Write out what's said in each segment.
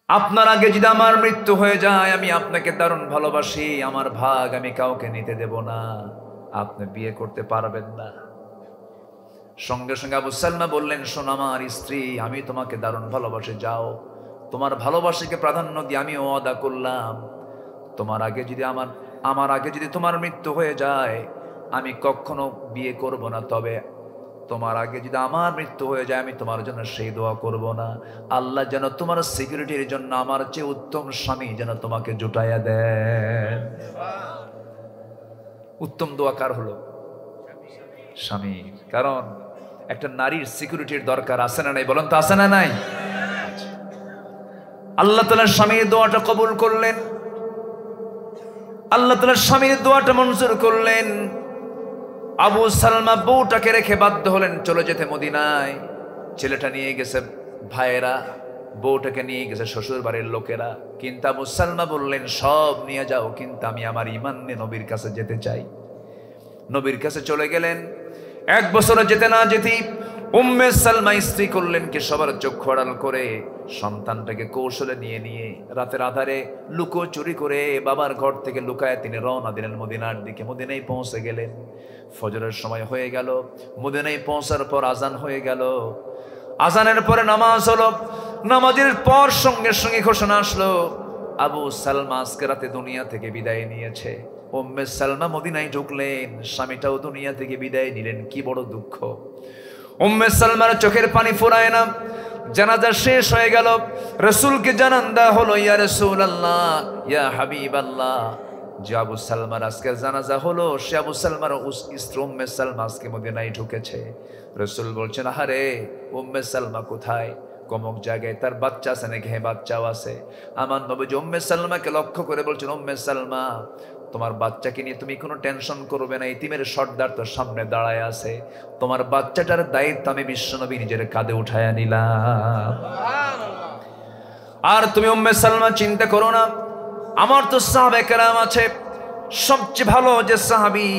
আপনার আগে যদি আমার মৃত্যু হয়ে যায়, আমি আপনাকে দারুণ ভালোবাসি, আমার ভাগ আমি কাউকে নিতে দেব না, আপনি বিয়ে করতে পারবেন না। সঙ্গে সঙ্গে আবু সালমা বললেন, শোন আমার স্ত্রী, আমি তোমাকে দারুণ ভালোবাসি, যাও, তোমার ভালোবাসাকে প্রাধান্য দিয়ে আমি ওয়াদা করলাম, তোমার আগে যদি আমার আগে যদি তোমার মৃত্যু হয়ে যায়, আমি কখনো বিয়ে করব না, তবে তোমার আগে যদি আমার মৃত্যু হয়ে যায়, আমি তোমার জন্য সেই দোয়া করব না, আল্লাহ যেন তোমার সিকিউরিটির জন্য আমার চেয়ে উত্তম স্বামী যেন তোমাকে জুটাইয়া দেন। উত্তম দোয়া কার হলো? স্বামীর। কারণ একটা নারীর সিকিউরিটির দরকার আছে না নাই? বলেন তো, আছে না নাই? আল্লাহ তাআলা স্বামীর দোয়াটা কবুল করলেন, আল্লাহ তাআলা স্বামীর দোয়াটা মঞ্জুর করলেন। আবু সালমা বউটাকে রেখে বাধ্য হলেন চলে যেতে মদিনায়। ছেলেটা নিয়ে গেছে ভাইয়েরা, বউটাকে নিয়ে গেছে শ্বশুর বাড়ির লোকেরা, কিন্তু আবু সালমা বললেন, সব নিয়ে যাও, কিন্তু আমি আমার ঈমান নিয়ে নবীর কাছে যেতে চাই। নবীর কাছে চলে গেলেন। 1 বছরে যেতে না যেতেই উম্মে সালমা স্ত্রী করলেন কি, সবার চক্ষু আড়াল করে সন্তানটাকে কৌশলে নিয়ে নিয়ে রাতের আধারে লুকো চুরি করে বাবার ঘর থেকে লুকায় তিনি রওনা দিলেন মদিনার দিকে। মদিনায় পৌঁছে গেলেন, ফজরের সময় হয়ে গেল। মদিনায় পৌঁছার পর আজান হয়ে গেল, আজানের পরে নামাজ হলো, নামাজের পর সঙ্গে সঙ্গে ঘোষণা আসলো, আবু সালমা আজকে রাতে দুনিয়া থেকে বিদায় নিয়েছে। উম্মে সালমা মদিনায় ঢুকলেন, স্বামীটাও দুনিয়া থেকে বিদায় নিলেন। কি বড় দুঃখ! উম্মে সালমার চোখের পানি ফুরায় না। জানাজা শেষ হয়ে গেল, রাসূলকে জানান দেওয়া হলো, ইয়া রাসূলুল্লাহ, ইয়া হাবিবাল্লাহ, যে আবু সালমার আজকের জানাজা হলো, সে আবু সালমার স্ত্রী উম্মে সালমা আজকে মদিনায় ঢুকেছে। রাসূল বলছেন, আহারে উম্মে সালমা কোথায়? কমক জায়গায় তার বাচ্চা আছে নাকি? হ্যাঁ, বাচ্চাও আছে। আমার নবী উম্মে সালমাকে লক্ষ্য করে বলছেন, উম্মে সালমা, তোমার বাচ্চাকে নিয়ে তুমি কোনো টেনশন করবে না, ইতিমের সর্দার তো সামনে দাঁড়ায় আছে, তোমার বাচ্চাটার দায়িত্ব আমি বিশ্বনবী নিজের কাঁধে উঠায়া নিলাম। আর তুমি উম্মে সালমা চিন্তা করো না, আমার তো সাহাবে কেরাম আছে, সবচেয়ে ভালো যে সাহাবী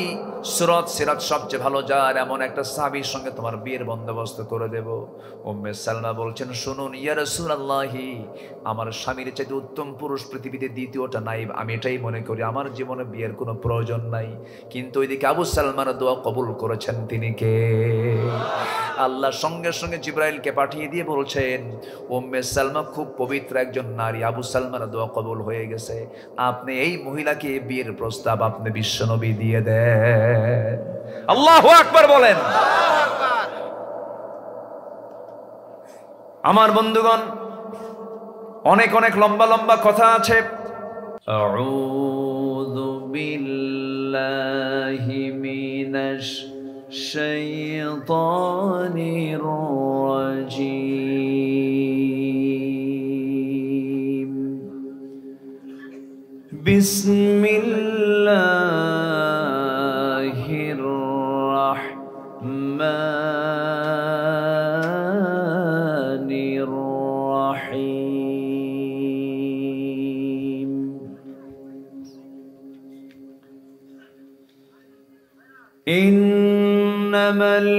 সুরত সিরাত সবচেয়ে ভালো যার, এমন একটা সাহাবীর সঙ্গে তোমার বিয়ের বন্দোবস্ত করে দেব। উম্মে সালমা বলছেন, শুনুন ইয়া রাসূলুল্লাহি, আমার স্বামীর চাইতে উত্তম পুরুষ পৃথিবীতে দ্বিতীয়টা নাই, আমি এটাই মনে করি, আমার জীবনে বিয়ের কোনো প্রয়োজন নাই। কিন্তু ওইদিকে আবু সালমার দোয়া কবুল করেছেন তিনি কে? আল্লাহ সঙ্গে সঙ্গে জিবরাইলকে পাঠিয়ে দিয়ে বলছেন, উম্মে সালমা খুব পবিত্র একজন নারী, আবু সালমার দোয়া কবুল হয়ে গেছে, আপনি এই মহিলাকে বিয়ের প্রস্তাব আপনি বিশ্বনবী দিয়ে দেন। আল্লাহু আকবার বলেন। আমার বন্ধুগণ, অনেক অনেক লম্বা লম্বা কথা আছে। আউযু বিল্লাহি মিনাশ শাইতানির রাজীম। বিসমিল্লাহির রাহমানির রাহিম। ইন্নামাল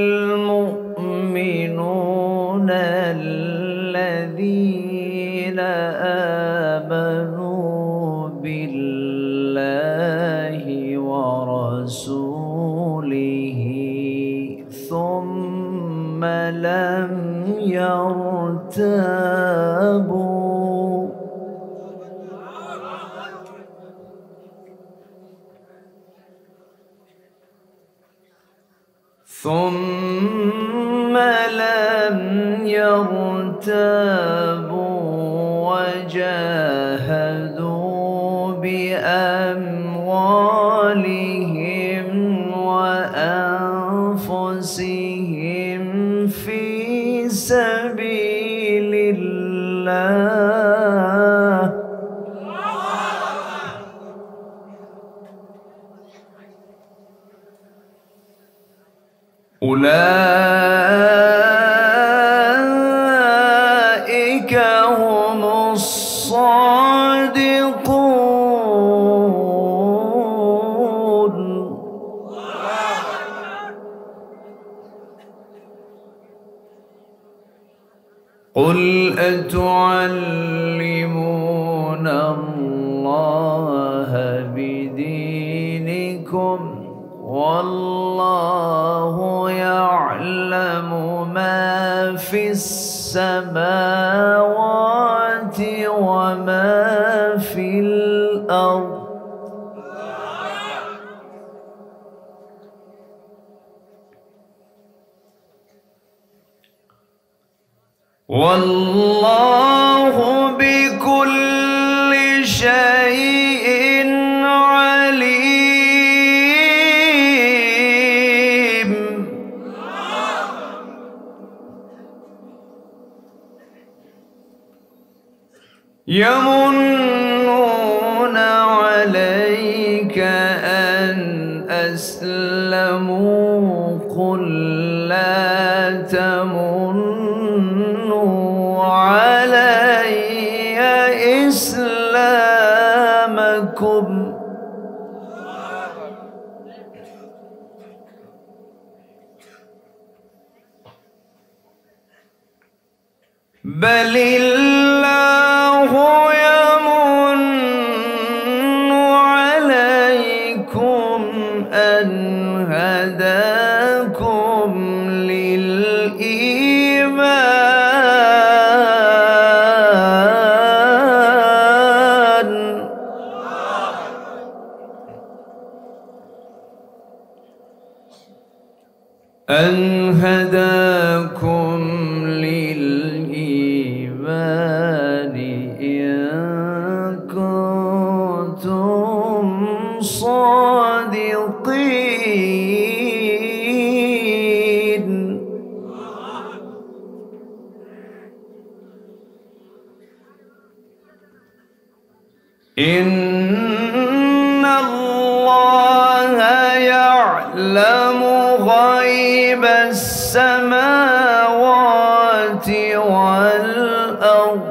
মুমিনুনা আল্লাযীনা আমানু বিল্লাহি ওয়া রাসূলিহি সুম্মা লাম ইয়ারতাবু ثم لم يرتابوا وجاهدوا بأموالهم وأنفسهم في سبيل الله أولئك هم الصادقون. قل أتعلمون وما في الأرض والله بكل شيء عليم. يمنون عليك أن أسلموا قل لا تمنوا علي إسلامكم بل الله يمن عليكم أن هداكم للإيمان أن هداكم للإيمان إن كنتم صادقين. إن الله يعلم غيب السماوات والأرض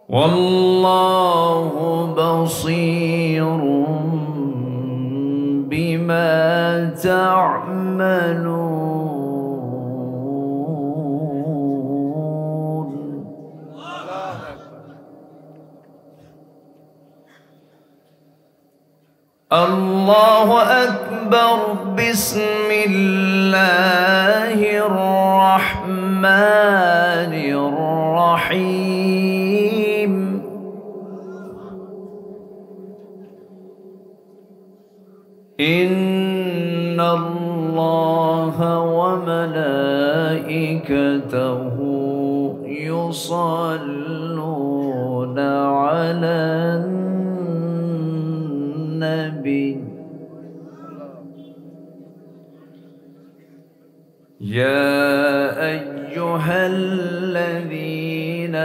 والله بصير بما تعملون. الله أكبر. بسم الله الرحمن الرحيم. إن الله وملائكته يصلون على النبي يا أيها الذين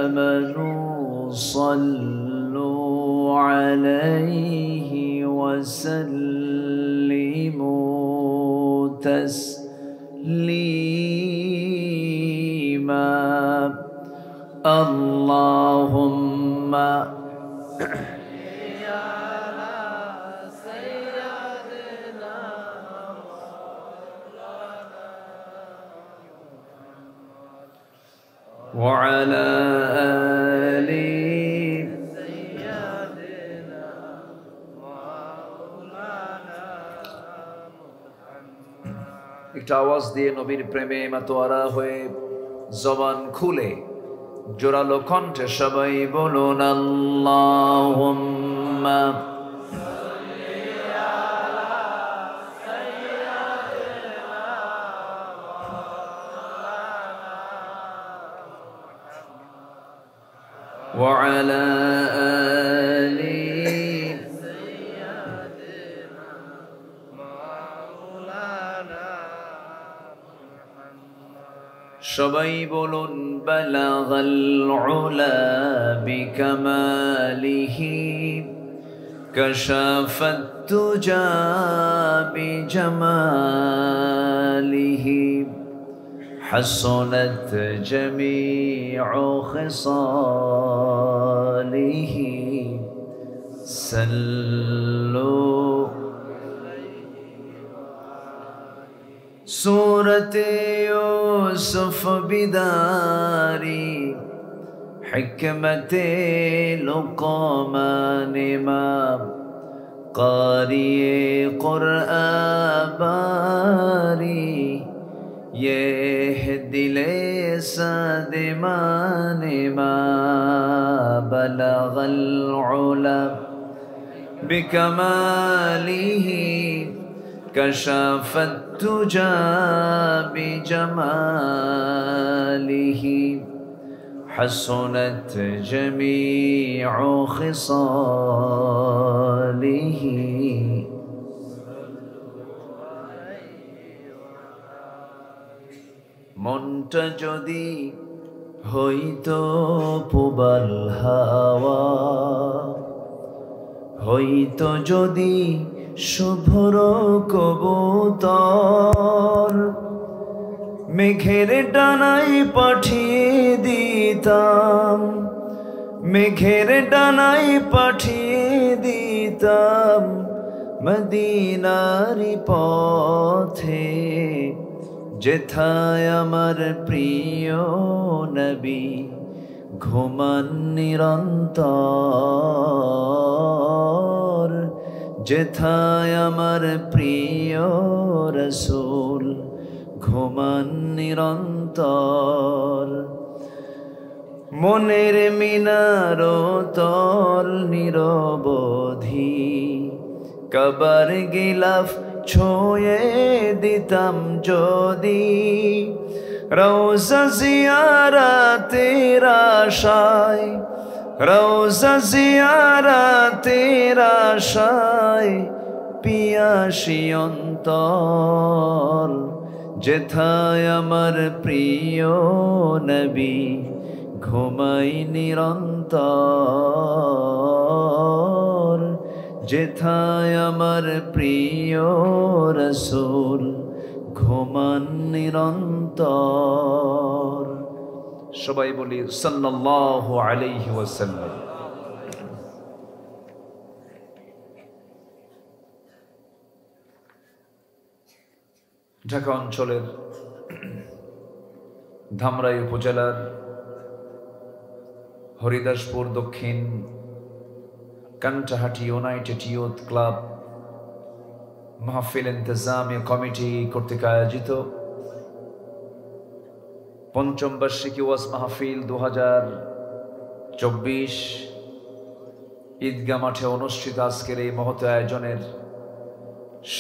آمنوا صلوا عليه وسلموا تسليما. اللهم وعلى آل سيدنا مولانا محمد। একটু আওয়াজ দিয়ে নবীর প্রেমে মাতোয়ারা হয়ে জবান খুলে জোরালো কণ্ঠে সবাই বলুন আল্লাহুম্মা وعلى آل سيدنا مولانا محمد। সবাই বলুন বালাগাল উলা বিকামালিহি কাশাফাত তুজা বিজামালিহি حسنت جميع خصاله صلوا سورة يوسف بداري حكمة لقمان ما قارئ قرآن باري ये दिले सदमाने मा बलगल उला बिकमालिही कशफत तुजा बिजमालिही हसनत जमीउ खिसालिही। মনটা যদি হইতো পুবাল হাওয়া, হইতো যদি শুভ্র কবুতর, মেঘের ডানায় পাঠিয়ে দিতাম, মেঘের ডানায় পাঠিয়ে দিতাম মদিনার পথে, যেথায় আমার প্রিয় নবী ঘুমান নিরন্তর, যেথায় আমার প্রিয় রসূল ঘুমান নিরন্তর। মনের মিনারো তল নিরবধি কবর গিলাফ ছুঁয়ে দিতাম যদি, রওজা জিয়ারতের আশায়, রওজা জিয়ারতের আশায় পিয়াসী অন্তর, যেথায় আমার প্রিয় নবী ঘুমাই নিরন্তর, যেথায় আমার প্রিয় রসূল ঘুমান নিরন্তর। সবাই বলি সাল্লাল্লাহু আলাইহি ওয়াসাল্লাম। ঢাকা অঞ্চলের ধামরাই উপজেলার হরিদাসপুর দক্ষিণ কান্টাহাটি ইউনাইটেড ইউথ ক্লাব মাহফিল ইন্তজামিয়া কমিটি কর্তৃক আয়োজিত পঞ্চম বার্ষিকী ওয়াজ মাহফিল 2024 ঈদগাহ মাঠে অনুষ্ঠিত আজকের এই মহৎ আয়োজনের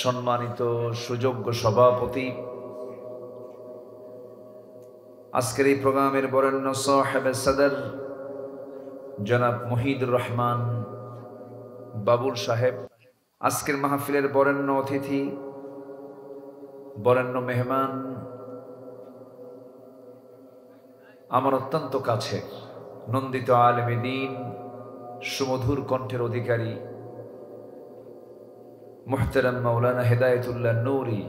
সম্মানিত সুযোগ্য সভাপতি, আজকের এই প্রোগ্রামের বরেণ্য সাহেবে সদর জনাব মুহিদুর রহমান বাবুল সাহেব, আজকের মাহফিলের বরেণ্য অতিথি, বরেণ্য মেহমান, আমার অত্যন্ত কাছের নন্দিত আলেমে দ্বীন, সুমধুর কণ্ঠের অধিকারী মুহতারাম মাওলানা হেদায়েতুল্লাহ নূরি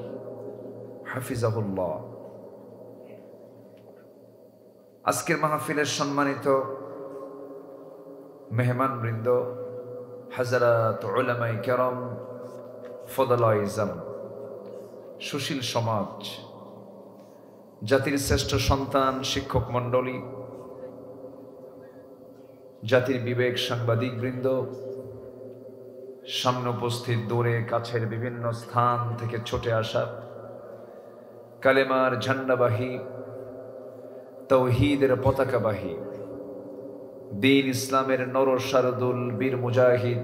হাফিজাহুল্লাহ। আজকের মাহফিলের সম্মানিত মেহমান বৃন্দ, হাজারাত উলামায়ে কেরাম, ফদলায়ে ইজম, সুশীল সমাজ, জাতির শ্রেষ্ঠ সন্তান শিক্ষক মণ্ডলী, জাতির বিবেক সাংবাদিক বৃন্দ, সামনে উপস্থিত দূরে কাছের বিভিন্ন স্থান থেকে ছুটে আসা কালেমার ঝান্ডাবাহী, তাওহীদের পতাকাবাহী, দ্বীন ইসলামের নরসারদুল বীর মুজাহিদ,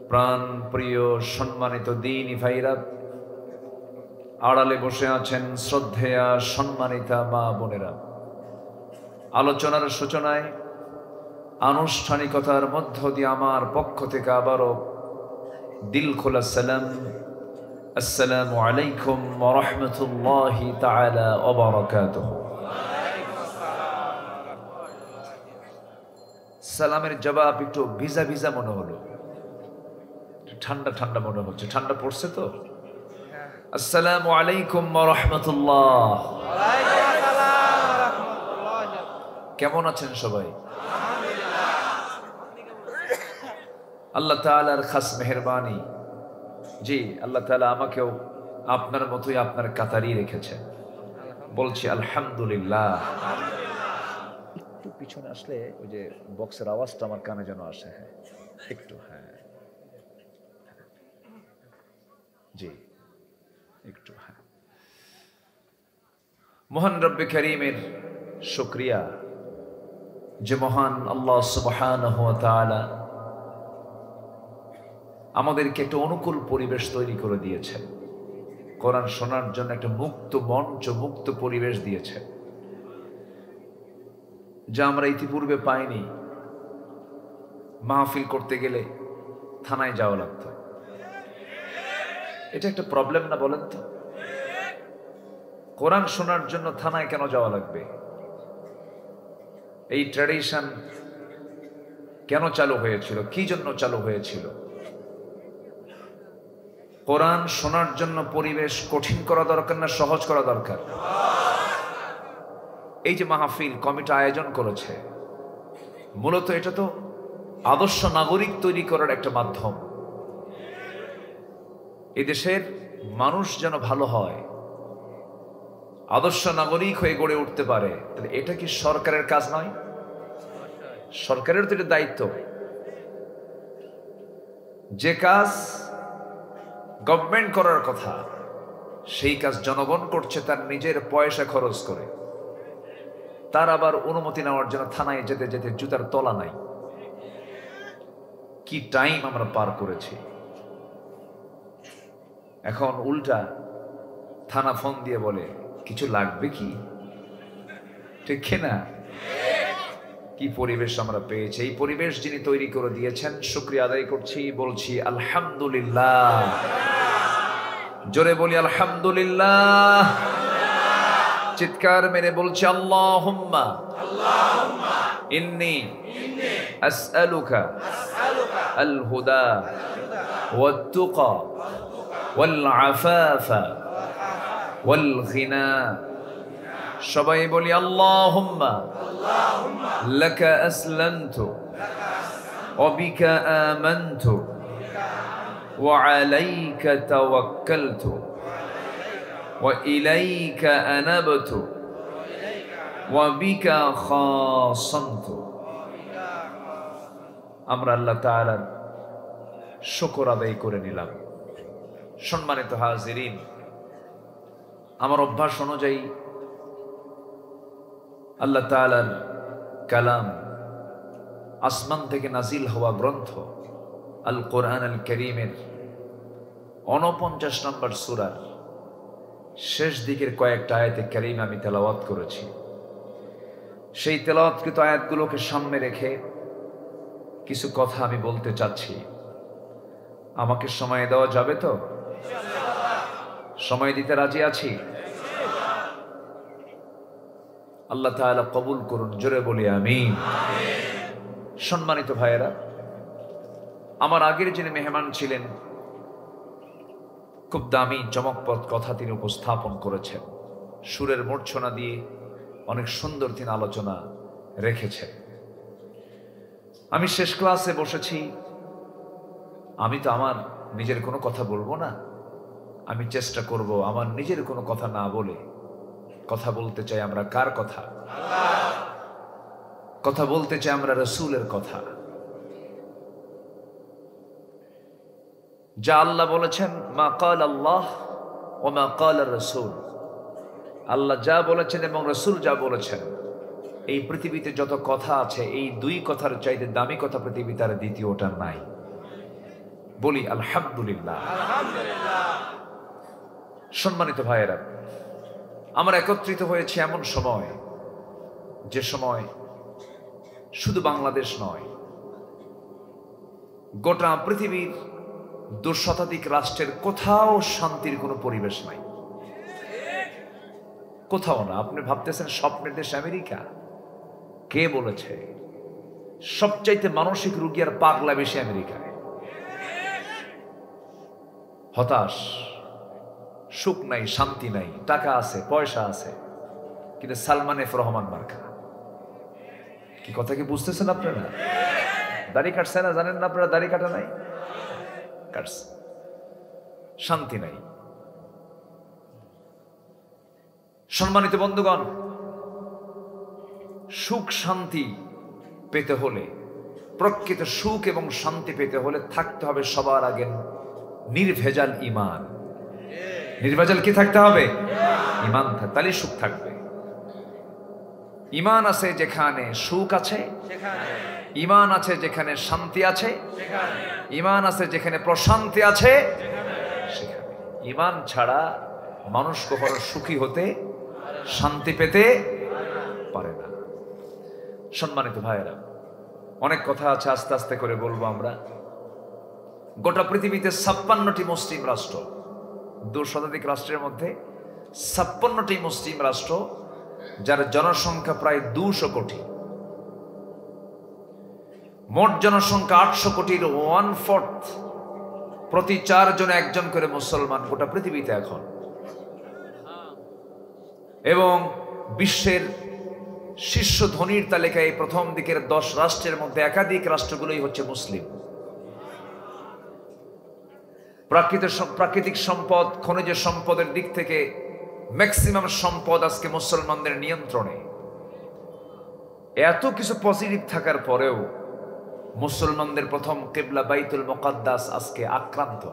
প্রাণ প্রিয় সম্মানিত দ্বীনী ভাইরা, আড়ালে বসে আছেন শ্রদ্ধেয়া সম্মানিতা মা বোনেরা, আলোচনার সূচনায় আনুষ্ঠানিকতার মধ্য দিয়ে আমার পক্ষ থেকে আবারও দিল খোলা সালাম, আসসালামু আলাইকুম ওয়া রাহমাতুল্লাহি তাআলা ওয়া বারাকাতুহু। সালামের জবাব একটু ভিজা ভিজা মনে হলো, ঠান্ডা ঠান্ডা মনে হচ্ছে, ঠান্ডা পড়ছে তো। আসসালামু আলাইকুম ওয়া রাহমাতুল্লাহ। কেমন আছেন সবাই? আল্লাহ তাআলার খাস মেহেরবানি, জি আল্লাহ তাআলা আমাকেও আপনার মতোই আপনার কাতারি রেখেছেন, বলছি আলহামদুলিল্লাহ। একটু পিছনে আসলে ওই যে বক্সের আওয়াজটা আমার কানে যেন আসে, হ্যাঁ একটু, হ্যাঁ জি একটু, হ্যাঁ মহান রব্বে করিমের শুকরিয়া যে মহান আল্লাহ সুবহানাহু ওয়া তাআলা আমাদেরকে একটা অনুকূল পরিবেশ তৈরি করে দিয়েছেন, কোরআন শোনার জন্য একটা মুক্ত মঞ্চ, মুক্ত পরিবেশ দিয়েছেন, যা আমরা ইতিপূর্বে পাইনি। মাহফিল করতে গেলে থানায় যাওয়া লাগতো। এটা একটা প্রবলেম না বলেন তো? কোরআন শোনার জন্য থানায় কেন যাওয়া লাগবে? এই ট্র্যাডিশন কেন চালু হয়েছিল? কি জন্য চালু হয়েছিল? কোরআন শোনার জন্য পরিবেশ কঠিন করা দরকার না সহজ করা দরকার? এই যে মাহফিল কমিটি আয়োজন করেছে, মূলত এটা তো আদর্শ নাগরিক তৈরি করার একটা মাধ্যম। এদেশের মানুষ যেন ভালো হয়, আদর্শ নাগরিক হয়ে গড়ে উঠতে পারে, তাহলে এটা কি সরকারের কাজ নয়? সরকারের তো এটা দায়িত্ব। যে কাজ গভর্নমেন্ট করার কথা, সেই কাজ জনগণ করছে তার নিজের পয়সা খরচ করে। তার আবার অনুমতি নেওয়ার জন্য থানায় যেতে যেতে জুতার তলা নাই। কি টাইম আমরা পার করেছি। এখন উল্টা থানা ফোন দিয়ে বলে কিছু লাগবে কি? ঠিক না? কি পরিবেশ আমরা পেয়েছি। এই পরিবেশ যিনি তৈরি করে দিয়েছেন শুকরিয়া আদায় করছি, বলছি আলহামদুলিল্লাহ। জোরে বলি আলহামদুলিল্লাহ। চিৎকার মেরে বলছি আল্লাহুম্মা ইন্নী আসআলুকা আল হুদা ওয়াত তুকা ওয়াল আফাফা ওয়াল গিনা। সবাই বলি আল্লাহুম্মা লাকা আসলামতু ওয়া বিকা আমানতু ওয়া আলাইকা তাওয়াক্কালতু ওয়া ইলাইকা আনাবতু ওয়া বিকা খাসামতু। আমরা আল্লাহ তাআলার শুকর আদায় করে নিলাম। সম্মানিত হাজিরিন, আমার অভ্যাস অনুযায়ী আল্লাহ তাআলার কালাম, আসমান থেকে নাজিল হওয়া গ্রন্থ আল কোরআন আল কারীমের 49 নম্বর সূরার শেষ দিকের কয়েকটা আয়াতে কারীম আমি তেলাওয়াত করেছি। সেই তেলাওয়াতকৃত আয়াতগুলোকে সামনে রেখে কিছু কথা আমি বলতে চাচ্ছি। আমাকে সময় দেওয়া যাবে তো? সময় দিতে রাজি আছি। আল্লাহ তাআলা কবুল করুন, জোরে বলি আমিন। সম্মানিত ভাইয়েরা, আমার আগের যিনি মেহমান ছিলেন, খুব দামি চমকপ্রদ কথা তিনি উপস্থাপন করেছেন। সুরের মূর্ছনা দিয়ে অনেক সুন্দর তিনি আলোচনা রেখেছেন। আমি শেষ ক্লাসে বসেছি। আমি তো আমার নিজের কোনো কথা বলবো না, আমি চেষ্টা করব আমার নিজের কোনো কথা না বলে কথা বলতে চাই আমরা কার কথা? কথা বলতে চাই আমরা রাসূলের কথা। যা আল্লাহ বলেছেন, মা কাল আল্লাহ ও মা কাল রাসূল, আল্লাহ যা বলেছেন এবং রাসূল যা বলেছেন, এই পৃথিবীতে যত কথা আছে এই দুই কথার চাইতে দামি কথা পৃথিবীতে আর দ্বিতীয়টা নাই। বলি আলহামদুলিল্লাহ। সম্মানিত ভাইয়েরা, আমরা একত্রিত হয়েছি এমন সময়, যে সময় শুধু বাংলাদেশ নয়, গোটা পৃথিবীর 2 শতাধিক রাষ্ট্রের কোথাও শান্তির কোনো পরিবেশ নাই। কোথাও না। আপনি ভাবতেছেন স্বপ্নের দেশ আমেরিকা? কে বলেছে? সবচাইতে মানসিক রোগী আর পাগলা বেশি আমেরিকায়। হতাশ, সুখ নাই, শান্তি নাই, টাকা আছে, পয়সা আছে, কিন্তু সালমান এফ রহমান মার্কা। কি কথা কি বুঝতেছেন আপনারা? দাড়ি কাটছে না, জানেন না আপনারা? দাড়ি কাটা নাই, কাটছে। শান্তি নাই। সম্মানিত বন্ধুগণ, সুখ শান্তি পেতে হলে, প্রকৃত সুখ এবং শান্তি পেতে হলে থাকতে হবে সবার আগে নির্ভেজাল ঈমান। নির্ভেজাল কি থাকতে হবে? ঈমান থাকতে, তাহলে সুখ থাকবে। ঈমান আছে যেখানে সুখ আছে, সেখানে ঈমান আছে যেখানে শান্তি আছে, সেখানে ঈমান আছে যেখানে প্রশান্তি আছে, সেখানে। ঈমান ছাড়া মানুষ কখনো সুখী হতে, শান্তি পেতে পারে না। সম্মানিত ভাইয়েরা, অনেক কথা আছে, আস্তে আস্তে করে বলবো আমরা। গোটা পৃথিবীতে 56টি মুসলিম রাষ্ট্র, 2 শতাধিক রাষ্ট্রের মধ্যে 56টি মুসলিম রাষ্ট্র, যার জনসংখ্যা প্রায় 200 কোটি। মোট জনসংখ্যা 800 কোটির 1/4, প্রতি 4 জনে 1 জন করে মুসলমান গোটা পৃথিবীতে এখন। এবং বিশ্বের শীর্ষ ধনীর তালিকায় প্রথম দিকের 10 রাষ্ট্রের মধ্যে একাধিক রাষ্ট্রগুলোই হচ্ছে মুসলিম। প্রাকৃতিক সম্পদ, খনিজ সম্পদের দিক থেকে ম্যাক্সিমাম সম্পদ আজকে মুসলমানদের নিয়ন্ত্রণে। এত কিছু পজিটিভ থাকার পরেও মুসলমানদের প্রথম কিবলা বাইতুল মুকাদ্দাস আজকে আক্রান্ত।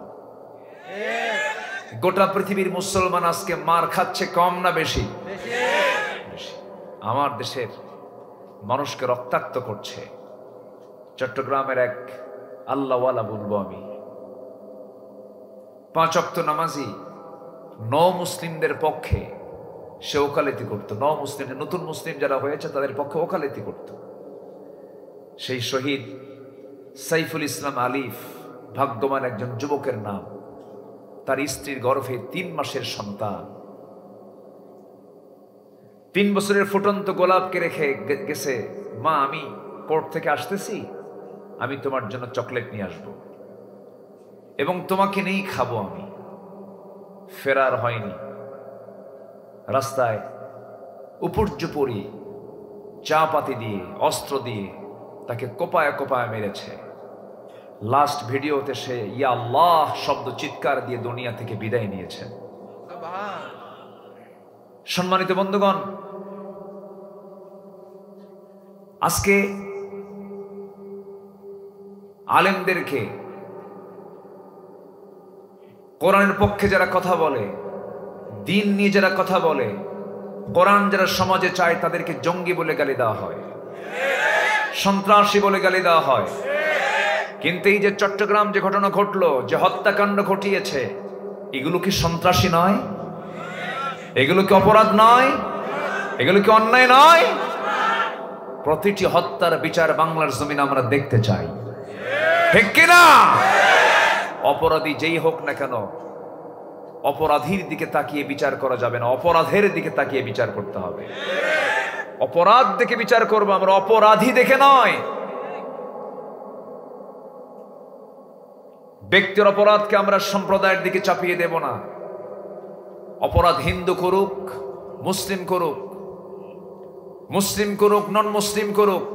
গোটা পৃথিবীর মুসলমান আজকে মার খাচ্ছে, কম না বেশি? বেশি। আমার দেশের মানুষকে রক্তাক্ত করছে। চট্টগ্রামের এক আল্লাহওয়ালা বলবো আমি, 5 ওয়াক্ত নামাজি, মুসলিমদের পক্ষে সে ওকালতি করত। মুসলিম, নতুন মুসলিম যারা হয়েছে তাদের পক্ষে ওকালতি করত। সেই শহীদ সাইফুল ইসলাম আলিফ, ভাগ্যবান একজন যুবকের নাম। তার স্ত্রীর গর্ভে 3 মাসের সন্তান। 3 বছরের ফুটন্ত গোলাপকে রেখে গেছে, মা আমি কোর্ট থেকে আসতেছি, আমি তোমার জন্য চকলেট নিয়ে আসব এবং তোমাকে নিয়েই খাবো আমি। ফেরার হয়নি, রাস্তায় উপর্যুপরি চা পাতি দিয়ে, অস্ত্র দিয়ে তাকে কোপায় কোপায় মেরেছে। লাস্ট ভিডিওতে সে ইয়া আল্লাহ শব্দ চিৎকার দিয়ে দুনিয়া থেকে বিদায় নিয়েছে। সম্মানিত বন্ধুগণ, আজকে আলেমদেরকে, কোরআনের পক্ষে যারা কথা বলে, দিন নিয়ে যারা কথা বলে, কোরআন যারা সমাজে চায়, তাদেরকে জঙ্গি বলে গালি দেওয়া হয়, সন্ত্রাসী বলে গালি দেওয়া হয়। কিন্তু এই যে চট্টগ্রাম যে ঘটনা ঘটলো, যে হত্যাকাণ্ড ঘটিয়েছে, এগুলো কি সন্ত্রাসী নয়? এগুলো কি অপরাধ নয়? এগুলো কি অন্যায় নয়? প্রতিটি হত্যার বিচার বাংলার জমিন আমরা দেখতে চাই, ঠিক কিনা? অপরাধী যেই হোক না কেন, অপরাধীর দিকে তাকিয়ে বিচার করা যাবে না, অপরাধের দিকে তাকিয়ে বিচার করতে হবে। অপরাধ দেখে বিচার করবো আমরা, অপরাধী দেখে নয়। ব্যক্তির অপরাধকে আমরা সম্প্রদায়ের দিকে চাপিয়ে দেব না। অপরাধ হিন্দু করুক, মুসলিম করুক, মুসলিম করুক, নন মুসলিম করুক,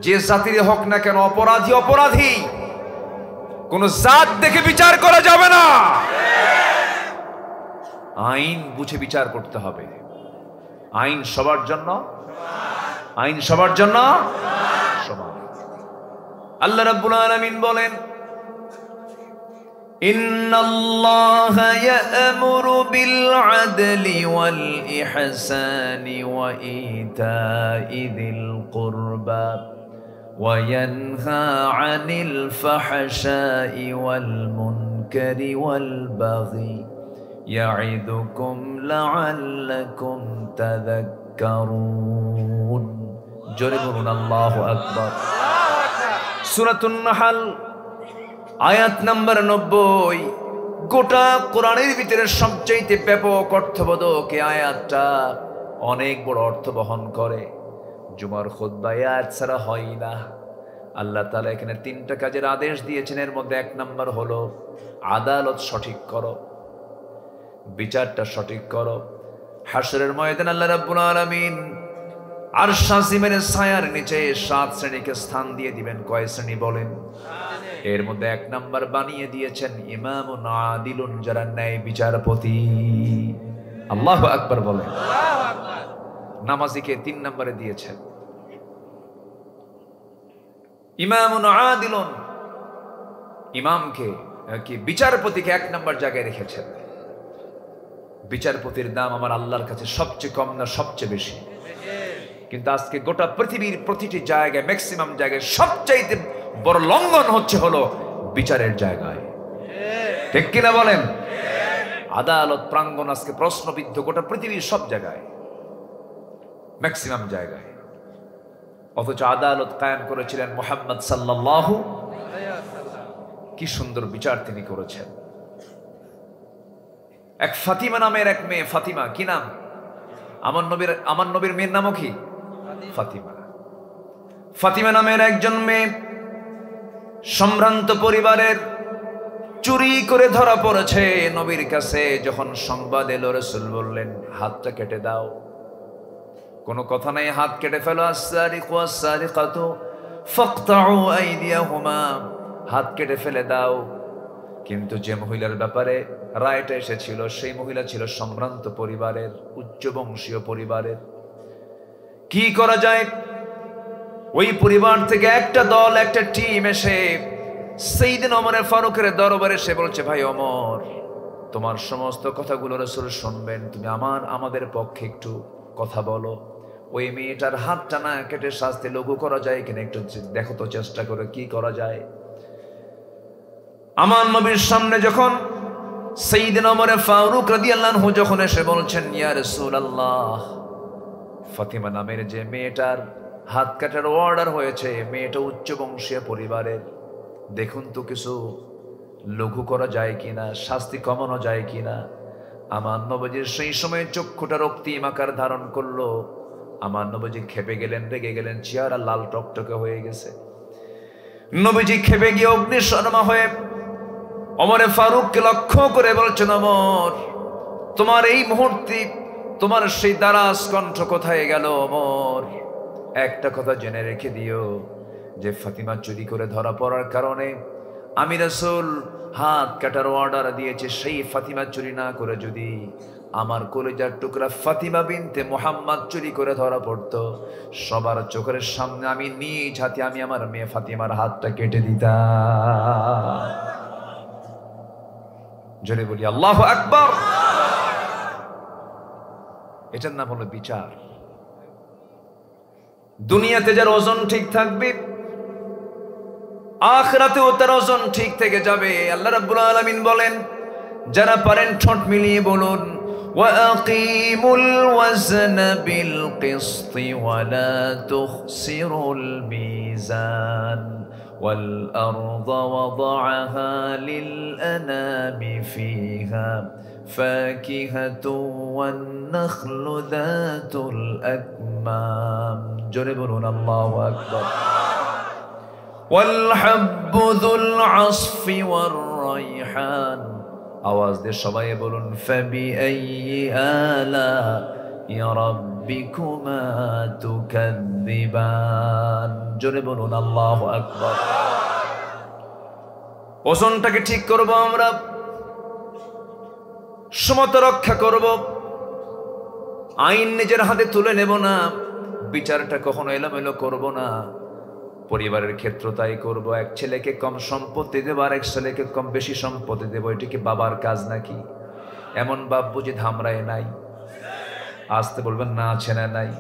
যে জাতির হোক না কেন, অপরাধী অপরাধী। কোন জাত দেখে বিচার করা যাবে না। আইন বুঝে বিচার করতে হবে। আইন সবার জন্য, আইন সবার জন্য সমান। আল্লাহ রাব্বুল আলামিন বলেন, ইন্নাল্লাহা ইয়া'মুরু বিল আদলি ওয়াল ইহসানি ওয়া ইতা'i যিল কুরবা ওয়া ইয়ানহা আনিল ফাহশাই ওয়াল মুনকারি ওয়াল বাগি ইয়া'iদুকুম লা'আল্লাকুম তাযাক্কারুন। জোরে বলুন আল্লাহু আকবার। সূরাতুন নাহল আয়াত নাম্বার 90। গোটা কোরআনের ভিতরে সবচেয়ে ব্যাপক অর্থবোধক এই আয়াতটা অনেক বড় অর্থ বহন করে। জুমার খুতবায় আয়াত ছাড়া হয় না। আল্লাহ তাআলা এখানে 3টা কাজের আদেশ দিয়েছেন। এর মধ্যে 1 নাম্বার হলো আদালত সঠিক করো, বিচারটা সঠিক করো। হাশরের ময়দানে আল্লাহ রাব্বুল আলামিন আরশ আজিমের ছায়ার নিচে 7 শ্রেণীকে স্থান দিয়ে দিবেন। কয় শ্রেণী বলেন? এর মধ্যে 1 নাম্বার বানিয়ে দিয়েছেন ইমামুন আদিলুন, যারা ন্যায় বিচারপতি। আল্লাহু আকবার বলেন। নামাজিকে 3 নম্বরে দিয়েছেন। ইমামুন আদিলুন, ইমামকে কি বিচারপতিকে 1 নম্বর জায়গায় রেখেছেন। বিচারপতির দাম আমার আল্লাহর কাছে সবচেয়ে কম না সবচেয়ে বেশি? কিন্তু আজকে গোটা পৃথিবীর প্রতিটি জায়গায়, ম্যাক্সিমাম জায়গায় সবচাইতে বড় লঙ্ঘন হলো বিচারের জায়গায়। ঠিক কিনা বলেন? আদালত প্রাঙ্গণ আজকে প্রশ্নবিদ্ধ গোটা পৃথিবীর সব জায়গায়, ম্যাক্সিমাম জায়গায়। অথচ আদালত কায়েম করেছিলেন মুহাম্মদ সাল্লাল্লাহু। কি সুন্দর বিচার তিনি করেছেন। এক ফাতিমা নামের এক মেয়ে, ফাতিমা কি নাম? আমার নবীর মেয়ের নামও কি? ফাতিমা। ফাতিমা নামের একজন মেয়ে সম্ভ্রান্ত পরিবারের, চুরি করে ধরা পড়েছে। নবীর কাছে যখন সংবাদ এলো, রাসূল বললেন হাতটা কেটে দাও। কোনো কথা নাই, হাত কেটে ফেলো। আস-সারিকু ওয়াস-সারিকাতু ফাকতাউ আইদিয়াহুমা, হাত কেটে ফেলে দাও। কিন্তু যে মহিলার ব্যাপারে রায়টা এসেছিল, সেই মহিলা ছিল সম্ভ্রান্ত পরিবারের, উচ্চ বংশীয় পরিবারের। কি করা যায়? ওই পরিবার থেকে একটা দল, একটা টিম এসে সাইয়েদনা ওমর ফারুকের দরবারে এসে বলছে, ভাই ওমর, তোমার সমস্ত কথাগুলো রাসূল শুনবেন, তুমি আমাদের পক্ষে একটু কথা বলো। ওই মেয়েটার হাতটা না কেটে শাস্তি লঘু করা যায় কিনা একটু দেখো তো, চেষ্টা করে কি করা যায়। আমার নবীর সামনে যখন সাইয়েদনা ওমর ফারুক রাদিয়াল্লাহু আনহু যখন এসে বলছেন, ইয়া রাসূলুল্লাহ, ফাতিমা নামের যে মেয়েটার হাত কাটার অর্ডার হয়েছে, মেয়েটা উচ্চ বংশীয় পরিবারের, দেখুন তো কিছু লঘু করা যায় কিনা, শাস্তি কমানো যায় কিনা। আমার নবীজির সেই সময় চক্ষুটা রক্তিম আকার ধারণ করলো। আমার নবীজি খেপে গেলেন, রেগে গেলেন, চেহারা লাল টকটকে হয়ে গেছে। নবীজি খেপে গিয়ে অগ্নিশর্মা হয়ে ওমর ফারুককে লক্ষ্য করে বলছেন, ওমর, তোমার এই মুহূর্তে তোমার সেই দারাজ কণ্ঠ কোথায় গেল? ওমর, একটা কথা জেনে রেখে দিও যে ফাতিমা চুরি করে ধরা পড়ার কারণে আমি রাসূল হাত কাটার অর্ডার দিয়েছি। সেই ফাতিমা চুরি না করে যদি আমার কলিজার টুকরা ফাতিমা বিনতে মুহাম্মদ চুরি করে ধরা পড়তো, সবার চোখের সামনে আমি নিজ হাতে আমি আমার মেয়ে ফাতিমার হাতটা কেটে দিতাম। জোরে বলি আল্লাহু আকবার। এটার নাম হলো বিচার। দুনিয়াতে যার ওজন ঠিক থাকবে, আখিরাতেও তার ওজন ঠিক থেকে যাবে। আল্লাহ রাব্বুল আলামিন বলেন, যারা পারেন ঠোঁট মিলিয়ে বলুন, ওয়াকিমুল ওয়াজনা বিল কিসতি ওয়ালা তুখসিরুল মিজান ওয়াল আরদা ওয়াদাআহা লিল আনামি ফিহা ফাকিহাতু ওয়ান নাখলু যাতুল আকমাম। জোরে বলুন আল্লাহু আকবার। والحب ذو العصف والريحان, আওয়াজ দিয়ে সবাই বলুন, فبأي آلاء ربكما تكذبان। জোরে বলুন আল্লাহু আকবার। ওজনটাকে ঠিক করব আমরা, সমতা রক্ষা করব, আইন নিজের হাতে তুলে নেব না, বিচারটা কখনো এলোমেলো করব না। পরিবারের ক্ষেত্র তাই করব। এক ছেলেকে কম সম্পত্তি দেবো, আর এক ছেলেকে কম বেশি সম্পত্তি দেবো, এটা কি বাবার কাজ নাকি? এমন বাপ বুঝি ধামরায় নাই? আসতে বলবেন না, আছে না নাই?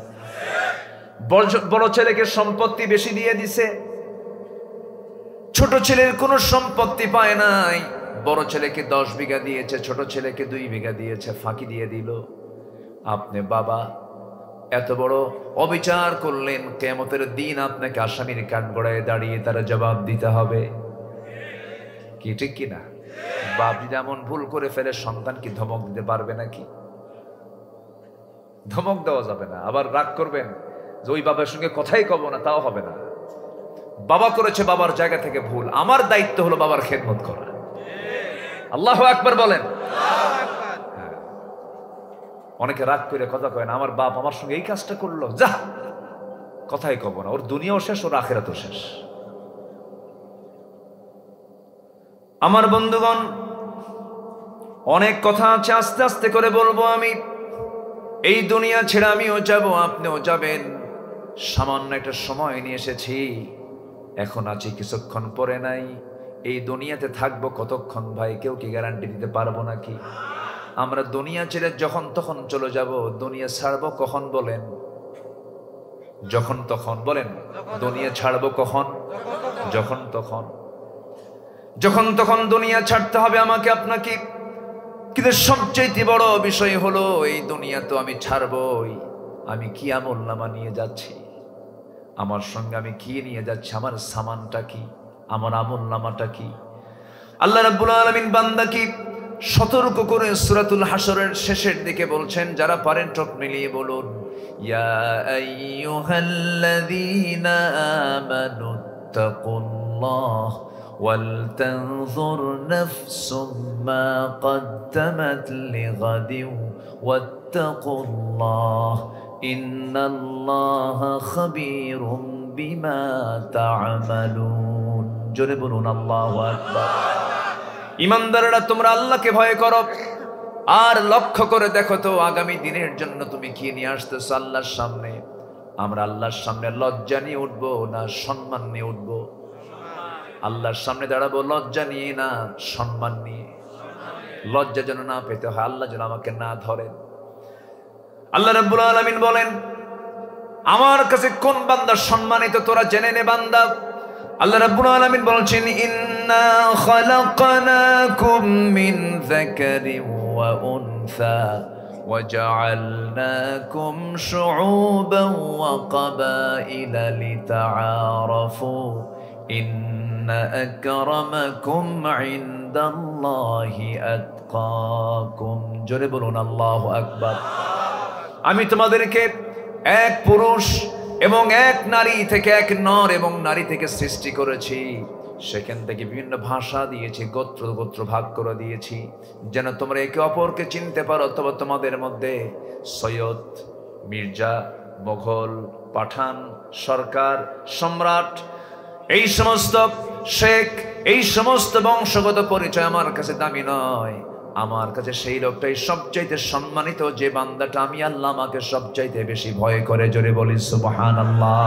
বড় ছেলেকে সম্পত্তি বেশি দিয়ে দিছে, ছোট ছেলের কোনো সম্পত্তি পায় নাই। বড় ছেলেকে 10 বিঘা দিয়েছে, ছোট ছেলেকে 2 বিঘা দিয়েছে, ফাঁকি দিয়ে দিল। আপনি বাবা এত বড় অবিচার করলেন, কিয়ামতের দিন আপনাকে আসামির কাঠগড়ায় দাঁড়িয়ে তারা জবাব দিতে হবে। কি ঠিক কিনা? বাপ যদি এমন ভুল করে ফেলে, সন্তান কি ধমক দিতে পারবে নাকি? ধমক দেওয়া যাবে না। আবার রাগ করবেন যে ওই বাবার সঙ্গে কথাই কব না, তাও হবে না। বাবা করেছে বাবার জায়গা থেকে ভুল, আমার দায়িত্ব হলো বাবার খেদমত করা। আল্লাহু আকবার বলেন। অনেকে রাগ করে কথা কয় না, আমার বাপ আমার সঙ্গে এই কাজটা করলো, যা কথাই কব না, ওর দুনিয়াও শেষ, ওর আখিরাতও শেষ। আমার বন্ধুগণ, অনেক কথা আছে, আস্তে আস্তে করে বলবো আমি। এই দুনিয়া ছেড়ে আমিও যাব, আপনিও যাবেন। সামান্য একটা সময় নিয়ে এসেছি, এখন আছি, কিছুক্ষণ পরে নাই। এই দুনিয়াতে থাকবো কতক্ষণ ভাই, কেউ কি গ্যারান্টি দিতে পারবো নাকি? আমরা দুনিয়া ছেড়ে যখন তখন চলে যাব। দুনিয়া ছাড়বো কখন বলেন? যখন তখন। বলেন, দুনিয়া ছাড়বো কখন? যখন তখন। যখন তখন দুনিয়া ছাড়তে হবে আমাকে আপনাকে। কিন্তু সবচেয়ে বড় বিষয় হলো এই দুনিয়া তো আমি ছাড়বই, আমি কি আমলনামা নিয়ে যাচ্ছি, আমার সঙ্গে আমি কি নিয়ে যাচ্ছি, আমার সামানটা কি, আমার আমলনামাটা কি। আল্লাহ রাব্বুল আলামিন বান্দাকে সতর্ক করে সূরাতুল হাশরের শেষের দিকে বলছেন, যারা পারেন চোখ মিলিয়ে বলুন, ইয়া আইয়ুহাল্লাযীনা আমানুত্তাকুল্লাহ ওয়াল তানজুর নাফসুম মা কদ্দামাত লিগাদিন ওয়াত্তাকুল্লাহ ইন্নাল্লাহা খাবীরুম বিমা তা'মালুন। জোরে বলুন আল্লাহু আকবার। ইমানদাররা তোমরা আল্লাহকে ভয় করো আর লক্ষ্য করে দেখো তো আগামী দিনের জন্য তুমি কি নিয়ে আসতেছো আল্লাহর সামনে। আমরা আল্লাহর সামনে লজ্জা নিয়ে উঠবো না সম্মান নিয়ে উঠবো? আল্লাহর সামনে দাঁড়াবো লজ্জা নিয়ে না সম্মান নিয়ে? লজ্জা যেন না পেতে হয়, আল্লাহ যেন আমাকে না ধরেন। আল্লাহ রাব্বুল আলামিন বলেন, আমার কাছে কোন বান্দা সম্মানিত তোরা জেনে নে বান্দা। আল্লাহ রাব্বুল আলামিন বলছেন, ইন্না খালাকনাকুম মিন যাকারিন ওয়া উনসা ওয়া জাআলনাকুম শুউবান ওয়া কাবাইলা লিতাআরাফু ইন্না আকরামাকুম ইনদাল্লাহি আতকাকুম। জোরে বলুন আল্লাহু আকবার। আমি তোমাদেরকে এক পুরুষ এবং এক নারী থেকে, এক নর এবং নারী থেকে সৃষ্টি করেছি। সেখান থেকে বিভিন্ন ভাষা দিয়েছি, গোত্র গোত্র ভাগ করে দিয়েছি, যেন তোমরা একে অপরকে চিনতে পারো। অথবা তোমাদের মধ্যে সৈয়দ, মির্জা, মোগল, পাঠান, সরকার, সম্রাট, এই সমস্ত শেখ, এই সমস্ত বংশগত পরিচয় আমার কাছে দামি নয়। আমার কাছে সেই লোকটাই সবচাইতে সম্মানিত, যে বান্দাটা আমি আল্লাহ আমাকে সবচাইতে বেশি ভয় করে। জোরে বলি সুবহানাল্লাহ।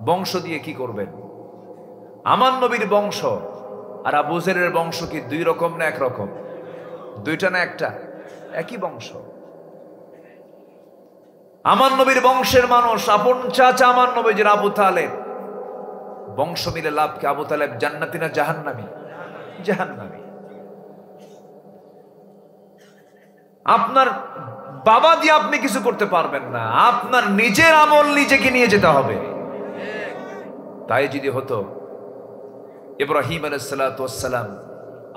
বংশ দিয়ে কি করবেন? আমার নবীর বংশ আর আবু জেরের বংশ কি দুই রকম না এক রকম? দুইটা না একটা? একই বংশ। আমার নবীর বংশের মানুষ, আপন চাচা আমার নবীর আবু তালেব, বংশ মিলে লাভ কি? আবু তালেব জান্নাতি না জাহান্নামী? জাহান্নামী। আপনার বাবা দিয়ে আপনি কিছু করতে পারবেন না, আপনার নিজের আমল নিজেকে নিয়ে যেতে হবে। তাই যদি হতো, ইব্রাহিম আলাইহিস সালাতু ওয়াস সালাম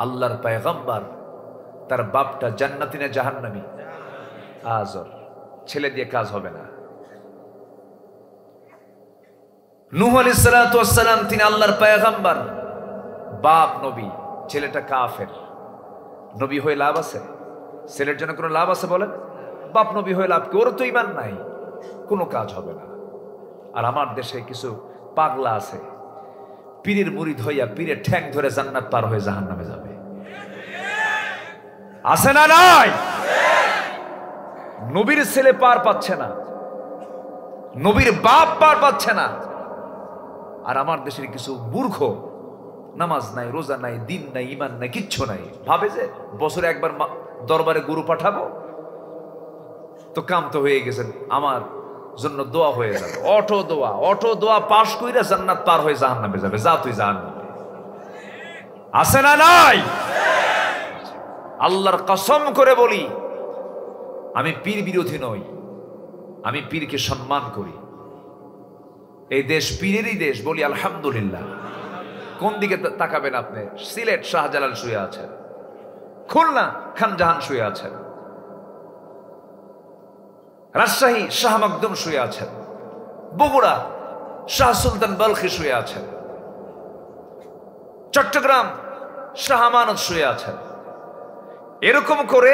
আল্লাহর পয়গম্বর, তার বাপটা জান্নাতি না জাহান্নামী? আজর। ছেলে দিয়ে কাজ হবে না। নূহ আলাইহিস সালাতু ওয়াস সালাম, তিনি আল্লাহর পয়গম্বর, বাপ নবী, ছেলেটা কাফের। নবী হয়ে লাভ আছে? ছেলের জন্য কোনো লাভ আছে বলেন? বাপ নবী হয়ে লাভ কি? ওর তো ঈমান নাই, কোনো কাজ হবে না। আর আমার দেশে কিছু পাগলা আছে, পীরের মুরিদ হইয়া পীরের ঠ্যাং ধরে জান্নাত পার হয়ে জাহান্নামে যাবে। আছে না নাই? নবীর ছেলে পার পাচ্ছে না, নবীর বাপ পার পাচ্ছে না। আর আমার দেশের কিছু মূর্খ, নামাজ নাই, রোজা নাই, দিন নাই, ঈমান নাই, কিচ্ছু নাই, ভাবে যে বছরে একবার দরবারে গুরু পাঠাবো তো কাম তো হয়ে গেছেন, আমার জন্য দোয়া হয়ে যাবে। অটো দোয়া পাশ কইরা জান্নাত পার হয়ে জাহান্নামে যাবে। যা তুই জাহান্নামে। আছে না নাই? আল্লাহর কসম করে বলি, আমি পীর বিরোধী নই, আমি পীরকে সম্মান করি। এই দেশ পীরেরই দেশ, বলি আলহামদুলিল্লাহ। কোন দিকে তাকাবেন আপনি? সিলেট শাহজালাল শুয়ে আছেন, খুলনা খানজাহান শুয়ে আছেন, রাজশাহী শাহ মখদুম শুয়ে আছেন, বগুড়া শাহ সুলতান বলখি শুয়ে আছেন, চট্টগ্রাম শাহ আমানত শুয়ে আছেন। এরকম করে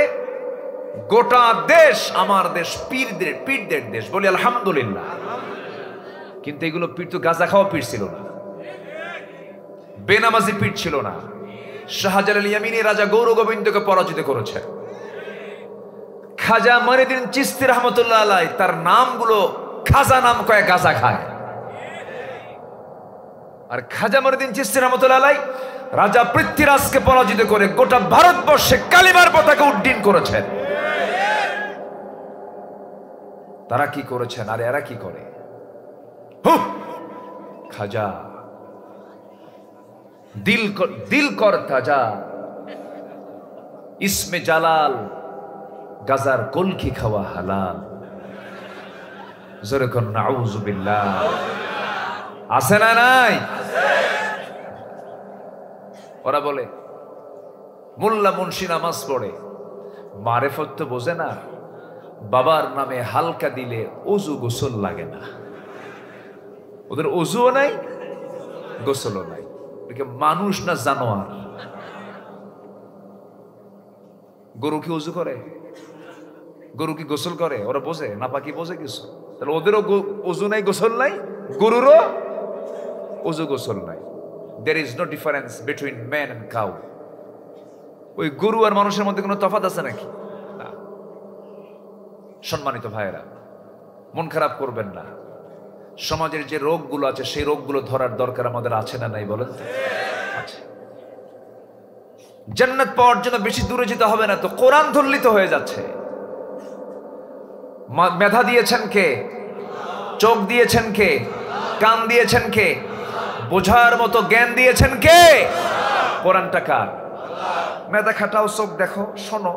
গোটা দেশ আমার দেশ, পীরদের দেশ, বলি আলহামদুলিল্লাহ। কিন্তু এগুলো পীর তো গাঁজা খাওয়া পীর ছিল না, বেনামাজি পীর ছিল না। শাহজালাল ইয়ামিনী রাজা গৌর গোবিন্দকে পরাজিত করেছে। খাজা মঈনুদ্দিন চিশতি রহমতুল্লাহ আলাইহি, তার নামগুলো খাজা নাম কয়ে গাঁজা খায়। আর খাজা মঈনুদ্দিন চিশতি রহমতুল্লাহ আলাইহি রাজা পৃথ্বীরাজকে পরাজিত করে গোটা ভারতবর্ষে কালিমার পতাকা উড্ডীন করেছেন। তারা কি করেছেন আর এরা কি করে? হুঁ! খাজা দিল কর তাজা, ইসমে জালাল, গাজার কলকি খাওয়া হালাল। জোরে কোন নাউযু বিল্লাহ। আছে না নাই? ওরা বলে মোল্লা মুন্সি নামাজ পড়ে, মারেফত তো বোঝে না, বাবার নামে হালকা দিলে ওযু গোসল লাগে না। ওদের ওযুও নাই, গোসলও নাই। মানুষ না জানোয়ার? গরু কি ওযু করে? গরু কি গোসল করে? ওরা বোঝে না? পাখি বোঝে কিছু? তাহলে ওদেরও ওযু নাই, গোসল নাই, গরুরও ওযু গোসল নাই। There is no difference between man and cow. ওই গরু আর মানুষের মধ্যে কোনো তফাৎ আছে নাকি? না। সম্মানিত ভাইয়েরা, মন খারাপ করবেন না। সমাজের যে রোগগুলো আছে সেই রোগগুলো ধরার দরকার আমাদের আছে না নাই বলেন? আছে। জান্নাত পাওয়ার জন্য বেশি দূরে যেতে হবে না, তো কোরআন ধরলি তো হয়ে যাচ্ছে। মেধা দিয়েছেন কে? চোখ দিয়েছেন কে? কান দিয়েছেন কে? বোঝার মতো জ্ঞান দিয়েছেন কে? কোরআনটা কার? মেধা খাটাও, চোখ দেখো, শোনো,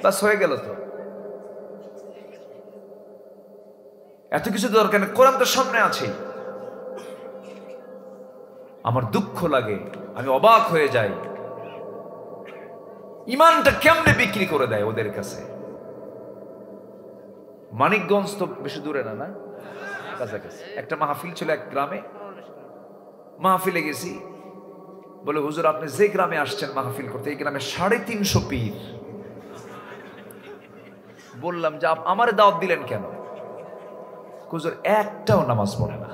বাস হয়ে গেল তো। এত কিছু দরকার নেই, কোরআন তো সামনে আছে। আমার দুঃখ লাগে, আমি অবাক হয়ে যাই, ইমানটা কেমনে বিক্রি করে দেয় ওদের কাছে। মানিকগঞ্জ তো বেশি দূরে না, না কাছাকাছি। একটা মাহফিল ছিল এক গ্রামে, মাহফিলে গেছি, বলে হুজুর আপনি যে গ্রামে আসছেন মাহফিল করতে, এই গ্রামে 350 পীর। বললাম যে আমারে দাওয়াত দিলেন কেন? হুজুর একটাও নামাজ পড়ে না,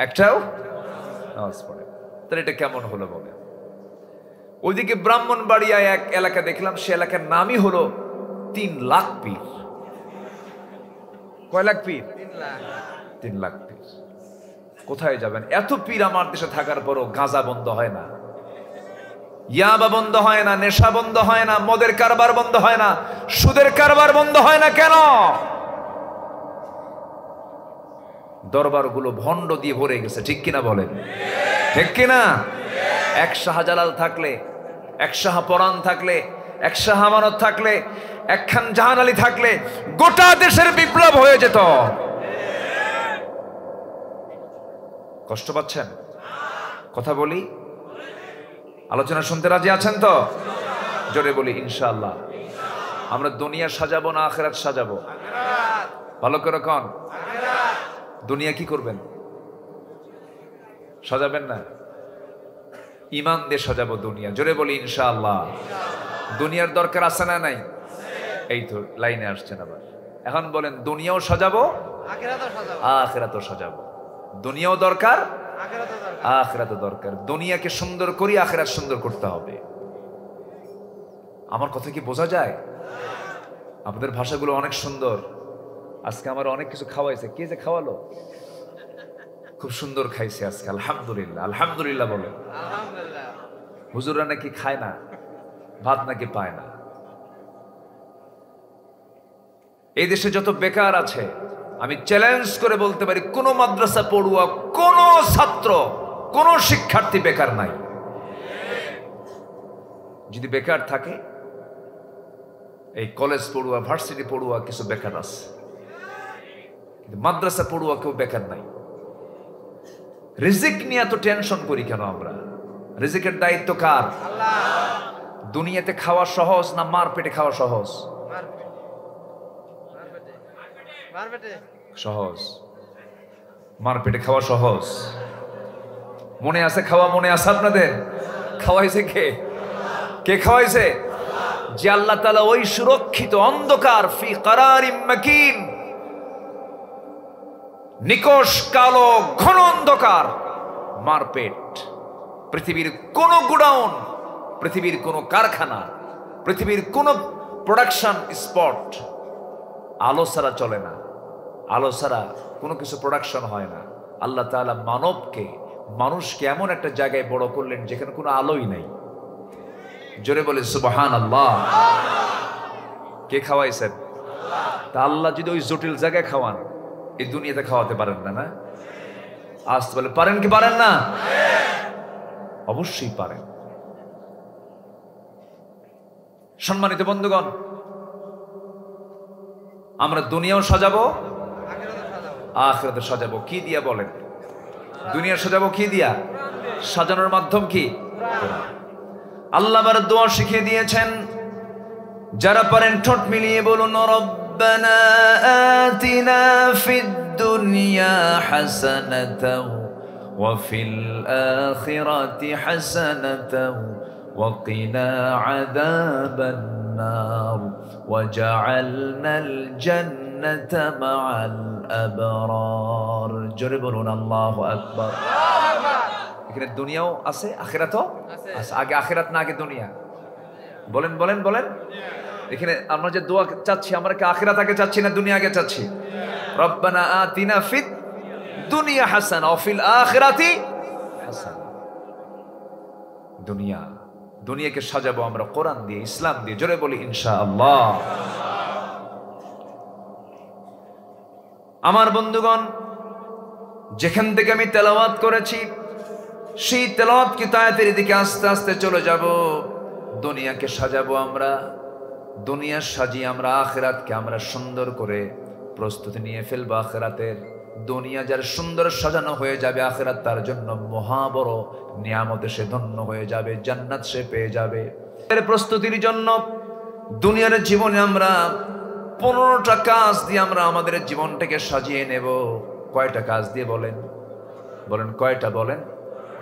একটাও নামাজ পড়ে না। তাহলে এটা কেমন হলো বলে? ওইদিকে ব্রাহ্মণবাড়িয়ায় এক এলাকা দেখলাম, সে এলাকার নামই হলো 3 লাখ পীর। কয় লাখ পীর? 3 লাখ পীর। কোথায় যাবেন? এত পীর আমার দেশে থাকার পরও গাঁজা বন্ধ হয় না, ইয়াবা বন্ধ হয় না, নেশা বন্ধ হয় না, মদের কারবার বন্ধ হয় না, সুদের কারবার বন্ধ হয় না কেন? দরবারগুলো ভণ্ড দিয়ে ভরে গেছে, ঠিক কিনা বলেন? ঠিক কিনা? এক শাহজালাল থাকলে, এক শাহ পরাণ থাকলে, এক শাহ আমানত থাকলে, একখান জাহান আলী থাকলে গোটা দেশের বিপ্লব হয়ে যেত। কষ্ট পাচ্ছেন? কথা বলি, আলোচনা শুনতে রাজি আছেন তো? জোরে বলি ইনশাআল্লাহ। আমরা দুনিয়া সাজাবো না আখিরাত সাজাবো? ভালো করে কোন। দুনিয়া কি করবেন? সাজাবেন না, ঈমান দিয়ে সাজাবো দুনিয়া। জোরে বলি ইনশাআল্লাহ। দুনিয়ার দরকার আছে না নাই? এই তো লাইনে আসছেন আবার। এখন বলেন দুনিয়াও সাজাবো, আখিরাতও সাজাবো। দুনিয়াও দরকার, আখিরাতও দরকার। দুনিয়াকে সুন্দর করি, আখিরাত সুন্দর করতে হবে। আমার কথা কি বোঝা যায়? আপনাদের ভাষাগুলো অনেক সুন্দর। আজকে আমার অনেক কিছু খাওয়াইছে। কে যে খাওয়ালো? খুব সুন্দর খাইছে আজকে, আলহামদুলিল্লাহ। আলহামদুলিল্লাহ বলে। হুজুররা নাকি খায় না, ভাত নাকি পায় না। এই দেশে যত বেকার আছে, আমি চ্যালেঞ্জ করে বলতে পারি কোন মাদ্রাসা পড়ুয়া, কোন ছাত্র, কোন শিক্ষার্থী বেকার নাই। যদি বেকার থাকে, এই কলেজ পড়ুয়া, ভার্সিটি পড়ুয়া কিছু বেকার আছে, কিন্তু মাদ্রাসা পড়ুয়া কেউ বেকার নাই। রিজিক নিয়ে এত টেনশন করি কেন আমরা? রিজিকের দায়িত্ব কার? দুনিয়াতে খাওয়া সহজ না মার পেটে খাওয়া সহজ? সহজ। মার পেটে খাওয়া সহজ। মনে আছে খাওয়া? মনে আছে আপনাদের? খাওয়াইছে কে? কে খাওয়াইছে? যে আল্লাহ তাআলা ওই সুরক্ষিত অন্ধকার, ফি কারারিম মাকিন, নিকষ কালো ঘন অন্ধকার মারপেট। পৃথিবীর কোন গোডাউন, পৃথিবীর কোন কারখানা, পৃথিবীর কোন প্রোডাকশন স্পট আলো ছাড়া চলে না। আলো ছাড়া কোনো কিছু প্রোডাকশন হয় না। আল্লাহ তাআলা মানুষকে এমন একটা জায়গায় বড় করলেন যেখানে কোনো আলোই নাই। জোরে বলে সুবহানাল্লাহ। কে খাওয়াইছেন? তা আল্লাহ যদি ওই জটিল জায়গায় খাওয়ান, এই দুনিয়াতে খাওয়াতে পারেন না? না, আজ বলে পারেন কি পারেন না? অবশ্যই পারেন। সম্মানিত বন্ধুগণ, আমরা দুনিয়াও সাজাবো, আখিরাতে সাজাবো। কি দিয়া বলেন? দুনিয়া সাজাবো কি দিয়া? সাজানোর মাধ্যম কি? আল্লাহ আমার দোয়া শিখিয়ে দিয়েছেন, যারা পারেন ঠোঁট মিলিয়ে বলুন, রব্বানা আতিনা ফিদ দুনিয়া হাসানাতাও ওয়া ফিল আখিরাতি হাসানাতাও ওয়া কিনা আযাবান নার ওয়াজআলনাল জান্নাতা মাআল আবরার। জোরে বলুন আল্লাহু আকবার। এখানে দুনিয়াও আছে, আখিরাতও আছে। আগে আখিরাত না আগে দুনিয়া? বলেন বলেন বলেন। এখানে আমরা যে দোয়া চাচ্ছি, আমরা কি আখিরাত আগে চাচ্ছি না দুনিয়া আগে চাচ্ছি? রব্বানা আতিনা ফিদ দুনিয়া হাসানা ওয়া ফিল আখিরাতি হাসানা। দুনিয়াকে সাজাবো আমরা কোরআন দিয়ে, ইসলাম দিয়ে। জোরে বলি ইনশাআল্লাহ। আমার বন্ধুগণ, যেখান থেকে আমি তেলাওয়াত করেছি সেই তেলাওয়াত কি আয়াতের দিকে আস্তে আস্তে চলে যাব। দুনিয়াকে সাজাবো আমরা, দুনিয়া সাজিয়ে আমরা আখিরাতকে আমরা সুন্দর করে প্রস্তুতি নিয়ে ফেলবো আখিরাতের। দুনিয়া যার সুন্দর সাজানো হয়ে যাবে, আখিরাত তার জন্য মহা বড় নিয়ামতে সে ধন্য হয়ে যাবে, জান্নাত সে পেয়ে যাবে। এর প্রস্তুতির জন্য দুনিয়ার জীবনে আমরা 15টা কাজ দিয়ে আমরা আমাদের জীবনটাকে সাজিয়ে নেব। কয়টা কাজ দিয়ে বলেন? বলেন কয়টা? বলেন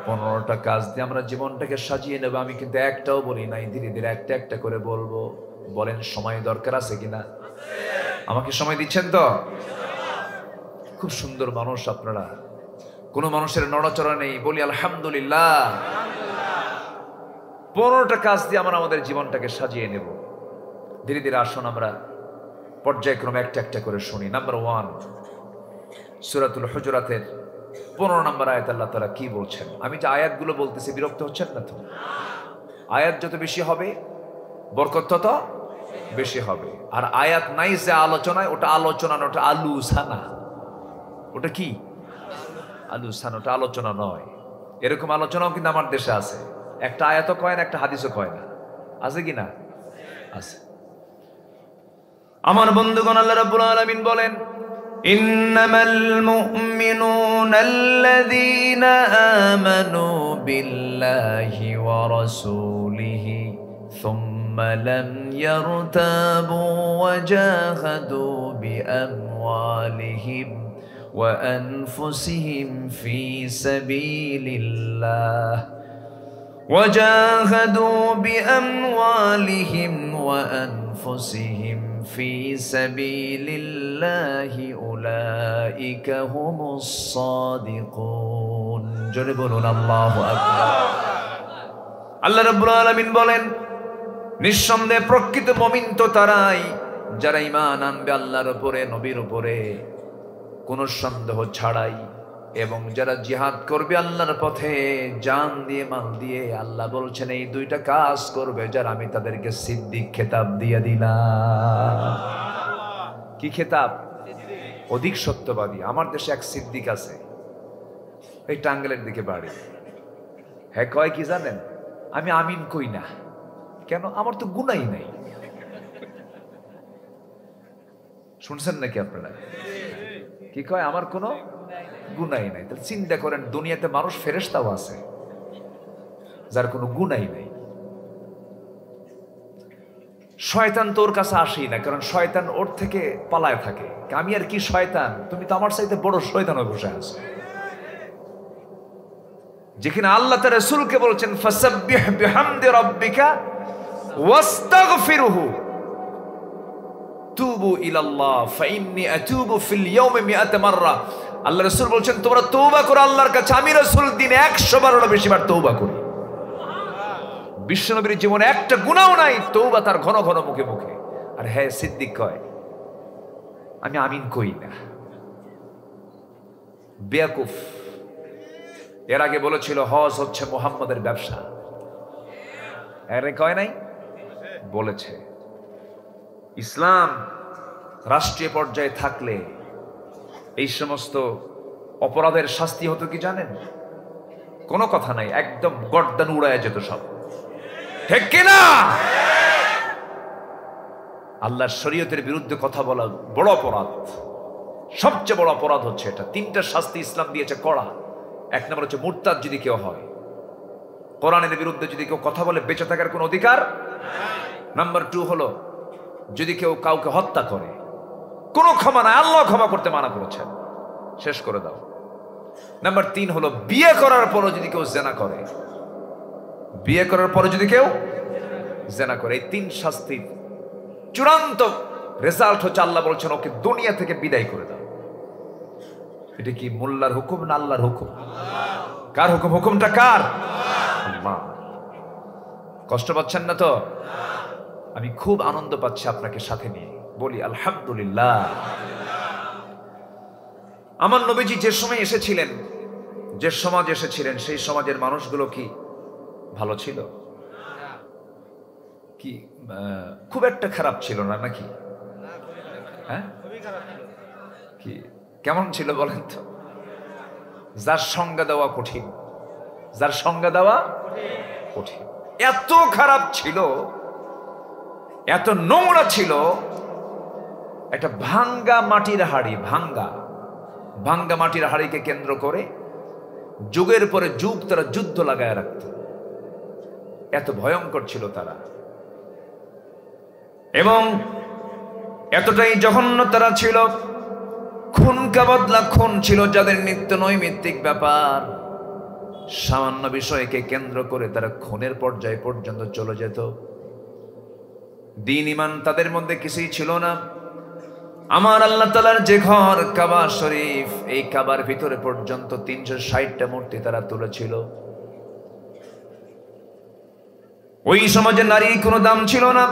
15টা কাজ দিয়ে আমরা জীবনটাকে সাজিয়ে নেব। আমি কিন্তু একটাও বলি নাই, ধীরে ধীরে একটা একটা করে বলবো। বলেন সময় দরকার আছে কিনা? আমাকে সময় দিচ্ছেন তো? খুব সুন্দর মানুষ আপনারা, কোন মানুষের নড়াচড়া নেই। বলি আলহামদুলিল্লাহ। 15টা কাজ দিয়ে আমরা আমাদের জীবনটাকে সাজিয়ে নেব। ধীরে ধীরে আসুন আমরা পর্যায়ক্রমে একটা একটা করে শুনি। নাম্বার 1, সূরাতুল হুজুরাতের 15 নম্বর আয়াত আল্লাহ তাআলা কি বলছেন? আমি যে আয়াতগুলো বলতেছি বিরক্ত হচ্ছেন না তো? আয়াত যত বেশি হবে বরকত তত বেশি হবে। আর আয়াত নাই যে আলোচনায়, ওটা আলোচনা না, ওটা আলুসানা। ওটা কি? আলুসানা, ওটা আলোচনা নয়। এরকম আলোচনাও কিন্তু আমার দেশে আছে। একটা আয়াতও কয় না, একটা হাদিসও কয় না। আছে কি না? আছে। আমার বন্ধুগণ, আল্লাহ রাব্বুল আলামিন বলেন, ইন্নামাল মুমিনুনা আল্লাযীনা আমানু বিল্লাহি ওয়া রাসূলিহি সুম্মা লাম ইয়ারতাবু ওয়া জাহাদু বিআমওয়ালিহিম ওয়া আনফুসিহিম ফি সাবিলিল্লাহ وجاهدوا بأموالهم وأنفسهم في سبيل الله أولئك هم الصادقون جربون الله أكبر আল্লাহ রাব্বুল আলামিন বলেন, নিঃসন্দেহে প্রকৃত মুমিন তো তারাই যারা ঈমান আনবে আল্লাহর উপরে, নবীর উপরে, কোনো সন্দেহ ছাড়াই, এবং যারা জিহাদ করবে আল্লাহর পথে জান দিয়ে মাল দিয়ে। আল্লাহ বলছেন এই 2টা কাজ করবে যারা, আমি তাদেরকে সিদ্দিক খেতাব দিয়ে দিলাম। কি খেতাব? অধিক সত্যবাদী। আমার দেশে এক সিদ্দিক আছে, এই টাঙ্গাইলের দিকে বাড়ি। হ্যাঁ, কয় কি জানেন? আমি আমিন কই না। কেন? আমার তো গুনাই নাই। শুনছেন নাকি আপনারা? কি কয়? আমার কোনো গুনাই নাই। তাহলে চিন্তা করেন, দুনিয়াতে মানুষ ফেরেশতাও আছে যার কোনো গুনাই নাই। শয়তান তোর কাছে আসেই না, কারণ শয়তান ওর থেকে পালায় থাকে। আমি আর কি শয়তান? তুমি তো আমার চাইতে বড় শয়তান হয়ে বসে আছো। যেখানে আল্লাহ তার রাসূলকে বলছেন, ফাসাব্বিহ বিহামদি রাব্বিকা ওয়াস্তাগফিরহু তুবু ইলাল্লাহ ফাইন্নী আতুবু ফিল ইয়াউমি 100 মাররা। আল্লাহ রাসূল বলছেন, তোমরা তওবা করো আল্লাহর কাছে। আমি রাসূল দিনে 100 বারেরও বেশিবার তওবা করি। বিশ্বনবীর জীবনে একটা গুনাহও নাই, তওবা তার ঘন ঘন মুখে মুখে। আর হ্যাঁ, সিদ্দিক কয় আমি আমিন কই না। বেয়াকুফ। এর আগে বলেছিল হজ হচ্ছে মুহাম্মাদের ব্যবসা। এর কয় নাই? বলেছে। ইসলাম রাষ্ট্রীয় পর্যায়ে থাকলে এই সমস্ত অপরাধের শাস্তি হতো কি জানেন? কোনো কথা নাই, একদম গর্দান উড়ায় যেত সব, ঠিক কিনা? আল্লাহর শরীয়তের বিরুদ্ধে কথা বলা বড় অপরাধ, সবচেয়ে বড় অপরাধ হচ্ছে এটা। তিনটা শাস্তি ইসলাম দিয়েছে কড়া। এক নম্বর হচ্ছে মুরতাদ যদি কেউ হয়, কোরআনের বিরুদ্ধে যদি কেউ কথা বলে বেঁচে থাকার কোনো অধিকার। নাম্বার 2 হলো যদি কেউ কাউকে হত্যা করে, কোনো ক্ষমা নাই, আল্লাহ ক্ষমা করতে মানা করেছেন, শেষ করে দাও। নাম্বার 3 হলো বিয়ে করার পরও যদি কেউ জেনা করে, বিয়ে করার পরে যদি কেউ জেনা করে, এই 3 শাস্তির চূড়ান্ত রেজাল্ট হচ্ছে আল্লাহ বলছেন ওকে দুনিয়া থেকে বিদায় করে দাও। এটা কি মোল্লার হুকুম না আল্লাহর হুকুম? কার হুকুম? হুকুমটা কার? আল্লাহ। কষ্ট পাচ্ছেন না তো? আমি খুব আনন্দ পাচ্ছি আপনাকে সাথে নিয়ে, বলি আলহামদুলিল্লাহ। আমার নবীজি যে সময় এসেছিলেন, যে সমাজ এসেছিলেন, সেই সমাজের মানুষগুলো কি ভালো ছিল? কি খুব একটা খারাপ ছিল না নাকি? হ্যাঁ, কি কেমন ছিল বলেন তো? যার সংজ্ঞা দেওয়া কঠিন, যার সংজ্ঞা দেওয়া কঠিন। এত খারাপ ছিল, এত নোংরা ছিল। একটা ভাঙ্গা মাটির হাড়ি, ভাঙ্গা মাটির হাড়িকে কেন্দ্র করে যুগের পরে যুগ তারা যুদ্ধ লাগায় রাখত। এত ভয়ঙ্কর ছিল তারা, এবং এতটাই জঘন্য তারা ছিল। খুন কাবদলা খুন ছিল যাদের নিত্য নৈমিত্তিক ব্যাপার। সামান্য বিষয়কে কেন্দ্র করে তারা খুনের পর্যায়ে পর্যন্ত চলে যেত। দ্বীন ঈমান তাদের মধ্যে কিছুই ছিল না। আমার আল্লাহ তাআলার যে ঘর কাবা শরীফ, এই কাবার ভিতরে পর্যন্ত 360টা মূর্তি তারা তুলেছিল। ওই সমাজে নারীর কোনো দাম ছিল না।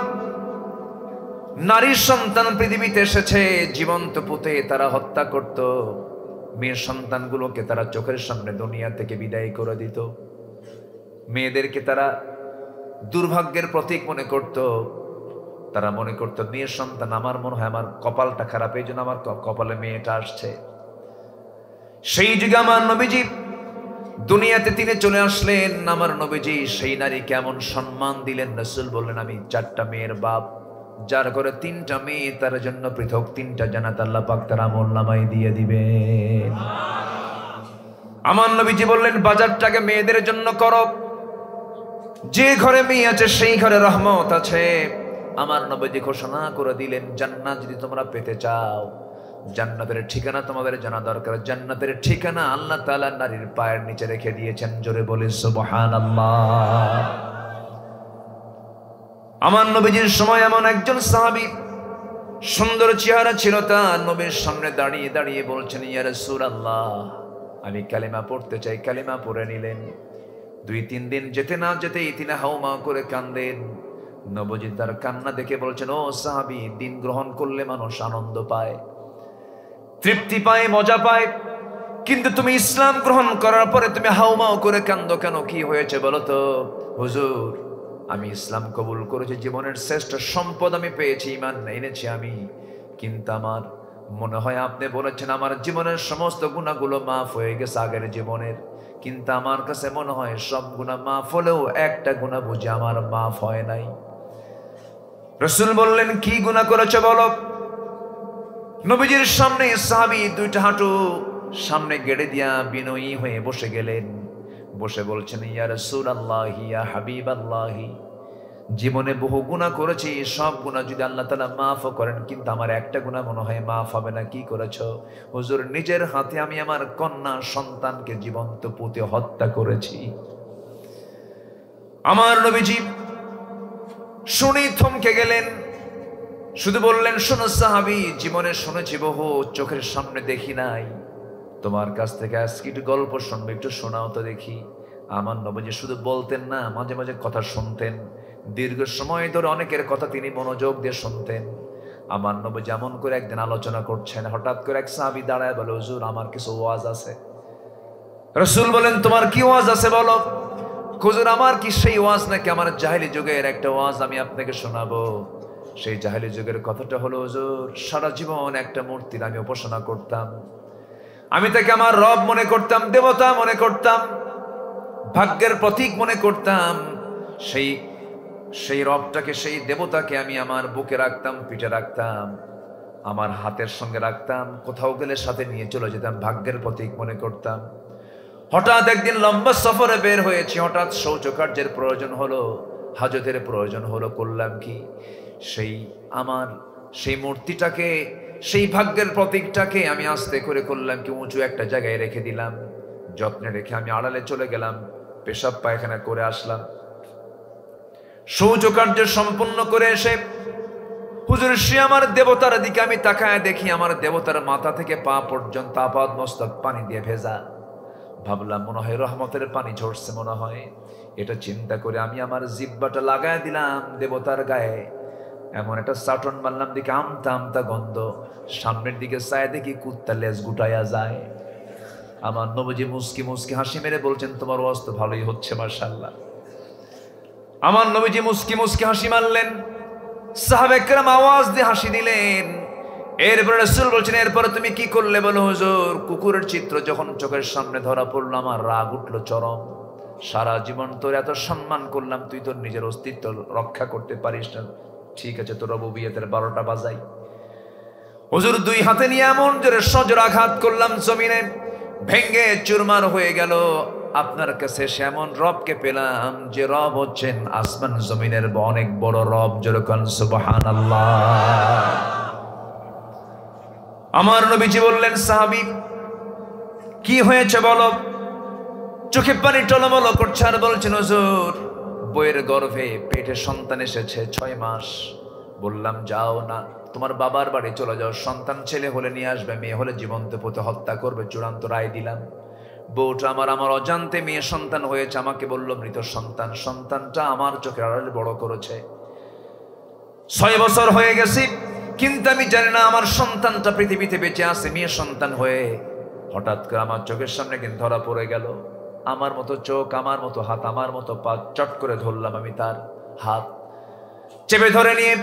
নারীর সন্তান পৃথিবীতে এসেছে, জীবন্ত পুঁতে তারা হত্যা করত। মেয়ের সন্তানগুলোকে তারা চোখের সামনে দুনিয়া থেকে বিদায় করে দিত। মেয়েদেরকে তারা দুর্ভাগ্যের প্রতীক মনে করত। তারা মনে করত মেয়ের সন্তান, আমার মনে হয় আমার কপালটা খারাপ, এই জন্য আমার কপালে মেয়েটা আসছে। সেই যুগে আমার নবীজি দুনিয়াতে তিনি চলে আসলেন। আমার নবীজি সেই নারী কেমন সম্মান দিলেন। রাসূল বললেন আমি 4টা মেয়ের বাপ, যার ঘরে 3টা মেয়ে, তার জন্য পৃথক 3টা জান্নাত আল্লাহ পাক তার আমলনামায় দিয়ে দিবেন। আমার নবীজি বললেন বাজারটাকে মেয়েদের জন্য করো, যে ঘরে মেয়ে আছে সেই ঘরে রহমত আছে। আমার নবীজি ঘোষণা করে দিলেন জান্নাত যদি তোমরা পেতে চাও, জান্নাতের ঠিকানা তোমাদের জানা দরকার। জান্নাতের ঠিকানা আল্লাহ তাআলা নারীর পায়ের নিচে রেখে দিয়েছেন। জোরে বলি সুবহানাল্লাহ। আমার নবীজির সময় এমন একজন সাহাবী, সুন্দর চেহারা ছিল তার, নবীর সামনে দাঁড়িয়ে দাঁড়িয়ে বলছেন ইয়া রাসূলুল্লাহ আমি কালিমা পড়তে চাই। কালিমা পড়ে নিলেন। 2-3 দিন যেতে না যেতেই তিনি হাউমা করে কান্দেন। নবীজি তার কান্না দেখে বলছেন ও সাহাবী, দিন গ্রহণ করলে মানুষ আনন্দ পায়, তৃপ্তি পায়, মজা পায়, কিন্তু তুমি ইসলাম গ্রহণ করার পরে তুমি হাউমাও করে কান্দো কেন? কি হয়েছে বলো তো? হুজুর আমি ইসলাম কবুল করেছি, জীবনের শ্রেষ্ঠ সম্পদ আমি পেয়েছি, ঈমান এনেছি আমি, কিন্তু আমার মনে হয় আপনি বলেছেন আমার জীবনের সমস্ত গুনাহগুলো মাফ হয়ে গেছে আগের জীবনের, কিন্তু আমার কাছে মনে হয় সব গুনাহ মাফ হলেও একটা গুনাহ বুঝি আমার মাফ হয় নাই। রাসূল বললেন কি গুনাহ করেছো বলো? নবীজির সামনে সাহাবী 2টা হাঁটু সামনে গেড়ে দিয়া বিনয়ী হয়ে বসে গেলেন। বসে বলছেন ইয়া রাসূলুল্লাহ ইয়া হাবিবাল্লাহ, জীবনে বহু গুনাহ করেছি, সব গুনাহ যদি আল্লাহ তাআলা মাফ করেন, কিন্তু আমার একটা গুনাহ মনে হয় মাফ হবে না। কি করেছো? হুজুর নিজের হাতে আমি আমার কন্যা সন্তানকে জীবন্ত পুঁতে হত্যা করেছি। আমার নবীজি শুনে থমকে গেলেন, শুধু বললেন শোনো সাহাবী, জীবনে শুনেছি বহু, চোখের সামনে দেখি নাই, তোমার কাছ থেকে আজকে একটু গল্প শুনবো, একটু শোনাও তো দেখি। আমার নবীজি শুধু বলতেন না, মাঝে মাঝে কথা শুনতেন। দীর্ঘ সময় ধরে অনেকের কথা তিনি মনোযোগ দিয়ে শুনতেন। আমার নবী যেমন করে একদিন আলোচনা করছেন, হঠাৎ করে এক সাহাবী দাঁড়ায় বলে হুজুর আমার কিছু ওয়াজ আছে। রাসূল বলেন তোমার কি ওয়াজ আছে বলো? হুজুর আমার কি সেই ওয়াজ নাকি আমার জাহেলি যুগের একটা ওয়াজ আমি আপনাকে শোনাবো। সেই জাহেলি যুগের কথাটা হলো, হুজুর সারা জীবন একটা মূর্তির আমি উপাসনা করতাম, আমি তাকে আমার রব মনে করতাম, দেবতা মনে করতাম, ভাগ্যের প্রতীক মনে করতাম। সেই সেই রবটাকে, সেই দেবতাকে আমি আমার বুকে রাখতাম, পিঠে রাখতাম, আমার হাতের সঙ্গে রাখতাম, কোথাও গেলে সাথে নিয়ে চলে যেতাম, ভাগ্যের প্রতীক মনে করতাম। হঠাৎ একদিন লম্বা সফরে বের হয়েছি, হঠাৎ শৌচকার্যের প্রয়োজন হলো, হাজতের প্রয়োজন হলো, করলাম কি, আমার সেই মূর্তিটাকে, সেই ভাগ্যের প্রতীকটাকে আমি আস্তে করে করলাম কি, উঁচু একটা জায়গায় রেখে দিলাম, যত্নে রেখে আমি আড়ালে চলে গেলাম, পেশাব পায়খানা করে আসলাম। শৌচকার্য সম্পূর্ণ করে এসে হুজুর সে আমার দেবতার দিকে আমি তাকায় দেখি, আমার দেবতার মাথা থেকে পা পর্যন্ত আপাদ মস্তক পানি দিয়ে ভেজা। ভাবলাম মনে হয় রহমতের পানি ঝরছে মনে হয়। এটা চিন্তা করে আমি আমার জিহ্বাটা লাগায় দিলাম দেবতার গায়ে, এমন একটা চাটন মারলাম, দিকে আমতা আমতা গন্ধ, সামনের দিকে চায় দেখি কুত্তা লেজ গুটাইয়া যায়। আমার নবীজি মুস্কি মুস্কি হাসি মেরে বলছেন, তোমার ওয়াজ তো ভালোই হচ্ছে মাশাআল্লাহ। আমার নবীজি মুস্কি মুস্কি হাসি মারলেন, সাহাবে কেরাম আওয়াজ দিয়ে হাসি দিলেন। এরপরে রাসূল বলছেন, এরপরে তুমি কি করলে বলো হুজুর? কুকুরের চিত্র যখন চোখের সামনে ধরা পড়লো, আমার রাগ উঠলো চরম। সারা জীবন তোর এত সম্মান করলাম, তুই তোর নিজের অস্তিত্ব রক্ষা করতে পারিস না, ঠিক আছে তোর রুবুবিয়তের 12টা বাজাই। হুজুর দুই হাতে নিয়ে এমন জোরে সজোর আঘাত করলাম, জমিনে ভেঙ্গে চুরমার হয়ে গেল। আপনার কাছে এমন রবকে পেলাম যে রব হচ্ছেন আসমান জমিনের অনেক বড় রব। যেরকম সুবহানাল্লাহ। আমার নবীজি বললেন, সাহাবী কি হয়েছে বলো? চোখে পানি টলমল করছে আর বলছেন, হুজুর বইয়ের গর্ভে পেটে সন্তান এসেছে 6 মাস। বললাম যাও না, তোমার বাবার বাড়ি চলে যাও, সন্তান ছেলে হলে নিয়ে আসবে, মেয়ে হলে জীবন্ত পুঁতে হত্যা করবে, চূড়ান্ত রায় দিলাম। বউটা আমার অজান্তে মেয়ে সন্তান হয়েছে, আমাকে বলল মৃত সন্তান, সন্তানটা আমার চোখের আড়ালে বড় করেছে। 6 বছর হয়ে গেছে, কিন্তু আমি জানি না আমার সন্তানটা পৃথিবীতে বেঁচে আছে মেয়ে সন্তান হয়ে। হঠাৎ করে আমার চোখের সামনে কিন্তু ধরা পড়ে গেল, আমার মতো চোখ, আমার মতো হাত, আমার মতো পা। চট করে ধরলাম আমি তার হাত, চেপে ধরে নিয়ে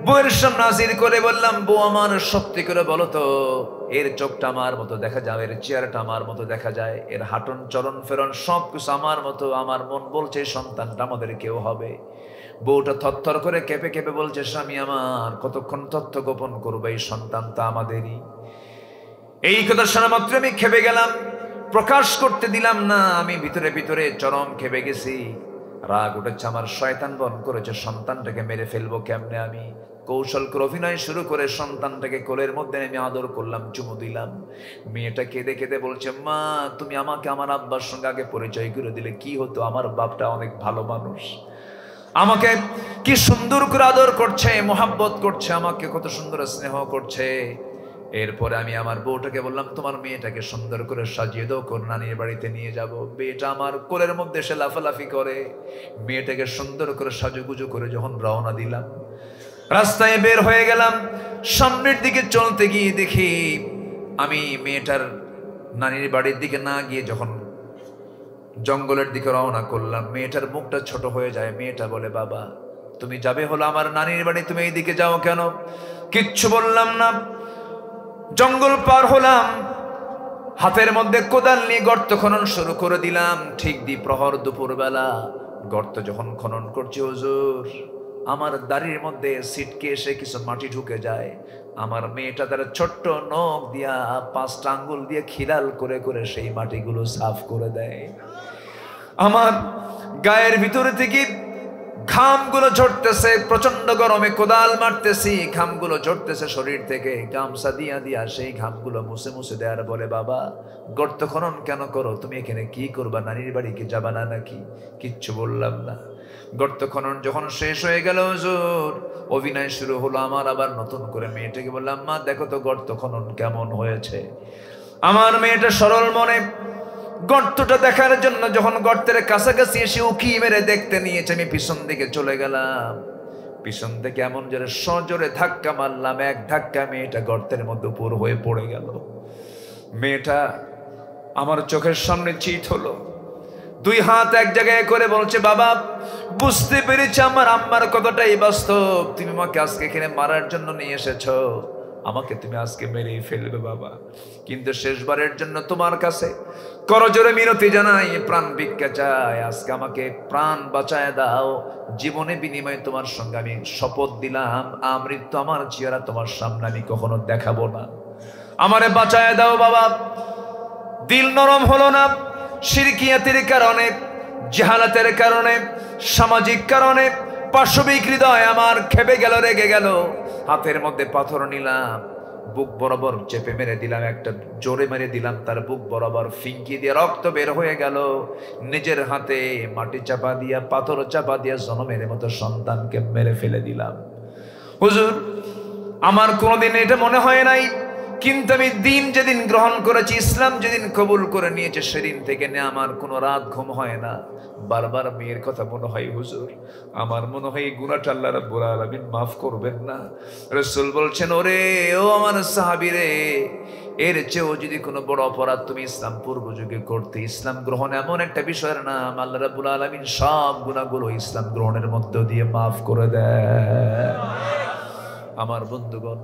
বউয়ের সামনে হাজির করে বললাম, বউ আমার সত্যি করে বলো তো, এর চোখটা আমার মতো দেখা যায়, এর চেহারাটা আমার মতো দেখা যায়, এর হাঁটন চলন ফেরন সবকিছু আমার মতো, আমার মন বলছে সন্তানটা আমাদের কেউ হবে। বউটা থরথর করে কেঁপে কেঁপে বলছে, স্বামী আমার কতক্ষণ তথ্য গোপন করবো, এই সন্তানটা আমাদেরই। এই কথা শোনা মাত্র আমি খেপে গেলাম, প্রকাশ করতে দিলাম না, আমি ভিতরে ভিতরে চরম খেপে গেছি। রাগ উঠেছে আমার, শয়তান বন করেছে, সন্তানটাকে মেরে ফেলবো কেমনে। আমি কৌশল করে অভিনয় শুরু করে সন্তানটাকে কোলের মধ্যে আমি আদর করলাম, চুমু দিলাম। মেয়েটা কেঁদে কেঁদে বলছে, মা তুমি আমাকে আমার আব্বার সঙ্গে আগে পরিচয় করে দিলে কি হতো, আমার বাপটা অনেক ভালো মানুষ, আমাকে কি সুন্দর করে আদর করছে, মোহাব্বত করছে, আমাকে কত সুন্দর স্নেহ করছে। এরপরে আমি আমার বউটাকে বললাম, তোমার মেয়েটাকে সুন্দর করে সাজিয়ে দাও, কোন নানির বাড়িতে নিয়ে যাব। মেয়েটা আমার কোলের মধ্যে এসে লাফালাফি করে। মেয়েটাকে সুন্দর করে সাজুগুজু করে যখন রওনা দিলাম, রাস্তায় বের হয়ে গেলাম, সামনের দিকে চলতে গিয়ে দেখি আমি মেয়েটার নানির বাড়ির দিকে না গিয়ে যখন জঙ্গলের দিকে রওনা করলাম, মেয়েটার মুখটা ছোট হয়ে যায়। মেয়েটা বলে, বাবা তুমি যাবে হলো আমার নানির বাড়ি, তুমি এই দিকে যাও কেন? কিচ্ছু বললাম না। জঙ্গল পার হলাম, হাতের মধ্যে কোদাল নিয়ে গর্ত খনন শুরু করে দিলাম। ঠিক দ্বিপ্রহর দুপুরবেলা গর্ত যখন খনন করছি, হুজুর আমার দাড়ির মধ্যে ছিটকে এসে কিছু মাটি ঢুকে যায়। আমার মেয়েটা তার ছোট্ট নখ দিয়া 5টা আঙ্গুল দিয়ে খিলাল করে করে সেই মাটিগুলো সাফ করে দেয়। আমার গায়ের ভিতরে থেকে ঘামগুলো ঝরতেছে, প্রচন্ড গরমে কোদাল মারতেছি, ঘামগুলো ঝরতেছে শরীর থেকে, গামছা দিয়া দিয়া সেই ঘামগুলো মুছে মুছে দেয়ার বলে, বাবা গর্ত খনন কেন করো? তুমি এখানে কি করবা? নানির বাড়ি কি যাবা না নাকি? কিচ্ছু বললাম না। গর্ত খনন যখন শেষ হয়ে গেল, হুজুর অভিনয় শুরু হলো আমার। আবার নতুন করে মেয়েটাকে বললাম, মা দেখো তো গর্ত খনন কেমন হয়েছে। আমার মেয়েটা সরল মনে গর্তটা দেখার জন্য যখন গর্তের কাছাকাছি এসে উকি মেরে দেখতে নিয়েছে, আমি পিছন দিকে চলে গেলাম। পিছন থেকে এমন জোরে সজোরে ধাক্কা মারলাম, এক ধাক্কা মেয়েটা গর্তের মধ্যে উপর হয়ে পড়ে গেল। মেয়েটা আমার চোখের সামনে চিৎ হলো। দুই হাত এক জায়গায় করে বলছে, বাবা বুঝতে পেরেছি আমার আম্মার কথাটাই বাস্তব, তুমি আমাকে আজকে এখানে মারার জন্য নিয়ে এসেছো, আমাকে তুমি আজকে মেরেই ফেলবে বাবা, কিন্তু শেষবারের জন্য তোমার কাছে করজোরে মিনতি জানাই, প্রাণ ভিক্ষা চাই, আজকে আমাকে প্রাণ বাঁচায় দাও, জীবনে বিনিময়ে তোমার সঙ্গে আমি শপথ দিলাম আমৃত্যু আমার চেহারা তোমার সামনে আমি কখনো দেখাবো না, আমারে বাঁচায় দাও বাবা। দিল নরম হলো না, শিরকিয়াতের কারণে, জাহালাতের কারণে, সামাজিক কারণে পাশবিক হৃদয় আমার খেপে গেল, রেগে গেল, হাতের মধ্যে পাথর নিলাম, বুক বরাবর চেপে মেরে দিলাম, একটা জোরে মেরে দিলাম তার বুক বরাবর, ফিঙ্কি দিয়ে রক্ত বের হয়ে গেল, নিজের হাতে মাটি চাপা দিয়া পাথর চাপা দিয়া জনমের মতো সন্তানকে মেরে ফেলে দিলাম। হুজুর আমার কোনোদিন এটা মনে হয় নাই, কিন্তু আমি দিন যেদিন গ্রহণ করেছি, ইসলাম যেদিন কবুল করে নিয়েছে, সেদিন থেকে না আমার কোনো রাত ঘুম হয় না, বারবার মেয়ের কথা মনে হয়, হুজুর আমার মনে হয় এই গুনাহটা আল্লাহ রাব্বুল আলামিন মাফ করবেন না। রাসূল বলছেন, ওরে ও আমার সাহাবী রে, এর চেয়েও যদি কোনো বড় অপরাধ তুমি ইসলাম পূর্ব যুগে করতে, ইসলাম গ্রহণ এমন একটা বিষয়ের নাম আল্লাহ রাব্বুল আলামিন সব গুনাহগুলো ইসলাম গ্রহণের মধ্য দিয়ে মাফ করে দেয়। আমার বন্ধুগণ,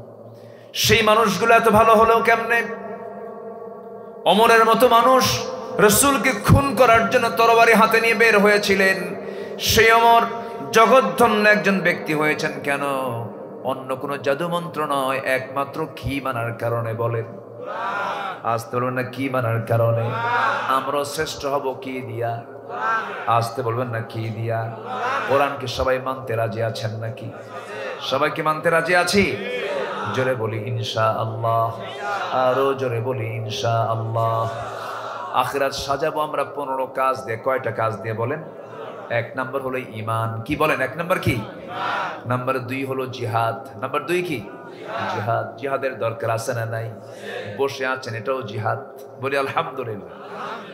সেই মানুষগুলো এত ভালো হলো কেমনে? ওমরের মতো মানুষ রাসূলকে খুন করার জন্য তরবারি হাতে নিয়ে বের হয়েছিলেন, সেই ওমর জগৎধন্য একজন ব্যক্তি হয়েছেন কেন? অন্য কোনো জাদু মন্ত্র নয়, একমাত্র কি মানার কারণে। বলেন আসতে বলবেন না কি মানার কারণে? আমরা শ্রেষ্ঠ হব কি দিয়া? আসতে বলবেন না কি দিয়া? কোরআনকে সবাই মানতে রাজি আছেন নাকি? সবাইকে মানতে রাজি আছি? জোরে বলি ইনশাআল্লাহ, আরো জোরে বলি ইনশাআল্লাহ। আখিরাত সাজাবো আমরা 15 কাজ দিয়ে। কয়টা কাজ দিয়ে বলেন? 1 নাম্বার হলো ঈমান। কি বলেন? 1 নাম্বার কি? নাম্বার 2 হলো জিহাদ। নাম্বার 2 কি? জিহাদ। জিহাদের দরকার আছে না নাই? বসে আছেন, এটাও জিহাদ। বলি আলহামদুলিল্লাহ।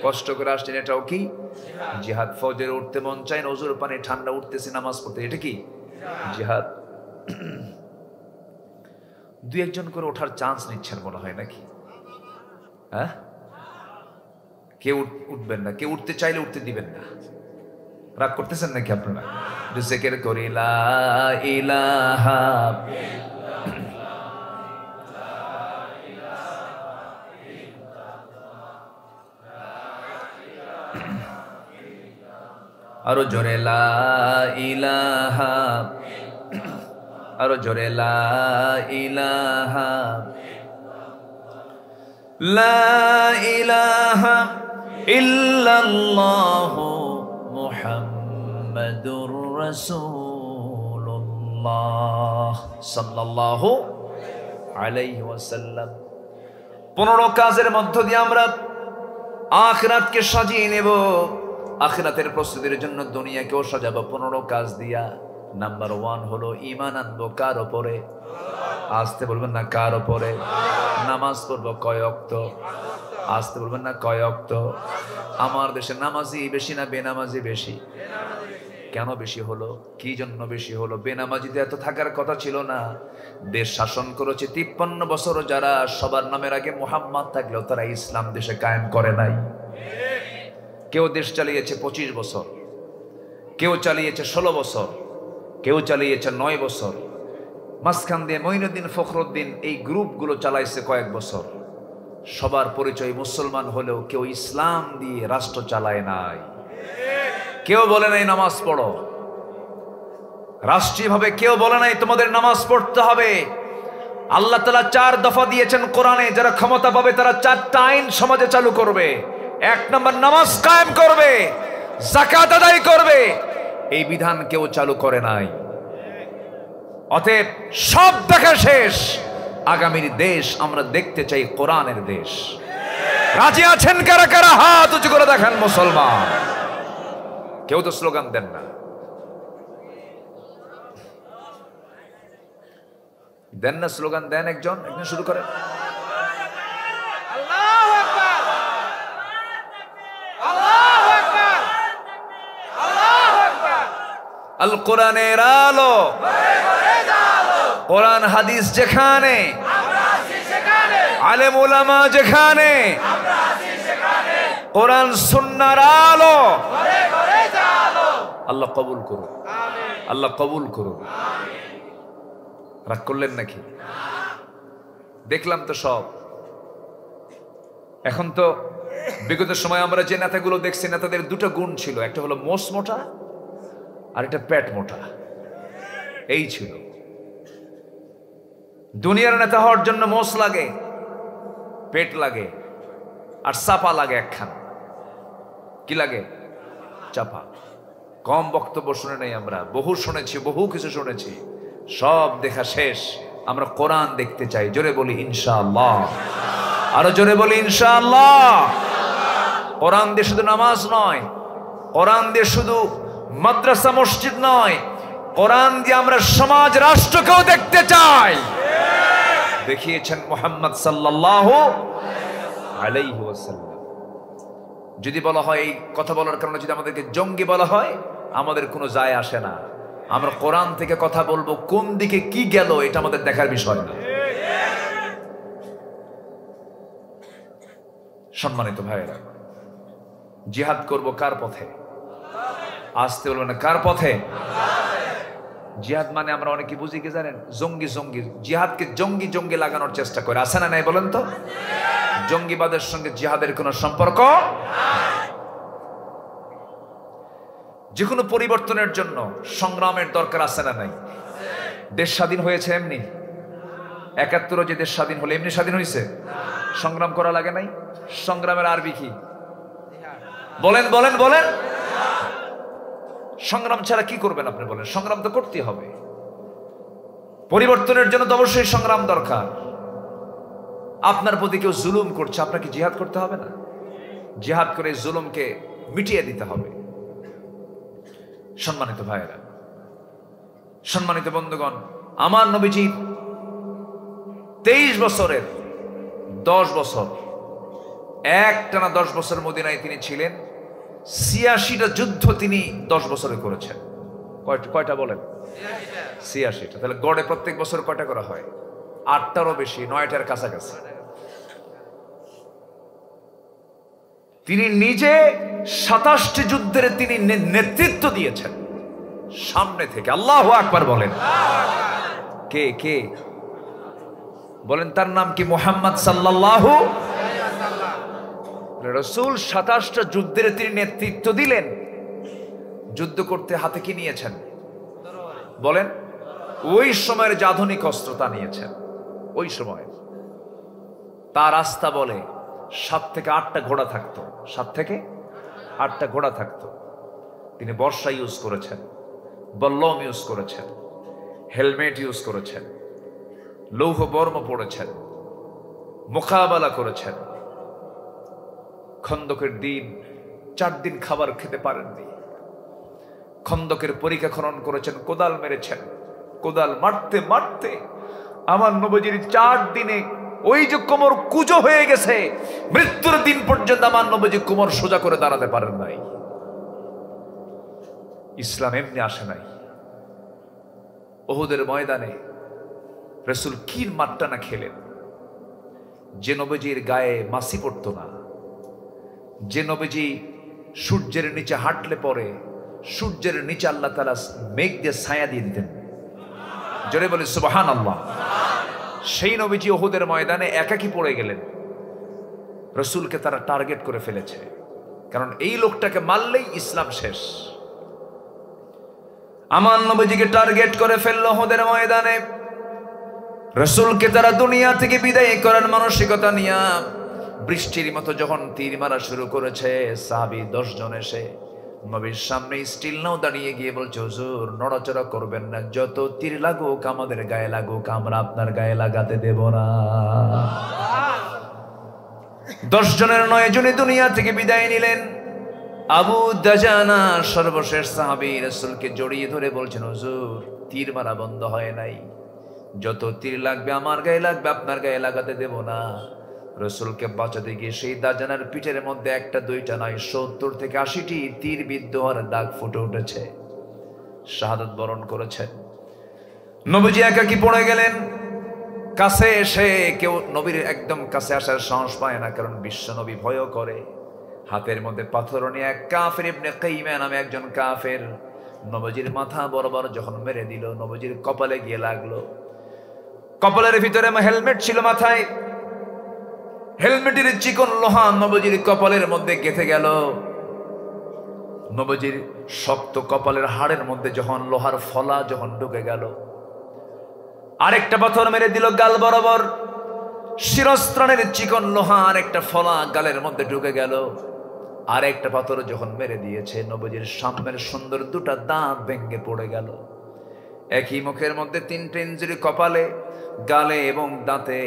কষ্ট করে আসছেন, এটাও কি? জিহাদ। ফজরে উঠতে মন চায় না, ওজুর পানি ঠান্ডা উঠতেছে নামাজ পড়তে, এটা কি? জিহাদ। 2-1 করে ওঠার চান্স নিচ্ছেন মনে হয় নাকি? হ্যাঁ, কেউ উঠবেন না, কেউ উঠতে চাইলে উঠতে দিবেন না। রাগ করতেছেন নাকি আপনারা? জিকির করি লা ইলাহা, আরো জোরে লা ইলাহা, আরো জোরে লা ইলাহা, লা ইলাহা ইল্লাল্লাহু মুহাম্মাদুর রাসূলুল্লাহ সাল্লাল্লাহু আলাইহি ওয়াসাল্লাম। 15 কাজের মধ্য দিয়ে আমরা আখিরাতকে সাজিয়ে নেব, আখিরাতের প্রস্তুতির জন্য দুনিয়াকেও সাজাবো 15 কাজ দিয়া। নাম্বার 1 হলো ঈমান আনবো কার উপরে? আসতে বলবেন না কার উপরে? নামাজ পড়বো কয় ওয়াক্ত? আসতে বলবেন না কয় ওয়াক্ত? আমার দেশে নামাজি বেশি না বেনামাজি বেশি? কেন বেশি হলো? কি জন্য বেশি হলো? বেনামাজিতে এত থাকার কথা ছিল না। দেশ শাসন করেছে 53 বছর, যারা সবার নামের আগে মুহাম্মদ থাকলেও তারা ইসলাম দেশে কায়েম করে নাই। কেউ দেশ চালিয়েছে 25 বছর, কেউ চালিয়েছে 16 বছর, কেউ চালিয়েছে 9 বছর, মাঝখান দিয়ে মঈনুদ্দিন ফখরুদ্দিন এই গ্রুপগুলো চালাইছে কয়েক বছর। সবার পরিচয় মুসলমান হলেও কেউ ইসলাম দিয়ে রাষ্ট্র চালায় নাই। কেউ বলে নাই নামাজ পড়ো রাষ্ট্রীয়ভাবে, কেউ বলে নাই তোমাদের নামাজ পড়তে হবে। আল্লাহ তাআলা 4 দফা দিয়েছেন কোরআনে, যারা ক্ষমতা পাবে তারা 4টা আইন সমাজে চালু করবে। 1 নম্বর নামাজ কায়েম করবে, যাকাত আদায় করবে। এই বিধান কেউ চালু করে নাই। অতএব সব দেখা শেষ, আগামীর দেশ আমরা দেখতে চাই কোরআনের দেশ। রাজি আছেন কারা কারা? হাত উঁচু করে দেখান মুসলমান। কেউ তো স্লোগান দেন না, দেন না স্লোগান, দেন একজন শুরু করেন। আল্লাহু আকবার, আল্লাহু আকবার, আল্লাহু আকবার। আল কোরআনের আলো, কোরআন হাদিস যেখানে, আলেম উলামা যেখানে, কোরআন সুন্নাহর আলো ঘরে ঘরে জালো। আল্লাহ কবুল করুন, আমিন। আল্লাহ কবুল করুন। রাগ করলেন নাকি? দেখলাম তো সব। এখন তো বিগত সময় আমরা যে নেতাগুলো দেখছি, নেতাদের দুটো গুণ ছিল, একটা হলো মোষ মোটা আর একটা পেট মোটা। এই ছিল। দুনিয়ার নেতা হওয়ার জন্য মোষ লাগে, পেট লাগে, আর চাপা লাগে একখান। কি লাগে? চাপা। কম বক্তব্য শুনে নেই আমরা, বহু শুনেছি, বহু কিছু শুনেছি, সব দেখা শেষ। আমরা কোরআন দেখতে চাই। জোরে বলি ইনশাআল্লাহ, আরো জোরে বলি ইনশাআল্লাহ। কোরআন দিয়ে শুধু নামাজ নয়, কোরআন দিয়ে শুধু মাদ্রাসা মসজিদ নয়, কোরআন দিয়ে আমরা সমাজ রাষ্ট্রকেও দেখতে চাই। দেখিয়েছেন মুহাম্মদ সাল্লাল্লাহু আলাইহি ওয়াসাল্লাম। যদি বলা হয় এই কথা বলার কারণে যদি আমাদেরকে জঙ্গি বলা হয়, আমাদের কোনো যায় আসে না। আমরা কোরআন থেকে কথা বলবো, কোন দিকে কি গেল এটা আমাদের দেখার বিষয় না। সম্মানিত ভাইয়েরা, জিহাদ করব কার পথে? আসতে বলবেন না, কার পথে? জিহাদ মানে আমরা অনেকে বুঝি কি জানেন? জঙ্গি জঙ্গি। জিহাদকে জঙ্গি জঙ্গি লাগানোর চেষ্টা করে, আছে না নাই বলেন তো? জঙ্গিবাদের সঙ্গে জিহাদের কোনো সম্পর্ক। যে কোনো পরিবর্তনের জন্য সংগ্রামের দরকার আছে না নাই? দেশ স্বাধীন হয়েছে এমনি? ৭১ যে দেশ স্বাধীন হলো এমনি স্বাধীন হয়েছে? সংগ্রাম করা লাগে নাই? সংগ্রামের আরবি কি বলেন বলেন বলেন? সংগ্রাম ছাড়া কি করবেন আপনি বলেন? সংগ্রাম তো করতেই হবে। পরিবর্তনের জন্য তো অবশ্যই সংগ্রাম দরকার। আপনার প্রতি কেউ জুলুম করছে, আপনাকে জিহাদ করতে হবে না? জিহাদ করে জুলুমকে মিটিয়ে দিতে হবে। সম্মানিত ভাইয়েরা, সম্মানিত বন্ধুগণ, আমার নবীজি 23 বছরের 10 বছর একটানা 10 বছর মদিনায় তিনি ছিলেন। ৮৬টা যুদ্ধ তিনি 10 বছরে করেছেন। কয়টা বলেন? ৮৬টা। তাহলে গড়ে প্রত্যেক বছর কয়টা করা হয়? ৮টারও বেশি, ৯টার কাছাকাছি। তিনি নিজে ২৭টি যুদ্ধের তিনি নেতৃত্ব দিয়েছেন সামনে থেকে। আল্লাহু আকবার বলেন। কে কে বলেন? তার নাম কি? মুহাম্মদ সাল্লাল্লাহু আলাইহি ওয়াসাল্লাম। রাসূল ২৭টা যুদ্ধের তিনি নেতৃত্ব দিলেন। যুদ্ধ করতে হাতে কি নিয়েছেন বলেন? ওই সময়ের যে আধুনিক অস্ত্র তা নিয়েছেন। ওই সময় তার আস্থা বলে ৭ থেকে ৮টা ঘোড়া থাকতো। ৭ থেকে ৮টা ঘোড়া থাকতো। তিনি বর্ষা ইউজ করেছেন, বল্লম ইউজ করেছেন, হেলমেট ইউজ করেছেন, লৌহ বর্ম পড়েছেন, মোকাবেলা করেছেন। খন্দকের দিন 4 দিন খাবার খেতে পারেননি। খন্দকের পরীক্ষা খনন করেছেন, কোদাল মেরেছেন। কোদাল মারতে মারতে আমার নবীজির 4 দিনে ওই যে কোমর কুজো হয়ে গেছে, মৃত্যুর দিন পর্যন্ত আমার নবীজি কোমর সোজা করে দাঁড়াতে পারেন নাই। ইসলাম এমনি আসে নাই। উহুদের ময়দানে রাসূল কি মারটা না খেলেন। যে নবীজির গায়ে মাছি পড়তো না, যে নবীজি সূর্যের নিচে হাঁটলে পরে সূর্যের নিচে আল্লাহ তাআলা মেঘ দিয়ে ছায়া দিয়ে দিতেন। জোরে বলি সুবহানাল্লাহ। সেই নবীজি উহুদের ময়দানে একাকী পড়ে গেলেন। রাসূলকে তারা টার্গেট করে ফেলেছে, কারণ এই লোকটাকে মারলেই ইসলাম শেষ। আমার নবীজিকে টার্গেট করে ফেললো উহুদের ময়দানে। রাসূলকে তারা দুনিয়া থেকে বিদায় করার মানসিকতা নিয়ে বৃষ্টির মতো যখন তীর মারা শুরু করেছে, সাহাবী 10 জন এসে নবীর সামনে স্টিল নাও দাঁড়িয়ে গিয়ে বলছে, হুজুর নড়াচড়া করবেন না, যত তীর লাগুক আমাদের গায়ে লাগুক, আমরা আপনার গায়ে লাগাতে দেব না। 10 জনের 9 জনই দুনিয়া থেকে বিদায় নিলেন। আবু দাজানা সর্বশেষ সাহাবী রাসূলকে জড়িয়ে ধরে বলছেন, হুজুর তীর মারা বন্ধ হয় নাই, যত তীর লাগবে আমার গায়ে লাগবে, আপনার গায়ে লাগাতে দেব না। রাসূলকে বাঁচাতে গিয়ে সেই দাজানার পিঠের মধ্যে 1টা 2টা নয় 70 থেকে 80টি তীর বিদ্ধ হওয়ার দাগ ফুটে উঠেছে। শাহাদাত বরণ করেছেন। নবীজি একাকী পড়ে গেলেন। কাছে এসে কেউ নবীর একদম কাছে আসার সাহস পায় না, কারণ বিশ্ব নবী ভয় করে। হাতের মধ্যে পাথর নিয়ে এক কাফের ইবনে কাইমা নামে একজন কাফের নবীজির মাথা বরাবর যখন মেরে দিল, নবীজির কপালে গিয়ে লাগলো। কপালের ভিতরে হেলমেট ছিল মাথায়, হেলমেটের চিকন লোহা নবীজির কপালের মধ্যে গেঁথে গেল। নবীজির শক্ত কপালের হাড়ের মধ্যে যখন লোহার ফলা যখন ঢুকে গেল, আরেকটা পাথর মেরে দিল গাল বরাবর। শিরস্ত্রাণের চিকন লোহা আরেকটা ফলা গালের মধ্যে ঢুকে গেল। আরেকটা পাথর যখন মেরে দিয়েছে, নবীজির সামনের সুন্দর দুটা দাঁত ভেঙে পড়ে গেল। একই মুখের মধ্যে তিনটে ইঞ্জুরি কপালে, গালে এবং দাঁতে।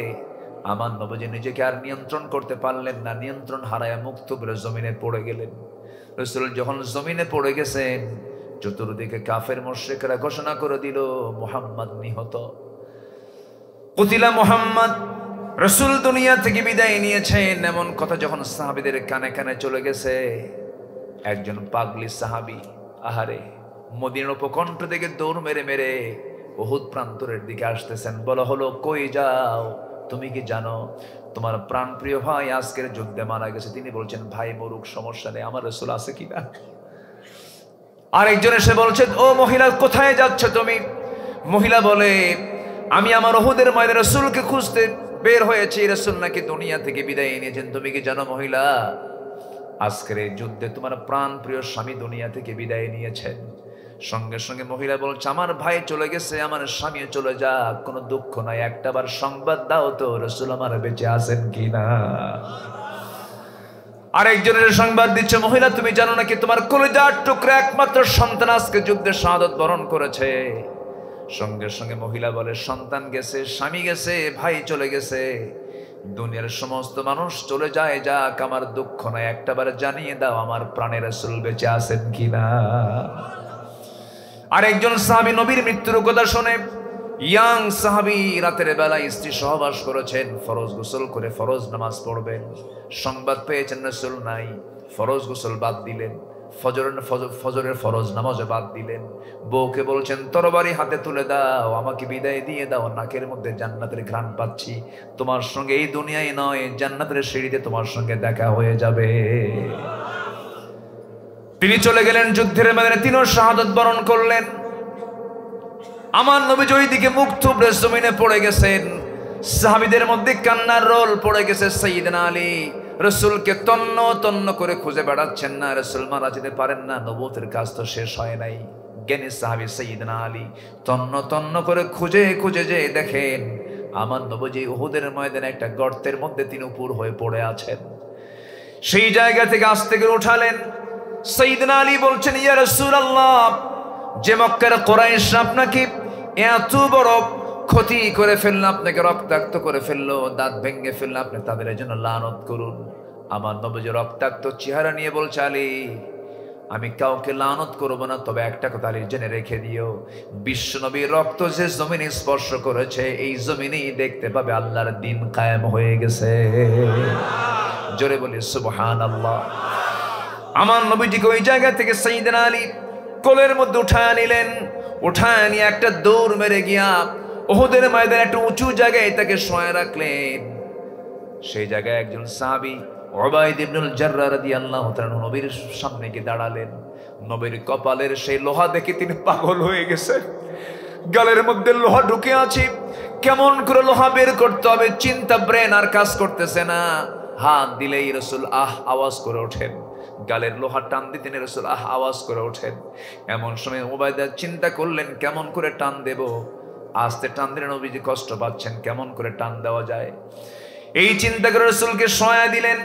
আমার নবীজি নিজেকে আর নিয়ন্ত্রণ করতে পারলেন না, নিয়ন্ত্রণ হারায়া মুক্ত বলে জমিনে পড়ে গেলেন। রাসূল যখন জমিনে পড়ে গেছেন, চতুর্দিকে কাফের মুশরিকরা ঘোষণা করে দিল, মুহাম্মদ নিহত, কুতিলা মুহাম্মদ। রাসূল দুনিয়া থেকে বিদায় নিয়েছেন এমন কথা যখন সাহাবীদের কানে কানে চলে গেছে, একজন পাগলি সাহাবী আহারে মদিনার উপকণ্ঠ থেকে দৌড় মেরে মেরে উহুদ প্রান্তরের দিকে আসতেছেন। বলা হলো, কই যাও, তুমি কি জানো তোমার প্রাণপ্রিয় ভাই আজকের যুদ্ধে মারা গেছে? তিনি বলছেন, ভাই মরুক, সমস্যা নেই, আমার রাসূল আছে কিনা। আরেকজন এসে বলছে, ও মহিলা, কোথায় যাচ্ছ তুমি? মহিলা বলে, আমি আমার উহুদের ময়দানে রাসূলকে খুঁজতে বের হয়েছি, রাসূল নাকি দুনিয়া থেকে বিদায় নিয়েছেন। তুমি কি জানো মহিলা, আজকের এই যুদ্ধে তোমার প্রাণ প্রিয় স্বামী দুনিয়া থেকে বিদায় নিয়েছেন। সঙ্গে সঙ্গে মহিলা বলছে, আমার ভাই চলে গেছে, আমার স্বামী চলে যাক, কোনো দুঃখ নাই, একটাবার সংবাদ দাও তো রাসূল আমার বেঁচে আছেন কিনা। আরেকজনের সংবাদ দিচ্ছে, মহিলা তুমি জানো নাকি তোমার কলিজার টুকরা একমাত্র সন্তান আজকে যুদ্ধে শাহাদাত বরণ করেছে। সঙ্গে সঙ্গে মহিলা বলে, সন্তান গেছে, স্বামী গেছে, ভাই চলে গেছে, দুনিয়ার সমস্ত মানুষ চলে যায়, যাক, আমার দুঃখ নাই, একটাবার জানিয়ে দাও আমার প্রাণের রাসূল বেঁচে আছেন কিনা। আরেকজন সাহাবী নবীর মৃত্যুর কথা শুনে, ইয়াং সাহাবী, রাতের বেলা স্ত্রী সহবাস করেছেন, ফরজ গোসল করে ফরজ নামাজ পড়বেন, সংবাদ পেয়েছেন রাসূল নাই, ফরজ গোসল বাদ দিলেন, ফজরের ফরজ নামাজে বাদ দিলেন। বউকে বলছেন, তরবারি হাতে তুলে দাও, আমাকে বিদায় দিয়ে দাও, নাকের মধ্যে জান্নাতের ঘ্রাণ পাচ্ছি, তোমার সঙ্গে এই দুনিয়ায় নয় জান্নাতের সিঁড়িতে তোমার সঙ্গে দেখা হয়ে যাবে। তিনি চলে গেলেন যুদ্ধের ময়দানে, তিনিও শাহাদাত বরণ করলেন। আমার নবীজি ওইদিকে মুখ থুবড়ে জমিনে পড়ে গেছেন। সাহাবীদের মধ্যে কান্নার রোল পড়ে গেছে। সাইয়েদনা আলী রাসূলকে তন্ন তন্ন করে খুঁজে বেড়াচ্ছেন, না রাসূল মারা যেতে পারেন না, নবুয়তের কাজ তো শেষ হয় নাই। জ্ঞানী সাহাবী সাইয়েদনা আলী তন্ন তন্ন করে খুঁজে খুঁজে যে দেখেন আমার নবীজি উহুদের ময়দানে একটা গর্তের মধ্যে তিনি উপর হয়ে পড়ে আছেন। সেই জায়গা থেকে আস্তে করে উঠালেন। সাইয়েদনা আলী বলছেন, ইয়া রাসূলুল্লাহ, যে মক্কার কুরাইশ আপনাকে এত বড় ক্ষতি করে ফেললো, আপনাকে রক্তাক্ত করে ফেললো, দাঁত ভেঙে ফেললো, আপনি তাদের জন্য লানত করুন। আমার নবীজি রক্তাক্ত চেহারা নিয়ে বলছে, আলী, আমি কাউকে লানত করবো না, তবে একটা কথা আলী জেনে রেখে দিও, বিশ্ব নবীর রক্ত যে জমিনে স্পর্শ করেছে, এই জমিনেই দেখতে পাবে আল্লাহর দ্বীন কায়েম হয়ে গেছে। জোরে বলি সুবহানাল্লাহ। আমার নবীজিকে ওই জায়গা থেকে সাইয়েদনা আলী কোলের মধ্যে উঠায় নিলেন। উঠায় নিয়ে একটা দৌড় মেরে গিয়া উহুদের ময়দানে একটা উঁচু জায়গায় তাকে শোয়া রাখলেন। সেই জায়গায় একজন সাহাবী উবাইদ ইবনুল জাররাহ রাদিয়াল্লাহু তাআলা নবীর সামনে গিয়ে দাঁড়ালেন। নবীর কপালের সেই লোহা দেখে তিনি পাগল হয়ে গেছেন। গালের মধ্যে লোহা ঢুকে আছে, কেমন করে লোহা বের করতে হবে চিন্তা, ব্রেন আর কাজ করতেছে না। হাত দিলেই রাসূল আহ আওয়াজ করে ওঠেন, গালের লোহা টান দিতেন রাসূল আহ আওয়াজ করে ওঠেন। এমন সময় উবাইদা চিন্তা করলেন, কেমন করে টান দেব, আস্তে টান দিলে নবীজি কষ্ট পাচ্ছেন, কেমন করে টান দেওয়া যায়। এই চিন্তা করে রাসূলকে শোয়া দিলেন।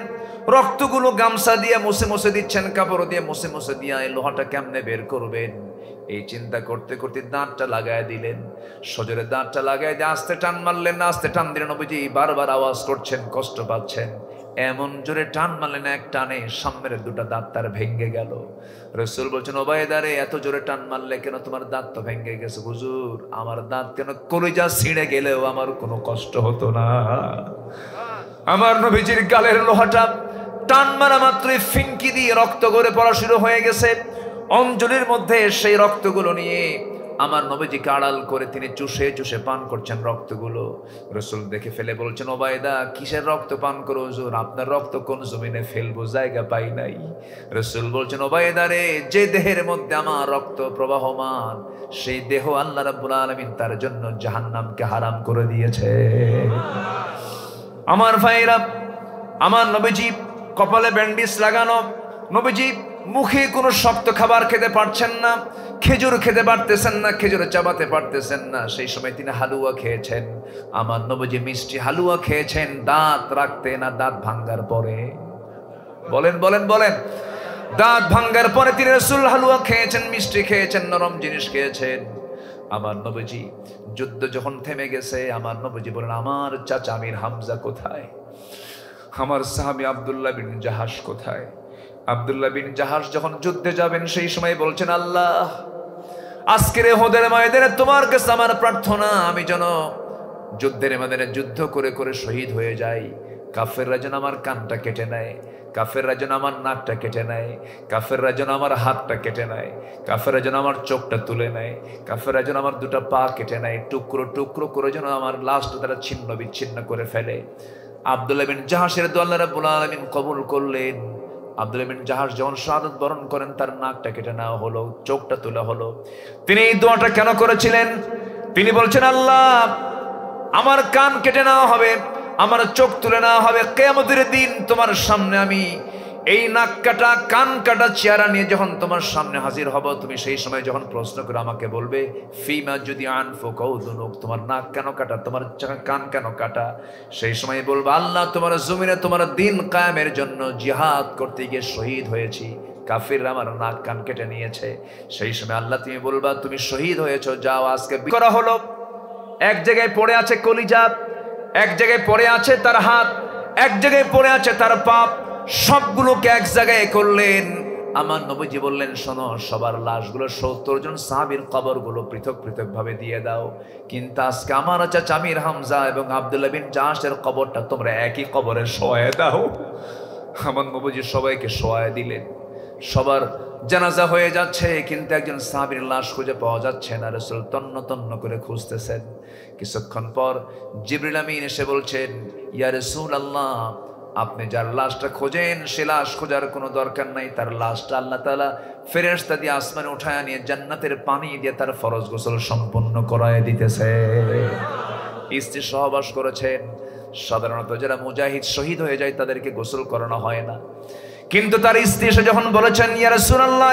রক্তগুলো গামছা দিয়ে মুছে মুছে দিচ্ছেন, কাপড় দিয়ে মুছে মুছে দিয়ে এই লোহাটা কেমনে বের করবেন, এই চিন্তা করতে করতে দাঁতটা লাগায় দিলেন। সজোরে দাঁতটা লাগায় দিয়ে আস্তে টান মারলেন, আস্তে টান দিলেন। নবীজি বারবার আওয়াজ করছেন, কষ্ট পাচ্ছেন। এমন জোরে টান মারলেন, এক টানে সামনের দুটা দাঁত তার ভেঙে গেল। রাসূল বলছেন, ওবায়দা রে, এত জোরে টান মারলে কেন? তোমার দাঁত তো ভেঙে গেছে। হুজুর, আমার দাঁত কেন কলিজা ছিঁড়ে গেলেও আমার কোনো কষ্ট হতো না। আমার নবীজির গালের লোহাটা টান মারা মাত্রই ফিঙ্কি দিয়ে রক্ত গড়ে পড়া শুরু হয়ে গেছে। অঞ্জলির মধ্যে সেই রক্তগুলো নিয়ে আমার নবীজিকে আড়াল করে তিনি চুষে চুষে পান করছেন রক্তগুলো। রাসূল দেখে ফেলে বলছেন, ওবায়দা কিসের রক্ত পান করো হুজুর? আপনার রক্ত কোন জমিনে ফেলবো, জায়গা পাই নাই। রাসূল বলছেন, ওবায়দা রে, যে দেহের মধ্যে আমার রক্ত প্রবাহমান সেই দেহ আল্লাহ রাব্বুল আলামিন তার জন্য জাহান্নামকে হারাম করে দিয়েছে। আমার ভাইরা, আমার নবীজি কপালে ব্যান্ডেজ লাগানো, নবীজি মুখে কোনো শক্ত খাবার খেতে পারছেন না, খেজুর খেতে পারতেছেন না, খেজুর চাবাতে পারতেছেন না। সেই সময় তিনি হালুয়া খেয়েছেন। আমার নবীজি মিষ্টি হালুয়া খেয়েছেন, দাঁত রাখতে না দাঁত ভাঙ্গার পরে। বলেন বলেন বলেন, দাঁত ভাঙ্গার পরে তিনি রাসূল হালুয়া খেয়েছেন, মিষ্টি খেয়েছেন, নরম জিনিস খেয়েছেন। আমার নবীজি যুদ্ধ যখন থেমে গেছে, আমার নবীজি বলেন, আমার চাচা আমির হামজা কোথায়? আমার সাহাবী আব্দুল্লাহ বিন জাহাশ কোথায়? আব্দুল্লাহ বিন জাহাশ যখন যুদ্ধে যাবেন সেই সময় বলছেন, আল্লাহ আজকের উহুদের ময়দানে তোমার কাছে আমার প্রার্থনা, আমি যেন যুদ্ধের ময়দানে যুদ্ধ করে করে শহীদ হয়ে যাই। কাফেররা যেন আমার কানটা কেটে নেয়, কাফেররা যেন আমার নাকটা কেটে নেয়, কাফেররা যেন আমার হাতটা কেটে নেয়, কাফেররা যেন আমার চোখটা তুলে নেয়, কাফেররা যেন আমার দুটো পা কেটে নেয়, টুকরো টুকরো করে যেন আমার লাশটা তারা ছিন্ন বিচ্ছিন্ন করে ফেলে। আব্দুল্লাহ বিন জাহাশের দোয়া আল্লাহ রাব্বুল আলামিন কবুল করলেন। আব্দুল্লাহ বিন জাহাশ যখন শাহাদাত বরণ করেন, তার নাকটা কেটে নেওয়া হলো, চোখটা তোলা হলো। তিনি এই দোয়াটা কেন করেছিলেন? তিনি বলছেন, আল্লাহ আমার কান কেটে নেওয়া হবে, আমার চোখ তুলে নেওয়া হবে, কিয়ামতের দিন তোমার সামনে আমি এই নাক কাটা কান কাটা চেহারা নিয়ে যখন তোমার সামনে হাজির হব, তুমি সেই সময় যখন প্রশ্ন করে আমাকে বলবে, ফিমা যদি আনফুকাউদুনুক, তোমার নাক কেন কাটা, তোমার কান কেন কাটা? সেই সময় বলবো, আল্লাহ তোমার জমিনে তোমার দিন কায়েমের জন্য জিহাদ করতে গিয়ে শহীদ হয়েছি, কাফিররা আমার নাক কান কেটে নিয়েছে। সেই সময় আল্লাহ তুমি বলবা, তুমি শহীদ হয়েছো, যাও আজকে করা হলো। এক জায়গায় পড়ে আছে কলিজা, এক জায়গায় পড়ে আছে তার হাত, এক জায়গায় পড়ে আছে তার পাপ, সবগুলোকে এক জায়গায় করলেন। আমার নবীজি বললেন, শোনো, সবার লাশগুলো 70 জন সাহাবীর কবরগুলো পৃথক পৃথক ভাবে দিয়ে দাও, কিন্তু আজকে আমার চাচা আমির হামজা এবং আব্দুল্লাহ বিন জাহাশের কবরটা তোমরা একই কবরে শোয়ায় দাও। আমার নবীজি সবাইকে শোয়ায় দিলেন। সবার জানাজা হয়ে যাচ্ছে, কিন্তু একজন সাহাবীর লাশ খুঁজে পাওয়া যাচ্ছে না। রাসূল তন্ন তন্ন করে খুঁজতেছেন। কিছুক্ষণ পর জিবরিল আমিন এসে বলছেন, ইয়া রাসূলুল্লাহ, আপনি যার লাশটা খোঁজেন সে লাশ খোঁজার কোনো দরকার নাই, তার লাশটা আল্লাহ তাআলা ফেরেশতা দিয়ে আসমানে উঠায় নিয়ে জান্নাতের পানি দিয়ে তার ফরজ গোসল সম্পন্ন করায় দিতেছে। স্ত্রী সহবাস করেছেন। সাধারণত যারা মুজাহিদ শহীদ হয়ে যায় তাদেরকে গোসল করানো হয় না, কিন্তু তার স্ত্রী এসে যখন বলেছেন, ইয়া রাসূলুল্লাহ,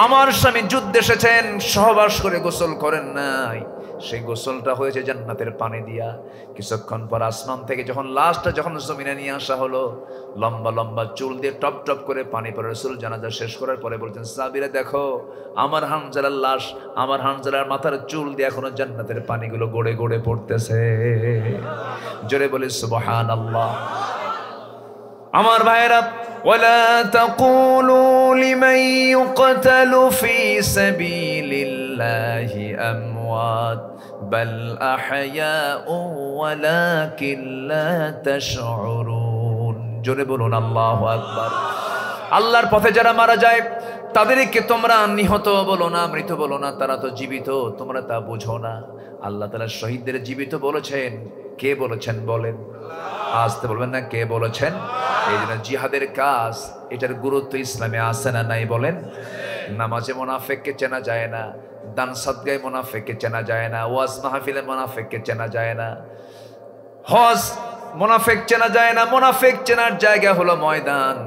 আমার স্বামী যুদ্ধে এসেছেন, সহবাস করে গোসল করেন নাই, সেই গোসলটা হয়েছে জান্নাতের পানি দিয়া। কিছুক্ষণ পর আসমান থেকে যখন লাশটা যখন জমিনে নিয়ে আসা হলো, লম্বা লম্বা চুল দিয়ে টপ টপ করে পানি পড়ে। রাসূল জানাজা শেষ করার পরে বলছেন, সাহাবীরা দেখো, আমার হানজালার লাশ, আমার হানজালার মাথার চুল দিয়ে এখনো জান্নাতের পানিগুলো গড়ে গড়ে পড়তেছে। জোরে বলি সুবহানাল্লাহ। আমার ভাইয়েরা, ওয়ালা তাকুলু লিমান ইউকতালু ফি সাবিলিল্লাহি আমওয়াত বাল আহইয়াউ ওয়ালাকিন লা তাশউরুন। জোরে বলুন আল্লাহু আকবার। আল্লাহর পথে যারা মারা যায় তাদেরকে তোমরা নিহত বলো না, মৃত বলো না, তারা তো জীবিত, তোমরা তা বুঝো না। আল্লাহ তাআলা শহীদদের জীবিত বলেছেন। কে বলেছেন বলেন? আসতে বলবেন না, কে বলেছেন? এই জন্য জিহাদের কাজ, এটার গুরুত্ব ইসলামে আছে না নাই বলেন? নামাজে মুনাফিককে চেনা যায় না, দান সাদগায় মুনাফিককে চেনা যায় না, ওয়াজ মাহফিলে মুনাফিককে চেনা যায় না, হজ মুনাফিক চেনা যায় না। মুনাফিক চেনার জায়গা হলো ময়দান।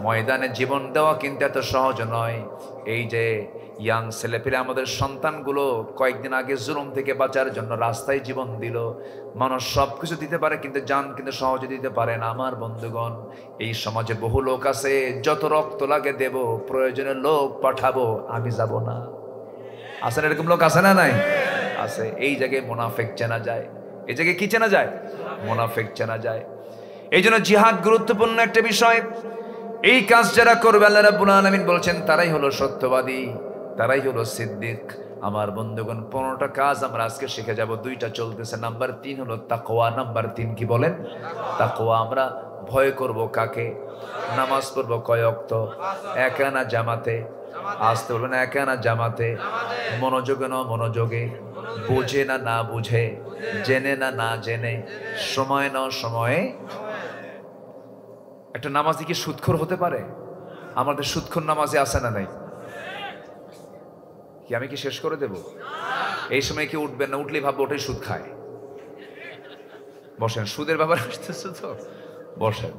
ময়দানে জীবন দেওয়া কিন্তু এত সহজ নয়। এই যে ইয়াং ছেলেপেলে, আমাদের সন্তানগুলো কয়েকদিন আগে জুলুম থেকে বাঁচার জন্য রাস্তায় জীবন দিল। মানুষ সব কিছু দিতে পারে, কিন্তু জান কিন্তু সহজে দিতে পারে না। আমার বন্ধুগণ, এই সমাজে বহু লোক আছে, যত রক্ত লাগে দেব, প্রয়োজনে লোক পাঠাবো, আমি যাব না। আছে না এরকম লোক? আছে না নাই? আছে। এই জায়গায় মুনাফিক চেনা যায়। এই জায়গায় কি চেনা যায়? মুনাফিক চেনা যায়। এই জন্য জিহাদ গুরুত্বপূর্ণ একটা বিষয়। এই কাজ যারা করবে, আল্লাহ রাব্বুল আলামিন বলছেন, তারাই হলো সত্যবাদী, তারাই হলো সিদ্দিক। আমার বন্ধুগণ, 15টা কাজ আমরা আজকে শিখে যাব। 2টা চলতেছে। নাম্বার 3 হলো তাকওয়া। নাম্বার 3 কি বলেন? তাকওয়া। আমরা ভয় করব কাকে? নামাজ পড়ব কয় ওয়াক্ত? একা না জামাতে? আসতে বলবেন একা না জামাতে, মনোযোগে না মনোযোগে, বুঝে না না বুঝে, জেনে না না জেনে, সময় না সময়ে। একটা নামাজি কি সুদখোর হতে পারে? আমাদের সুদখোর নামাজে আছে না নাই? কি আমি কি শেষ করে দেব? এই সময় কি উঠবেন না? উঠলেই ভাববো ওটাই সুদ খায়। বসেন, সুদের ব্যাপার আসতেছে তো, বসেন।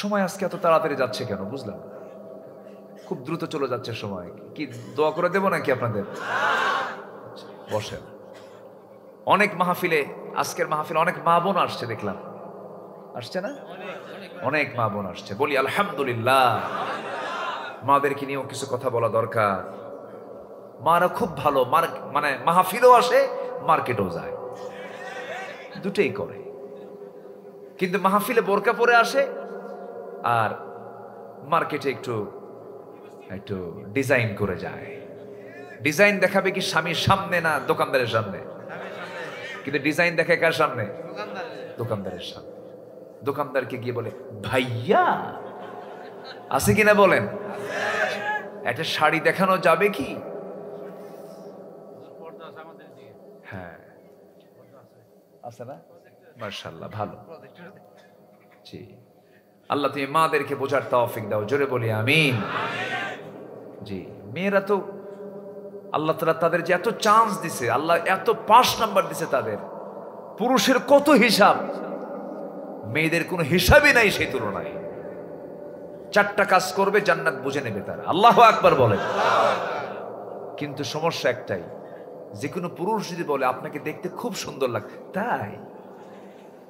সময় আজকে এত তাড়াতাড়ি যাচ্ছে কেন বুঝলাম? খুব দ্রুত চলে যাচ্ছে সময়। কি দোয়া করে দেবো নাকি আপনাদের? বসেন। অনেক মাহফিলে, আজকের মাহফিলে অনেক মা বোন আসছে দেখলাম, আসছে না? অনেক মা বোন আসছে। বলি আলহামদুলিল্লাহ। মাদেরকে নিয়েও কিছু কথা বলা দরকার। মারা খুব ভালো, মানে মাহফিলও আসে, মার্কেটও যায়, দুটেই করে। কিন্তু মাহফিলে বোরকা পরে আসে আর মার্কেটে একটু একটু ডিজাইন করে যায়। ডিজাইন দেখাবে কি স্বামীর সামনে না দোকানদারের সামনে? কিন্তু ডিজাইন দেখে কার সামনে? দোকানদারের সামনে। দোকানদারকে গিয়ে বলে ভাইয়া আছে কিনা বলেন? একটা শাড়ি দেখানো যাবে কি? হ্যাঁ আছে না? মাশাআল্লাহ, ভালো। জি, আল্লাহ তুমি মাদেরকে বোঝার তৌফিক দাও, জোরে বলি আমিন। জি, মেয়েরা তো আল্লাহ তাআলা তাদের যে এত চান্স দিছে, আল্লাহ এত 5 নাম্বার দিছে তাদের, পুরুষের কত হিসাব, মেয়েদের কোনো হিসাবই নাই সেই তুলনায়। 4টা কাজ করবে, জান্নাত বুঝে নেবে তারা। আল্লাহু আকবার বলেন। কিন্তু সমস্যা একটাই, যে কোনো পুরুষ যদি বলে আপনাকে দেখতে খুব সুন্দর লাগে, তাই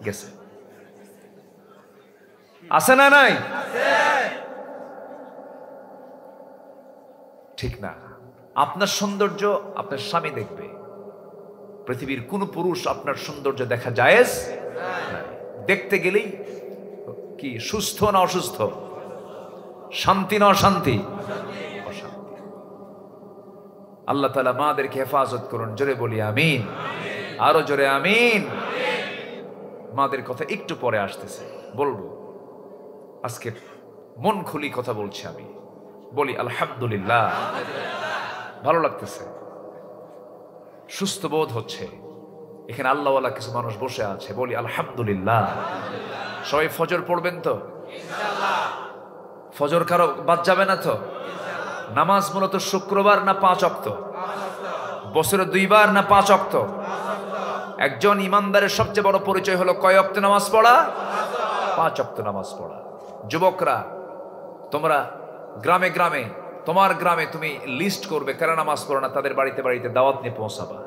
গেছে, আছে না নাই? ঠিক না। আপনার সৌন্দর্য আপনার স্বামী দেখবে, পৃথিবীর কোন পুরুষ আপনার সৌন্দর্য দেখা জায়েজ নাই। দেখতে গেলেই কি সুস্থ না অসুস্থ, শান্তি না অশান্তি? অশান্তি। আল্লাহ তাআলা মাদেরকে হেফাজত করুন, জোরে বলি আমিন। আরো জোরে আমিন। মাদের কথা একটু পরে আসতেছে, বলবো। আজকে মন খুলি কথা বলছি আমি, বলি আলহামদুলিল্লাহ। ভালো লাগতেছে, সুস্থ বোধ হচ্ছে। এখানে আল্লাহওয়ালা কিছু মানুষ বসে আছে, বলি আলহামদুলিল্লাহ। সবাই ফজর পড়বেন তো ইনশাআল্লাহ? ফজর কারো বাদ যাবে না তো? নামাজ মূলত শুক্রবার না 5 ওয়াক্ত? বছরে 2 বার না 5 ওয়াক্ত? একজন ইমানদারের সবচেয়ে বড় পরিচয় হলো কয় ওয়াক্ত নামাজ পড়া? 5 ওয়াক্ত নামাজ পড়া। যুবকরা, তোমরা গ্রামে গ্রামে, তোমার গ্রামে তুমি লিস্ট করবে কারা নামাজ পড়ে না, তাদের বাড়িতে বাড়িতে দাওয়াত নিয়ে পৌঁছাবা।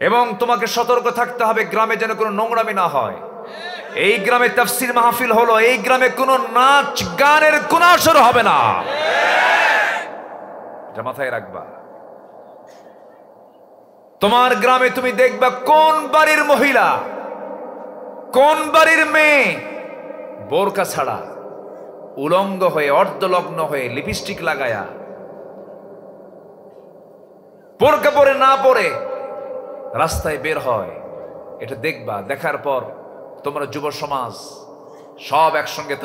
এবং তোমাকে সতর্ক থাকতে হবে গ্রামে যেন কোনো নোংরামি না হয়। এই গ্রামে তাফসীর মাহফিল হলো, এই গ্রামে কোনো নাচ গানের কোনো আসর হবে না, এটা মাথায় রাখবা। তোমার গ্রামে তুমি দেখবা কোন বাড়ির মহিলা, কোন বাড়ির মেয়ে বোরকা ছাড়া, উলঙ্গ হয়ে, অর্ধলগ্ন হয়ে, লিপস্টিক লাগায়া, বোরকা পরে না পরে রাস্তায় বের হয়। এটা দেখবা, দেখার পর তোমরা যুব সমাজ সব একসঙ্গে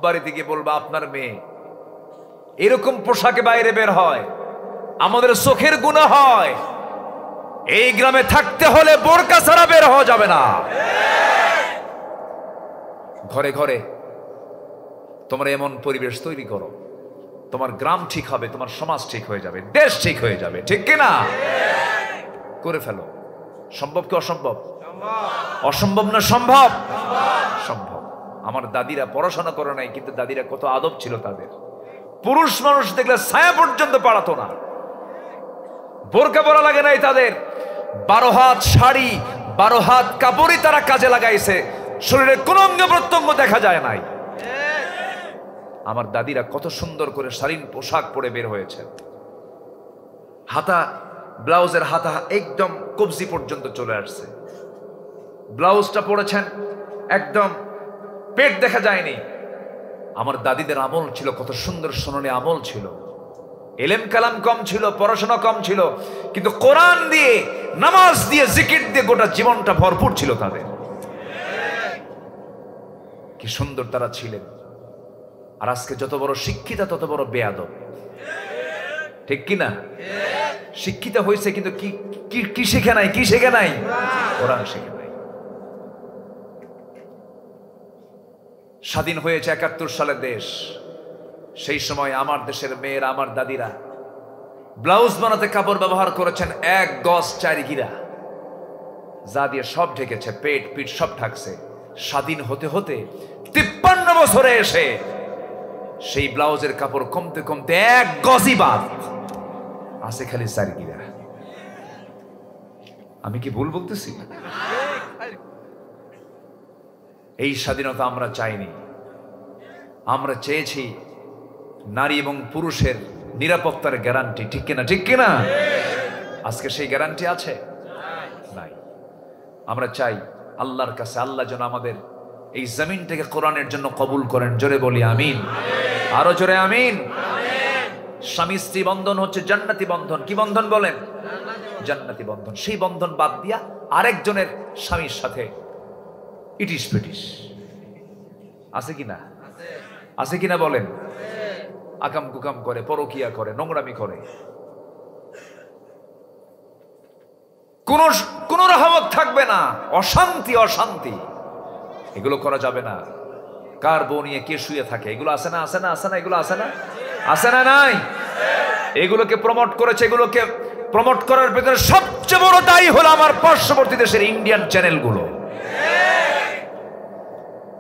বাড়িতে গিয়ে বলবা আপনার মেয়ে এরকম পোশাকে বাইরে বের হয়, আমাদের চোখের গুনাহ হয়। এই গ্রামে থাকতে হলে বোরকা ছাড়া বের হওয়া যাবে না। ঘরে ঘরে তোমরা এমন পরিবেশ তৈরি করো, তোমার গ্রাম ঠিক হবে, তোমার সমাজ ঠিক হয়ে যাবে, দেশ ঠিক হয়ে যাবে, ঠিক কিনা? করে ফেলো। সম্ভব কি অসম্ভব? অসম্ভব না সম্ভব? সম্ভব। আমার দাদিরা পড়াশোনা করে নাই, কিন্তু দাদিরা কত আদব ছিল তাদের। পুরুষ মানুষ দেখলে ছায়া পর্যন্ত পাড়াতো না, বোরকা পরা লাগে নাই তাদের। 12 হাত শাড়ি, 12 হাত কাপড়ই তারা কাজে লাগাইছে, শরীরে কোনো অঙ্গ প্রত্যঙ্গ দেখা যায় নাই। আমার দাদিরা কত সুন্দর করে শালীন পোশাক পরে বের হয়েছে। হাতা, ব্লাউজের হাতা একদম কবজি পর্যন্ত চলে আসছে। ব্লাউজটা পরেছেন একদম পেট দেখা যায়নি। আমার দাদিদের আমল ছিল কত সুন্দর, সোনালী আমল ছিল। এলেম কালাম কম ছিল, পড়াশোনা কম ছিল, কিন্তু কোরআন দিয়ে, নামাজ দিয়ে, জিকির দিয়ে গোটা জীবনটা ভরপুর ছিল তাদের। কি সুন্দর তারা ছিলেন। আর আজকে যত বড় শিক্ষিতা তত বড় বেয়াদব, ঠিক কিনা? শিক্ষিত হয়েছে কিন্তু কি শেখে নাই? কি শেখে নাই? কোরআন শেখে নাই। স্বাধীন হয়েছে ৭১ সালের দেশ। সেই সময় আমার দেশের মেয়েরা, আমার দাদিরা ব্লাউজ বানাতে কাপড় ব্যবহার করেছেন ১ গজ ৪ গিরা, যা দিয়ে সব ঢেকেছে, পেট পিঠ সব ঢাকছে। স্বাধীন হতে হতে ৫৩ বছরে এসে সেই ব্লাউজের কাপড় কমতে কমতে ১ গজই বাদ আছে, খালি ৪ গিরা। আমি কি ভুল বলতেছি? এই স্বাধীনতা আমরা চাইনি। আমরা চেয়েছি নারী এবং পুরুষের নিরাপত্তার গ্যারান্টি, ঠিক কিনা? ঠিক কিনা? আজকে সেই গ্যারান্টি আছে? নাই। আমরা চাই আল্লাহর কাছে, আল্লাহ যেন আমাদের এই জমিনটাকে কোরআনের জন্য কবুল করেন। জোরে বলি আমিন, আরো জোরে আমিন। স্বামী স্ত্রী বন্ধন হচ্ছে জান্নাতি বন্ধন। কি বন্ধন বলেন? জান্নাতি বন্ধন। সেই বন্ধন বাদ দিয়া আরেকজনের স্বামীর সাথে ইটিস পিটিস আছে কিনা? আছে কিনা বলেন? আকাম কুকাম করে, পরকিয়া করে, নোংরামি করে, কোন রহমত থাকবে না, অশান্তি অশান্তি, এগুলো করা যাবে না। কার বউ নিয়ে কে শুয়ে থাকে, এগুলো আছে না? আছে না? আছে না? এগুলো আছে না? আছে না? নাই? এগুলোকে প্রমোট করেছে। এগুলোকে প্রমোট করার ভিতরে সবচেয়ে বড় দায়ী হলো আমার পার্শ্ববর্তী দেশের ইন্ডিয়ান চ্যানেলগুলো।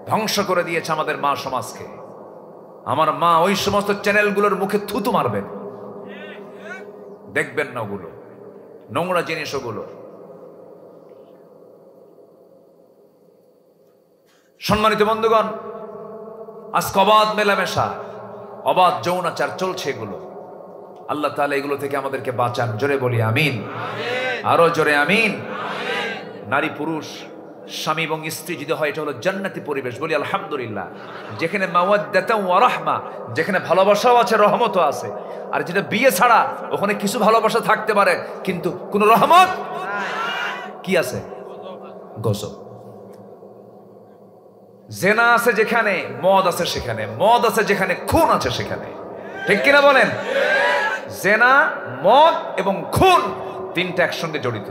ধ্বংস করে দিয়েছে আমাদের মা সমাজকে। আমার মা ওই সমস্ত চ্যানেলগুলোর মুখে থুতু মারবেন, দেখবেন না ওগুলো নোংরা জিনিস। ওগুলো সম্মানিত বন্ধুগণ, আজকে অবাধ মেলামেশা, অবাধ যৌনাচার চলছে। এগুলো আল্লাহ তাআলা এগুলো থেকে আমাদেরকে বাঁচান। জোরে বলি আমিন, আরো জোরে আমিন। নারী পুরুষ, স্বামী এবং স্ত্রী যদি হয়, এটা হলো জান্নাতি পরিবেশ। বলি আলহামদুলিল্লাহ। যেখানে মাওয়াদ্দাতাও ওয়া রাহমা, যেখানে ভালোবাসাও আছে, রহমতও আছে। আর যেটা বিয়ে ছাড়া, ওখানে কিছু ভালোবাসা থাকতে পারে কিন্তু কোনো রহমত কি আছে? গজব। জেনা আছে যেখানে, মদ আছে সেখানে, মদ আছে যেখানে, খুন আছে সেখানে, ঠিক কিনা বলেন? জেনা, মদ এবং খুন তিনটা একসঙ্গে জড়িত।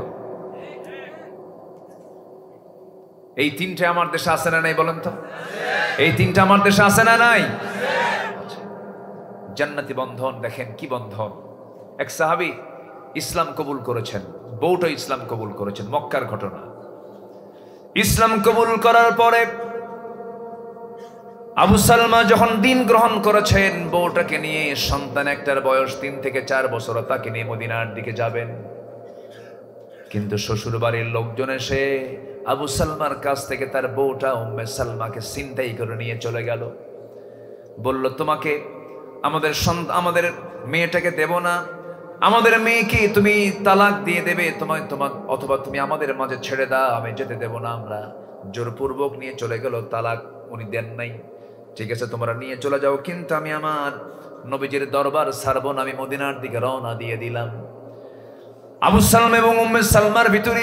এই তিনটে আমার দেশে আছে না নাই বলেন তো? এই তিনটা আমার দেশে আছে না নাই? জান্নাতি বন্ধন দেখেন কি বন্ধন। এক সাহাবী ইসলাম কবুল করেছেন, বউটা ইসলাম কবুল করেছেন। মক্কার ঘটনা। ইসলাম কবুল করার পরে আবু সালমা যখন দিন গ্রহণ করেছেন, বউটাকে নিয়ে, সন্তান একটার বয়স 3 থেকে 4 বছর, তাকে নিয়ে মদিনার দিকে যাবেন। কিন্তু শ্বশুর বাড়ির লোকজন এসে আবু সালমার কাছ থেকে তার বউটা উম্মে সালমাকে ছিনতাই করে নিয়ে চলে গেল। বলল, তোমাকে আমাদের মেয়েটাকে দেব না, আমাদের মেয়েকে তুমি তালাক দিয়ে দেবে, অথবা তুমি আমাদের মাঝে ছেড়ে দাও, আমি যেতে দেব না। আমরা জোরপূর্বক নিয়ে চলে গেল। তালাক উনি দেন নাই। ঠিক আছে, তোমরা নিয়ে চলে যাও, কিন্তু আমি আমার নবীজির দরবার ছাড়বো না। আমি মদিনার দিকে রওনা দিয়ে দিলাম। আবু সালমা এবং উম্মে সালমার ভিতরে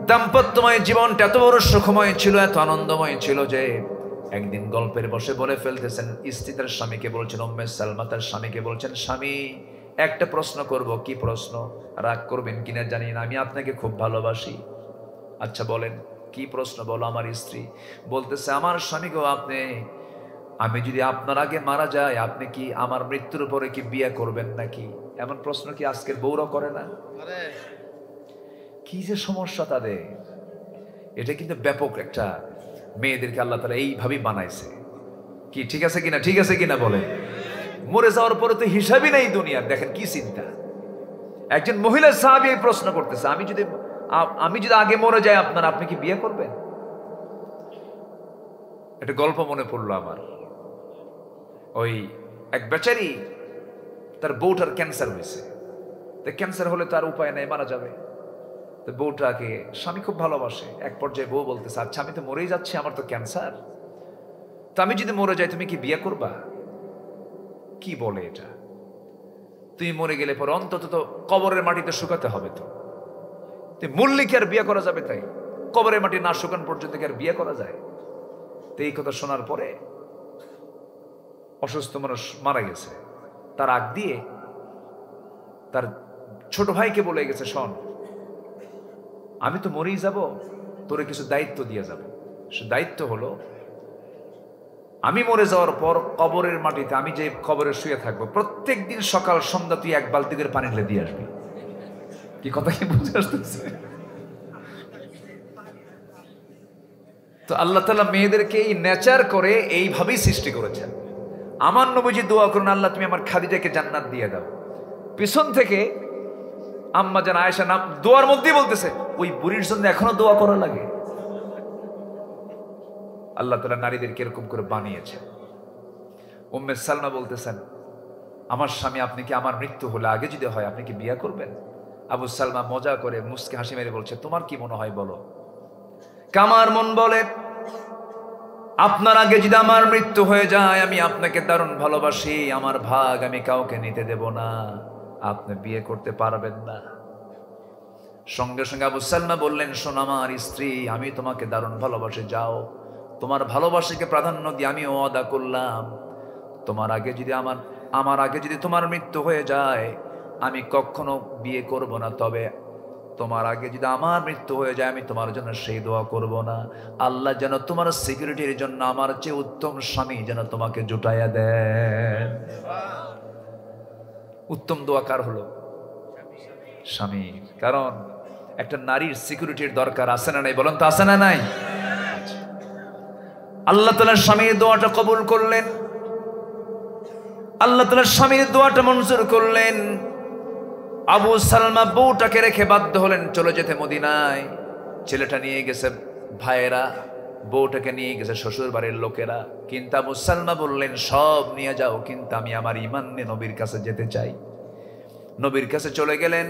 দাম্পত্যময় জীবনটা এত বড় সুখময় ছিল, এত আনন্দময় ছিল যে একদিন গল্পের বসে বলে ফেলতেছেন। স্ত্রী তার স্বামীকে বলছেন, উম্মে সালমা তার স্বামীকে বলছেন, স্বামী একটা প্রশ্ন করব। কি প্রশ্ন? রাগ করবেন কিনা জানি না, আমি আপনাকে খুব ভালোবাসি। আচ্ছা বলেন, কি প্রশ্ন বলো। আমার স্ত্রী বলতেছে, আমার স্বামী গো, আমি যদি আপনার আগে মারা যায়, আপনি কি আমার মৃত্যুর পরে কি বিয়ে করবেন নাকি? এমন প্রশ্ন কি আজকের বউরা করে না? কি যে সমস্যা তাদের! এটা কিন্তু ব্যাপক একটা, মেয়েদেরকে আল্লাহ তাআলা এইভাবেই বানাইছে। কি ঠিক আছে কিনা? ঠিক আছে কিনা বলেন? মরে যাওয়ার পরে তো হিসাবই নাই দুনিয়ার। দেখেন কি চিন্তা। একজন মহিলা সাহাবী এই প্রশ্ন করতেছে, আমি যদি আগে মরে যাই, আপনি কি বিয়ে করবেন? একটা গল্প মনে পড়লো আমার। ওই এক বেচারি, তার বউটার ক্যান্সার হয়েছে। তো ক্যান্সার হলে তার উপায় নেই, মারা যাবে। তো বউটাকে স্বামী খুব ভালোবাসে। এক পর্যায়ে বউ বলতেছে, আচ্ছা আমি তো মরেই যাচ্ছি, আমার তো ক্যান্সার, তো আমি যদি মরে যাই, তুমি কি বিয়ে করবা? কি বলে এটা? তুমি মরে গেলে পরে অন্তত তো কবরের মাটিতে শুকাতে হবে, তো মূল্যে কি আর বিয়ে করা যাবে? তাই কবরের মাটি না শুকান পর্যন্ত কি আর বিয়ে করা যায়? তো এই কথা শোনার পরে অসুস্থ মানুষ মারা গেছে, তার আগ দিয়ে তার ছোট ভাইকে বলে গেছে, শোন আমি তো মরেই যাব, তোরে কিছু দায়িত্ব দিয়ে যাব। সে দায়িত্ব হলো, আমি মরে যাওয়ার পর কবরের মাটিতে আমি যে কবরে শুয়ে থাকবো, প্রত্যেক দিন সকাল সন্ধ্যা তুই 1 বালতি করে পানি ঢেলে দিয়ে আসবি। কি কথা কি বুঝে আসতেছে? তো আল্লাহ তাআলা মেয়েদেরকে এই নেচার করে এইভাবেই সৃষ্টি করেছেন। আমার নবীজি দোয়া করুন, আল্লাহ তুমি আমার খাদিজাকে জান্নাত দিয়ে দাও। পিছন থেকে আম্মা জান আয়েশা নাম দোয়ার মধ্যেই বলতেছে, ওই বুড়ির জন্য এখনো দোয়া করা লাগে। আল্লাহ তাআলা নারীদেরকে এরকম করে বানিয়েছে। উম্মে সালমা বলতেছেন, আমার স্বামী আপনি কি আমার মৃত্যু হলে আগে যদি হয় আপনি কি বিয়ে করবেন? আবু সালমা মজা করে মুস্কি হাসি মেরে বলছে, তোমার কি মনে হয় বলো? কামার মন বলে, আপনার আগে যদি আমার মৃত্যু হয়ে যায়, আমি আপনাকে দারুণ ভালোবাসি, আমার ভাগ আমি কাউকে নিতে দেব না, আপনি বিয়ে করতে পারবেন না। সঙ্গে সঙ্গে আবু সালমা বললেন, শোন আমার স্ত্রী, আমি তোমাকে দারুণ ভালোবাসি, যাও তোমার ভালোবাসাকে প্রাধান্য দিয়ে আমি ওয়াদা করলাম, তোমার আগে যদি আমার আগে যদি তোমার মৃত্যু হয়ে যায় আমি কখনো বিয়ে করব না, তবে তোমার আগে যদি আমার মৃত্যু হয়ে যায় আমি তোমার জন্য সেই দোয়া করব না, আল্লাহ যেন তোমার সিকিউরিটির জন্য আমার চেয়ে উত্তম স্বামী যেন তোমাকে জুটাইয়া দেন। উত্তম দোয়া কার হলো? স্বামীর। কারণ একটা নারীর সিকিউরিটির দরকার আছে না নাই? বলেন তো আছে না নাই? আল্লাহ তাআলা স্বামীর দোয়াটা কবুল করলেন, আল্লাহ তাআলা স্বামীর দোয়াটা মঞ্জুর করলেন। আবু সালমা বউটাকে রেখে বাধ্য হলেন চলে যেতে মদিনায়। ছেলেটা নিয়ে গেছে ভাইয়েরা, বউটাকে নিয়ে গেছে শ্বশুর বাড়ির লোকেরা। কিন্তু আবু সালমা বললেন, সব নিয়ে যাও, কিন্তু আমি আমার ঈমান নিয়ে নবীর কাছে যেতে চাই। নবীর কাছে চলে গেলেন।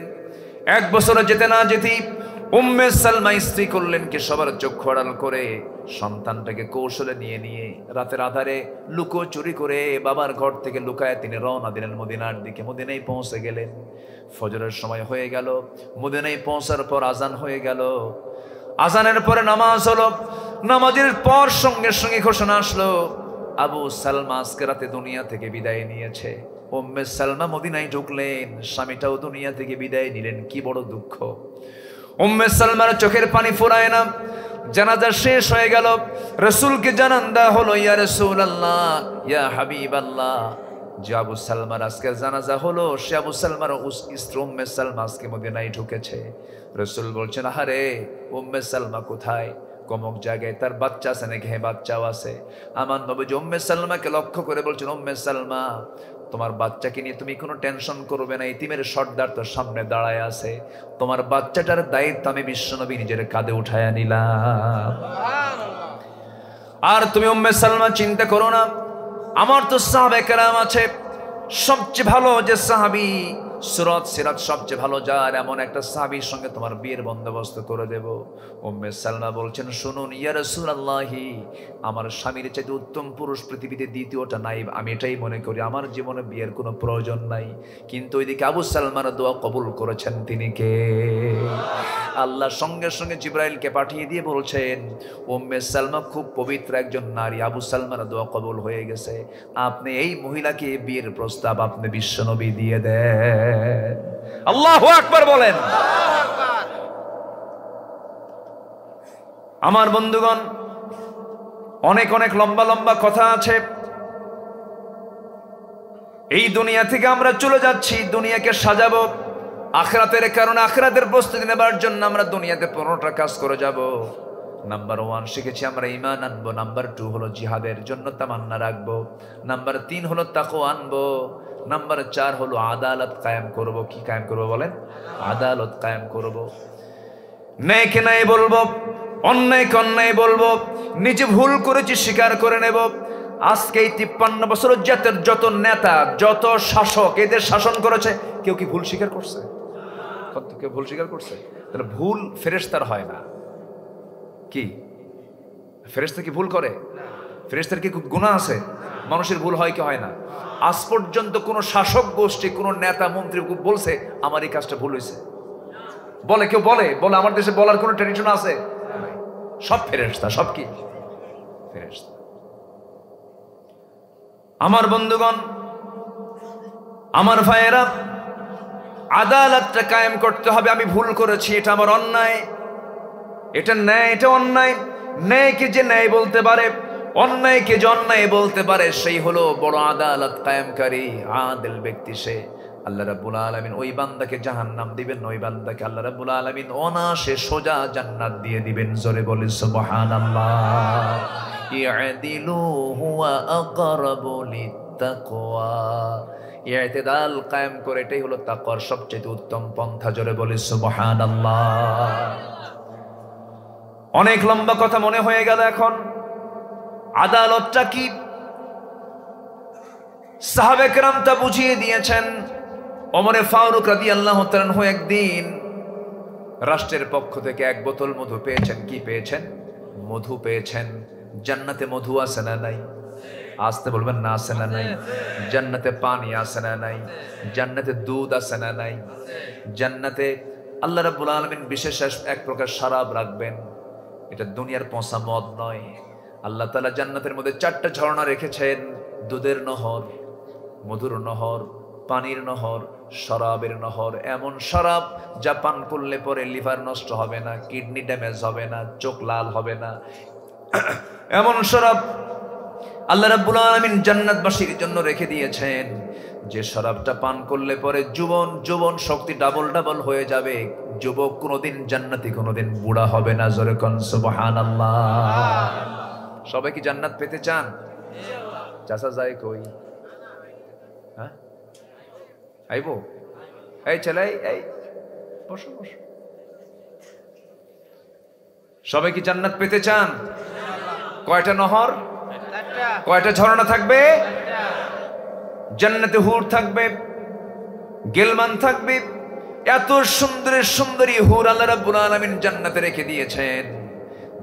1 বছরে যেতে না যেতেই উম্মে সালমা স্ত্রী করলেন কি, সবার চক্ষু আড়াল করে সন্তানটাকে কৌশলে নিয়ে রাতের আধারে লুকো চুরি করে বাবার ঘর থেকে লুকায় তিনি রওনা দিলেন মদিনার দিকে। মদিনায় পৌঁছে গেলেন, ফজরের সময় হয়ে গেল। মদিনায় পৌঁছার পর আজান হয়ে গেল। আজানের পরে নামাজ হলো। নামাজের পর সঙ্গে সঙ্গে ঘোষণা আসলো, আবু সালমা আজকে রাতে দুনিয়া থেকে বিদায় নিয়েছে। উম্মে সালমা মদিনায় ঢুকলেন, স্বামীটাও দুনিয়া থেকে বিদায় নিলেন। কি বড় দুঃখ! উম্মে সালমার চোখের পানি ফুরায় না। জানাজা শেষ হয়ে গেল, রাসূলকে জানান দেওয়া হলো, ইয়া রাসূলুল্লাহ, ইয়া হাবিবাল্লাহ, যে আবু সালমার আজকের জানাজা হলো, সে আবু সালমার স্ত্রী উম্মে সালমা আজকে মদিনায় ঢুকেছে। রাসূল বলছেন, আহারে উম্মে সালমা কোথায়? কমক জায়গায় তার বাচ্চা আছে নাকি? হ্যাঁ, বাচ্চাও আছে। আমার নবী উম্মে সালমাকে লক্ষ্য করে বলছেন, উম্মে সালমা, তোমার বাচ্চাকে নিয়ে তুমি কোনো টেনশন করবে না, ইতিমের সর্দার তোর সামনে দাঁড়ায় আছে, তোমার বাচ্চাটার দায়িত্ব আমি বিশ্বনবী নিজের কাঁধে উঠায়া নিলাম। আর তুমি উম্মে সালমা চিন্তা করো না, আমার তো সাহাবে কেরাম আছে, সবচেয়ে ভালো যে সাহাবী সুরত সিরাত সবচেয়ে ভালো যার, এমন একটা সাহাবীর সঙ্গে তোমার বিয়ের বন্দোবস্ত করে দেব। উম্মে সালমা বলছেন, শুনুন ইয়া রাসূলুল্লাহি, আমার স্বামীর চাইতে উত্তম পুরুষ পৃথিবীতে দ্বিতীয়টা নাই, আমি এটাই মনে করি, আমার জীবনে বিয়ের কোনো প্রয়োজন নাই। কিন্তু ওইদিকে আবু সালমার দোয়া কবুল করেছেন তিনি কে? আল্লাহ সঙ্গে সঙ্গে জিবরাইলকে পাঠিয়ে দিয়ে বলছেন, উম্মে সালমা খুব পবিত্র একজন নারী, আবু সালমার দোয়া কবুল হয়ে গেছে, আপনি এই মহিলাকে বিয়ের প্রস্তাব আপনি বিশ্বনবী দিয়ে দেন। আল্লাহু আকবার বলেন। আমার বন্ধুগণ, অনেক অনেক লম্বা লম্বা কথা আছে। এই দুনিয়া থেকে আমরা চলে যাচ্ছি, দুনিয়াকে সাজাবো আখিরাতের কারণে, আখিরাতের প্রস্তুতি নেবার জন্য আমরা দুনিয়াতে 15টা কাজ করে যাব। নাম্বার 1 শিখেছি আমরা ঈমান আনবো, নাম্বার 2 হলো জিহাদের জন্য তামান্না রাখবো, নাম্বার 3 হলো তাকওয়া আনবো, নাম্বার 4 হলো আদালত কায়েম করব। কি কায়েম করব বলেন? আদালত কায়েম করব। নেক নাই বলবো, অন্যায়কে অন্যায় বলবো, নিজে ভুল করেছি স্বীকার করে নেব। আজকে এই 53 বছর জাতের যত নেতা, যত শাসক এদের শাসন করেছে, কেউ কি ভুল স্বীকার করছে? কেউ ভুল স্বীকার করছে? তাহলে ভুল ফেরেশতার হয় না। কি ফেরেশতা কি ভুল করে? ফেরেশতার কি গুনাহ আছে? মানুষের ভুল হয় কি হয় না? আজ পর্যন্ত কোন শাসক গোষ্ঠী, কোন নেতা মন্ত্রী বলছে আমার এই কাজটা ভুল হয়েছে? বলে কেউ? বলে আমার দেশে বলার কোন ট্রেডিশন আছে? সব ফেরেশতা। সব কি? ফেরেশতা। আমার বন্ধুগণ, আমার ভাইয়েরা, আদালতটা কায়েম করতে হবে। আমি ভুল করেছি, এটা আমার অন্যায়, এটা ন্যায়, এটা অন্যায়। ন্যায়কে যে ন্যায় বলতে পারে, অন্যায়কে যে অন্যায় বলতে পারে, সেই হলো বড় আদালত কায়েমকারী আদিল ব্যক্তি সে। আল্লাহ রাব্বুল আলামিন ওই বান্দাকে জাহান্নাম দিবেন, ওই বান্দাকে আল্লাহ রাব্বুল আলামিন অনায়াসে সোজা জান্নাত দিয়ে দিবেন। জোরে বলি সুবহানাল্লাহ। ইয়াদিলু হুয়া আকরাবু লিত্তাকওয়া। ইতিদাল কায়েম করে, এটাই হলো তাকওয়ার সবচেয়ে উত্তম পন্থা। জোরে বলি সুবহানাল্লাহ। অনেক লম্বা কথা মনে হয়ে গেল। এখন আদালতটা কি, সাহাবে কেরাম তা বুঝিয়ে দিয়েছেন। ওমরে ফারুক রাদিয়াল্লাহু তাআলা আনহু একদিন রাষ্ট্রের পক্ষ থেকে এক বোতল মধু পেয়েছেন। কি পেয়েছেন? মধু পেয়েছেন। জান্নাতে মধু আছে না নাই? আসতে বলবেন না, আছে না নাই? জান্নাতে পানি আছে না নাই? জান্নাতে দুধ আছে না নাই? জান্নাতে আল্লাহ রাব্বুল আলামিন বিশেষ এক প্রকার শরাব রাখবেন। এটা দুনিয়ার পচা মদ নয়। আল্লাহ তাআলা জান্নাতের মধ্যে 4টা ঝর্ণা রেখেছেন। দুধের নহর, মধুর নহর, পানির নহর, শরাবের নহর। এমন শরাব যা পান করলে পরে লিভার নষ্ট হবে না, কিডনি ড্যামেজ হবে না, চোখ লাল হবে না। এমন শরাব আল্লাহ রাব্বুল আলামিন জান্নাতবাসীর জন্য রেখে দিয়েছেন, যে শরাবটা পান করলে পরে যৌবন শক্তি ডাবল হয়ে যাবে। যুবক কোনোদিন জান্নাতি, কোনোদিন বুড়া হবে না। জোরে কোন সুবহানাল্লাহ। সবাই কি জান্নাত পেতে চান? চাচা যায় কই? হ্যাঁ আইবো? এই ছেলে, এই বসো বসো। সবাই কি জান্নাত পেতে চান? কয়টা নহর, কয়টা ঝর্ণা থাকবে? জান্নাতে হুর থাকবে, গেলমান থাকবে। এত সুন্দরী হুর আল্লাহ রাব্বুল আলামিন জান্নাতে রেখে দিয়েছেন,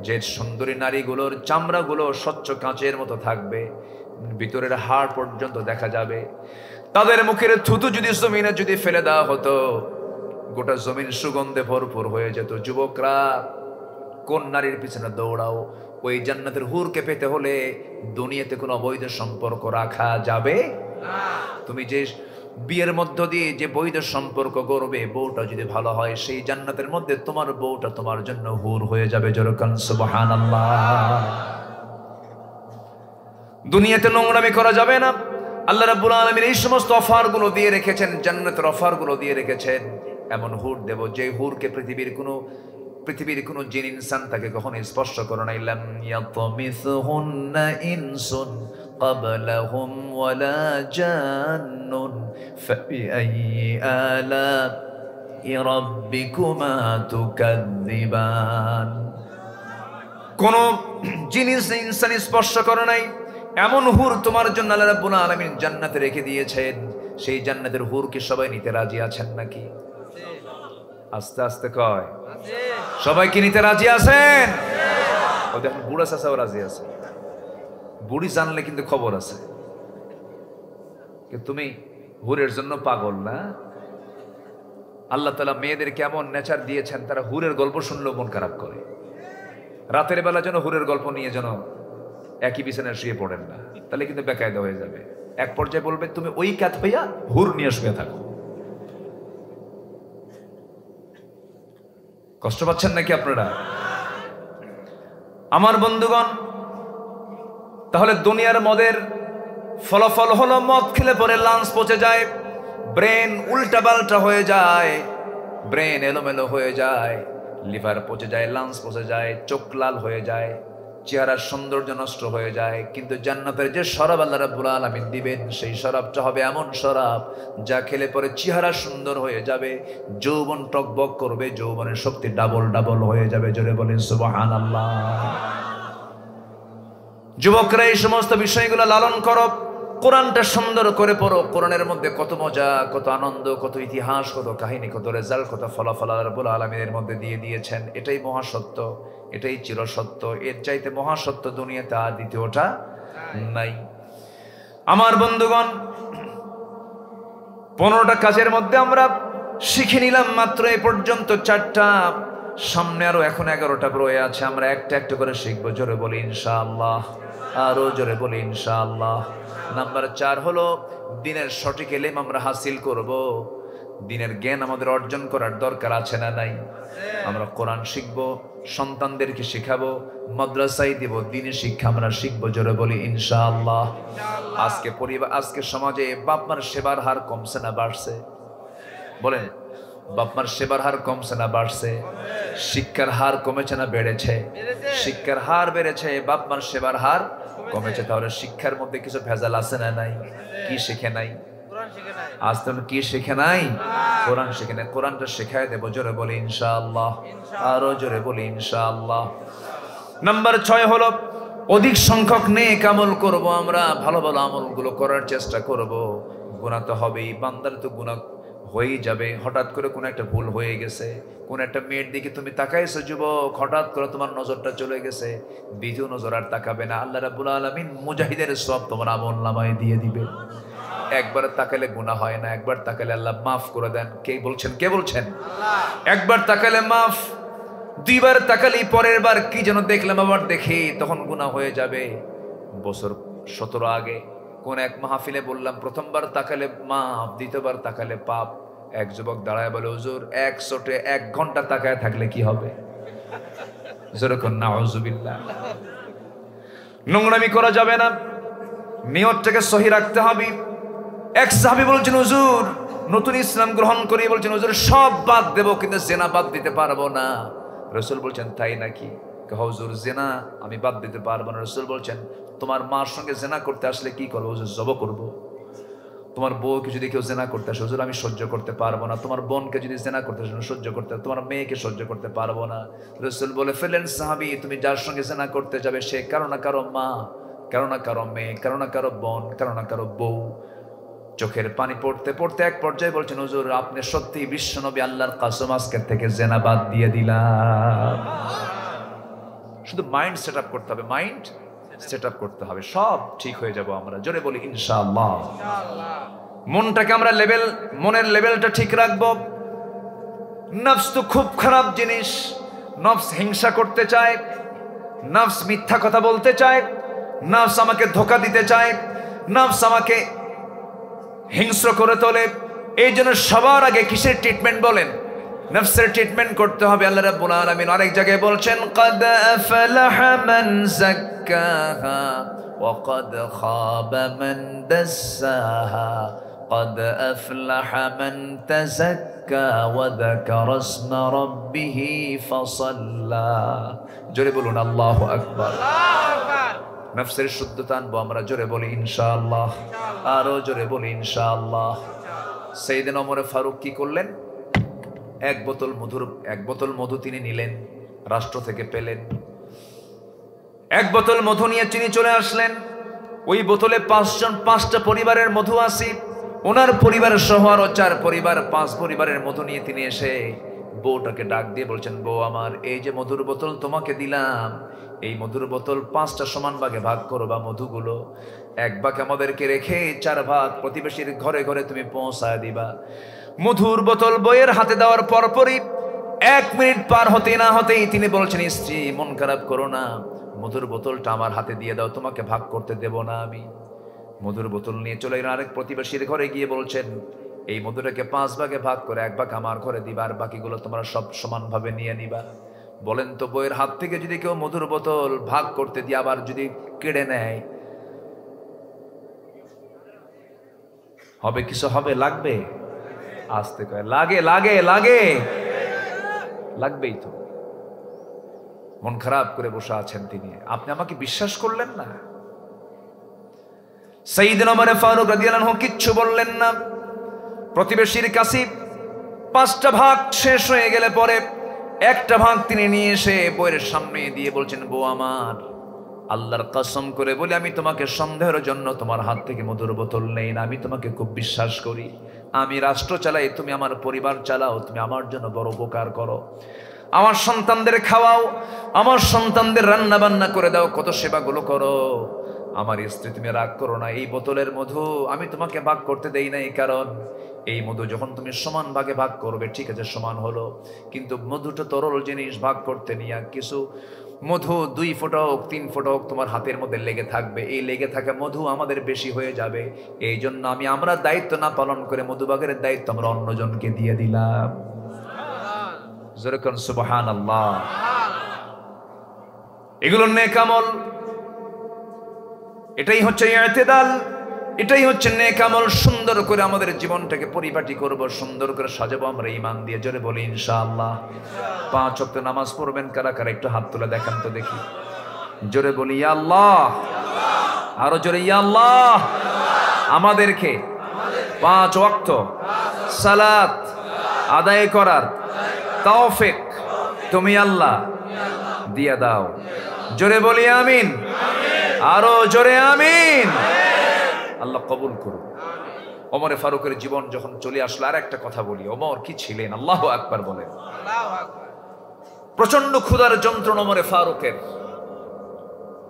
যে সুন্দরী নারীগুলোর চামড়াগুলো স্বচ্ছ কাঁচের মতো থাকবে, ভিতরের হাড় পর্যন্ত দেখা যাবে। তাদের মুখের থুতু যদি জমিনে যদি ফেলে দেওয়া হতো, গোটা জমিন সুগন্ধে ভরপুর হয়ে যেত। যুবকরা, কোন নারীর পিছনে দৌড়াও? ওই জান্নাতের হুরকে পেতে হলে দুনিয়াতে কোনো অবৈধ সম্পর্ক রাখা যাবে না। তুমি যে বিয়ের মধ্য দিয়ে যে বৈধ সম্পর্ক করবে, বউটা যদি ভালো হয়, সেই জান্নাতের মধ্যে তোমার বউটা তোমার জন্য হুর হয়ে যাবে। যেরকম সুবহানাল্লাহ। দুনিয়াতে নোংরামি করা যাবে না। আল্লাহ রাব্বুল আলামিন এই সমস্ত অফারগুলো দিয়ে রেখেছেন, জান্নাতের অফারগুলো দিয়ে রেখেছেন। এমন হুর দেব যে হুরকে পৃথিবীর কোনো জিন ইনসান তাকে কখনো স্পর্শ করে নাই। লাম ইয়াতমিসহুন্না ইনসুন ক্বাবলাহুম ওয়ালা জান্নুন ফাবিআইয়ি আলা'i রাব্বিকুমা তুকাযযিবান। কোন জিনিস ইনসান স্পর্শ করে নাই, এমন হুর তোমার জন্য আল্লাহ রাব্বুল আলামিন জান্নাতে রেখে দিয়েছেন। সেই জান্নাতের হুরকে সবাই নিতে রাজি আছেন নাকি? আস্তে আস্তে কয়, সবাই কি নিতে রাজি আছেন? ও দেখুন, বুড়া চাচাও রাজি আছে। বুড়ি জানলে কিন্তু খবর আছে। তুমি হুরের জন্য পাগল না? আল্লাহ তাআলা মেয়েদের কেমন নেচার দিয়েছেন, তারা হুরের গল্প শুনলেও মন খারাপ করে। রাতের বেলা যেন হুরের গল্প নিয়ে যেন একই বিছানায় শুয়ে পড়েন না, তাহলে কিন্তু বেকায়দা হয়ে যাবে। এক পর্যায়ে বলবে, তুমি ওই কাত হইয়া হুর নিয়ে শুয়ে থাকো। কষ্ট পাচ্ছেন নাকি আপনারা? আমার বন্ধুগণ, তাহলে দুনিয়ার মদের ফলাফল হলো মদ খেলে পরে লাঞ্চ পচে যায়, ব্রেন উল্টা পাল্টা হয়ে যায়, ব্রেন এলোমেলো হয়ে যায়, লিভার পচে যায়, লাঞ্চ পচে যায়, চোখ লাল হয়ে যায়, চেহারার সৌন্দর্য নষ্ট হয়ে যায়। কিন্তু জান্নাতের যে শরাব আল্লাহ রাব্বুল আলামিন দিবেন, সেই শরাবটা হবে এমন শরাব যা খেলে পরে চেহারা সুন্দর হয়ে যাবে, যৌবন টকবক করবে, যৌবনের শক্তি ডাবল হয়ে যাবে। জোরে বলেন সুবহানাল্লাহ। যুবকরা, এই সমস্ত বিষয়গুলো লালন করো, কোরআনটা সুন্দর করে পড়ো। কোরআনের মধ্যে কত মজা, কত আনন্দ, কত ইতিহাস, কত কাহিনী, কত রেজাল্ট, কত ফলাফল আল্লাহ রাব্বুল আলামিনের মধ্যে দিয়ে দিয়েছেন। এটাই মহাসত্য, এটাই চিরসত্য। এর চাইতে মহাসত্য দুনিয়াতে আর দ্বিতীয়টা নাই। আমার বন্ধুগণ, 15টা কাজের মধ্যে আমরা শিখে নিলাম মাত্র এ পর্যন্ত 4টা। সামনে আরো এখন 11টা রয়ে আছে, আমরা একটা একটা করে শিখবো। জোরে বলি ইনশাআল্লাহ, আরো জোরে বলি ইনশাআল্লাহ। নাম্বার 4 হলো দিনের সঠিক ইলম আমরা হাসিল করব। দিনের জ্ঞান আমাদের অর্জন করার দরকার আছে না নাই? আমরা কোরআন শিখবো, সন্তানদেরকে শিখাবো, মাদ্রাসায় দিব, দিনের শিক্ষা আমরা শিখবো। জোরে বলি ইনশাআল্লাহ। আজকে পরিবার, আজকে সমাজে বাপ মার সেবার হার কমছে না বাড়ছে? বলেন, বাপ মার সেবার হার কমছে না বাড়ছে? শিক্ষার হার কমেছে না বেড়েছে? শিক্ষার হার বেড়েছে, বাপ মার সেবার হার কমেছে। তাহলে শিক্ষার মধ্যে কিছু ভেজাল আছে না নাই? কি শিখে নাই? আজ তুমি কি শিখে নাই? কোরআন শিখে নাই। কোরআনটা শেখায় দেবো। জোরে বলি ইনশাআল্লাহ, আরো জোরে বলি ইনশাআল্লাহ। নাম্বার 6 হলো অধিক সংখ্যক নেক আমল করব। আমরা ভালো ভালো আমলগুলো করার চেষ্টা করব। গুনাহ তো হবেই, বান্দার তো গুনাহ হয়েই যাবে। হঠাৎ করে কোনো একটা ভুল হয়ে গেছে, কোন একটা মেয়ের দিকে তুমি তাকাইছো যুবক, হঠাৎ করে তোমার নজরটা চলে গেছে, দ্বিতীয় নজর আর তাকাবে না। আল্লাহ রাব্বুল আলামিন মুজাহিদের সব তোমার আমলনামায় দিয়ে দিবে। একবার তাকালে গুনাহ হয় না, একবার তাকালে আল্লাহ মাফ করে দেন। কে বলছেন? কে বলছেন? আল্লাহ। একবার তাকালে মাফ, দুইবার তাকালেই পরের বার কি যেন দেখলাম আবার দেখি, তখন গুনাহ হয়ে যাবে। বছর 17 আগে কোন এক মাহফিলে বললাম, প্রথমবার তাকালে মাফ, দ্বিতীয়বার তাকালে পাপ। এক যুবক দাঁড়ায় বলে, হুজুর 1 চোটে 1 ঘন্টা তাকায় থাকলে কি হবে? যেরকম নাউজুবিল্লাহ। নোংরামি করা যাবে না, নিয়তটাকে সহি রাখতে হবে। এক সাহাবী বলছেন, হুজুর নতুন ইসলাম গ্রহণ করি, বলছেন হুজুর সব বাদ দেব কিন্তু জেনা বাদ দিতে পারবো না। রাসূল বলছেন, তাই নাকি? হুজুর জেনা আমি বাদ দিতে পারবো না। রাসূল বলছেন, তোমার মার সঙ্গে জেনা করতে আসলে কি করবো? হুজুর জব করবো। তোমার বউকে যদি কেউ জেনা করতে আসে, হুজুর আমি সহ্য করতে পারবো না। তোমার বোনকে যদি জেনা করতে আসে, সহ্য করতে, তোমার মেয়েকে সহ্য করতে পারবো না। রাসূল বলে ফেলেন, সাহাবী তুমি যার সঙ্গে জেনা করতে যাবে সে কারো না কারো মা, কারো না কারো মেয়ে, কারো না কারো বোন, কারো না কারো বউ। চোখের পানি পড়তে পড়তে এক পর্যায়ে বলছেন, হুজুর আপনি সত্যি বিশ্বনবী, আল্লাহর কসম আজকের থেকে জেনা বাদ দিয়ে দিলাম। শুধু মাইন্ড সেট আপ করতে হবে, মাইন্ড সেট আপ করতে হবে, সব ঠিক হয়ে যাব আমরা। জোরে বলি ইনশাআল্লাহ। মনটাকে আমরা মনের লেভেলটা ঠিক রাখবো। নফস তো খুব খারাপ জিনিস। নফস হিংসা করতে চায়, নফস মিথ্যা কথা বলতে চায়, নফস আমাকে ধোঁকা দিতে চায়, নফস আমাকে হিংস্র করে তোলে। এই জন্য সবার আগে কিসের ট্রিটমেন্ট বলেন? নফসের ট্রিটমেন্ট করতে হবে। আল্লাহ রাব্বুল আলামিন আরেক জায়গায় বলছেন, قد أفلح من زكاها وقد خاب من دساها قد أفلح من تزكى وذكر اسم ربه فصلى। জোরে বলুন আল্লাহু আকবার। নফসের শুদ্ধতা আনবো আমরা। জোরে বলি ইনশাআল্লাহ, আরো জোরে বলি ইনশাআল্লাহ। সাইয়েদনা ওমর ফারুক কি করলেন? এক বোতল মধু তিনি নিলেন, রাষ্ট্র থেকে পেলেন। 1 বোতল মধু নিয়ে তিনি চলে আসলেন। ওই বোতলে 5টা পরিবারের মধু আছে। ওনার পরিবার সহ আরো 4 পরিবার, 5 পরিবারের মধু নিয়ে তিনি এসে বউটাকে ডাক দিয়ে বলছেন, বউ আমার, এই যে মধুর বোতল তোমাকে দিলাম, এই মধুর বোতল 5টা সমান ভাগে ভাগ করো, বা মধুগুলো 1 ভাগ আমাদেরকে রেখে 4 ভাগ প্রতিবেশীর ঘরে ঘরে তুমি পৌঁছায় দিবা। মধুর বোতল বইয়ের হাতে দেওয়ার পরপরই 1 মিনিট পার হতে না হতেই তিনি বলছেন, স্ত্রী মন খারাপ করো না, মধুর বোতলটা আমার হাতে দিয়ে দাও, তোমাকে ভাগ করতে দেব না আমি। মধুর বোতল নিয়ে চলে গেলেন আরেক প্রতিবেশীর ঘরে গিয়ে বলছেন, এই মধুটাকে 5 ভাগে ভাগ করে 1 ভাগ আমার ঘরে দিবা, আর বাকিগুলো তোমরা সব সমানভাবে নিয়ে নিবা। বলেন তো, বইয়ের হাত থেকে যদি কেউ মধুর বোতল ভাগ করতে দিয়ে আবার যদি কেড়ে নেয়, হবে কিছু? হবে? লাগবে? আসতে কয় লাগে লাগে লাগে, লাগবেই তো। মন খারাপ করে বসে আছেন তিনি, আপনি আমাকে বিশ্বাস করলেন না। সাইয়েদনা ওমর ফারুক রাদিয়াল্লাহু আনহু কিচ্ছু বললেন না। প্রতিবেশীর কাছে 5টা ভাগ শেষ হয়ে গেলে পরে 1টা ভাগ তিনি নিয়ে এসে বউয়ের সামনে দিয়ে বলছেন, বউ আমার, আল্লাহর কসম করে বলি আমি তোমাকে সন্দেহের জন্য তোমার হাত থেকে মধুর বোতল নেই না। আমি তোমাকে খুব বিশ্বাস করি। আমি রাষ্ট্র চালাই, তুমি আমার পরিবার চালাও, তুমি আমার জন্য বড় উপকার করো, আমার সন্তানদের খাওয়াও, আমার সন্তানদের রান্না বান্না করে দাও, কত সেবাগুলো করো। আমার স্ত্রী তুমি রাগ করো না, এই বোতলের মধু আমি তোমাকে ভাগ করতে দেই নাই, কারণ এই মধু যখন তুমি সমান ভাগে ভাগ করবে, ঠিক আছে সমান হলো, কিন্তু মধুটা তরল জিনিস, ভাগ করতে নিয়ে কিছু মধু 2 ফোঁটা হোক 3 ফোঁটা হোক তোমার হাতের মধ্যে লেগে থাকবে, এই লেগে থাকা মধু আমাদের বেশি হয়ে যাবে। এই জন্য আমরা দায়িত্ব না পালন করে মধুবাগের দায়িত্ব আমরা অন্যজনকে দিয়ে দিলাম। যেরকম সুবহানাল্লাহ। এগুলো নেক আমল, এটাই হচ্ছে ইতিদাল, এটাই হচ্ছে নেক আমল। সুন্দর করে আমাদের জীবনটাকে পরিপাটি করব, সুন্দর করে সাজাবো আমরা ঈমান দিয়ে। জোরে বলি ইনশাআল্লাহ। 5 ওয়াক্ত নামাজ পড়বেন কারা কারা, একটু হাত তুলে দেখান তো দেখি। জোরে বলি ইয়া আল্লাহ, আরো জোরে ইয়া আল্লাহ। আমাদেরকে 5 ওয়াক্ত সালাত আদায় করার তৌফিক তুমি আল্লাহ দিয়া দাও। জোরে বলি আমিন, আরো জোরে আমিন। আল্লাহ কবুল করুন। ওমরে ফারুকের জীবন যখন চলে আসলো, আর একটা কথা বলি, ওমর কি ছিলেন, আল্লাহু আকবার বলেন। প্রচন্ড ক্ষুধার যন্ত্রণা ওমরে ফারুকের,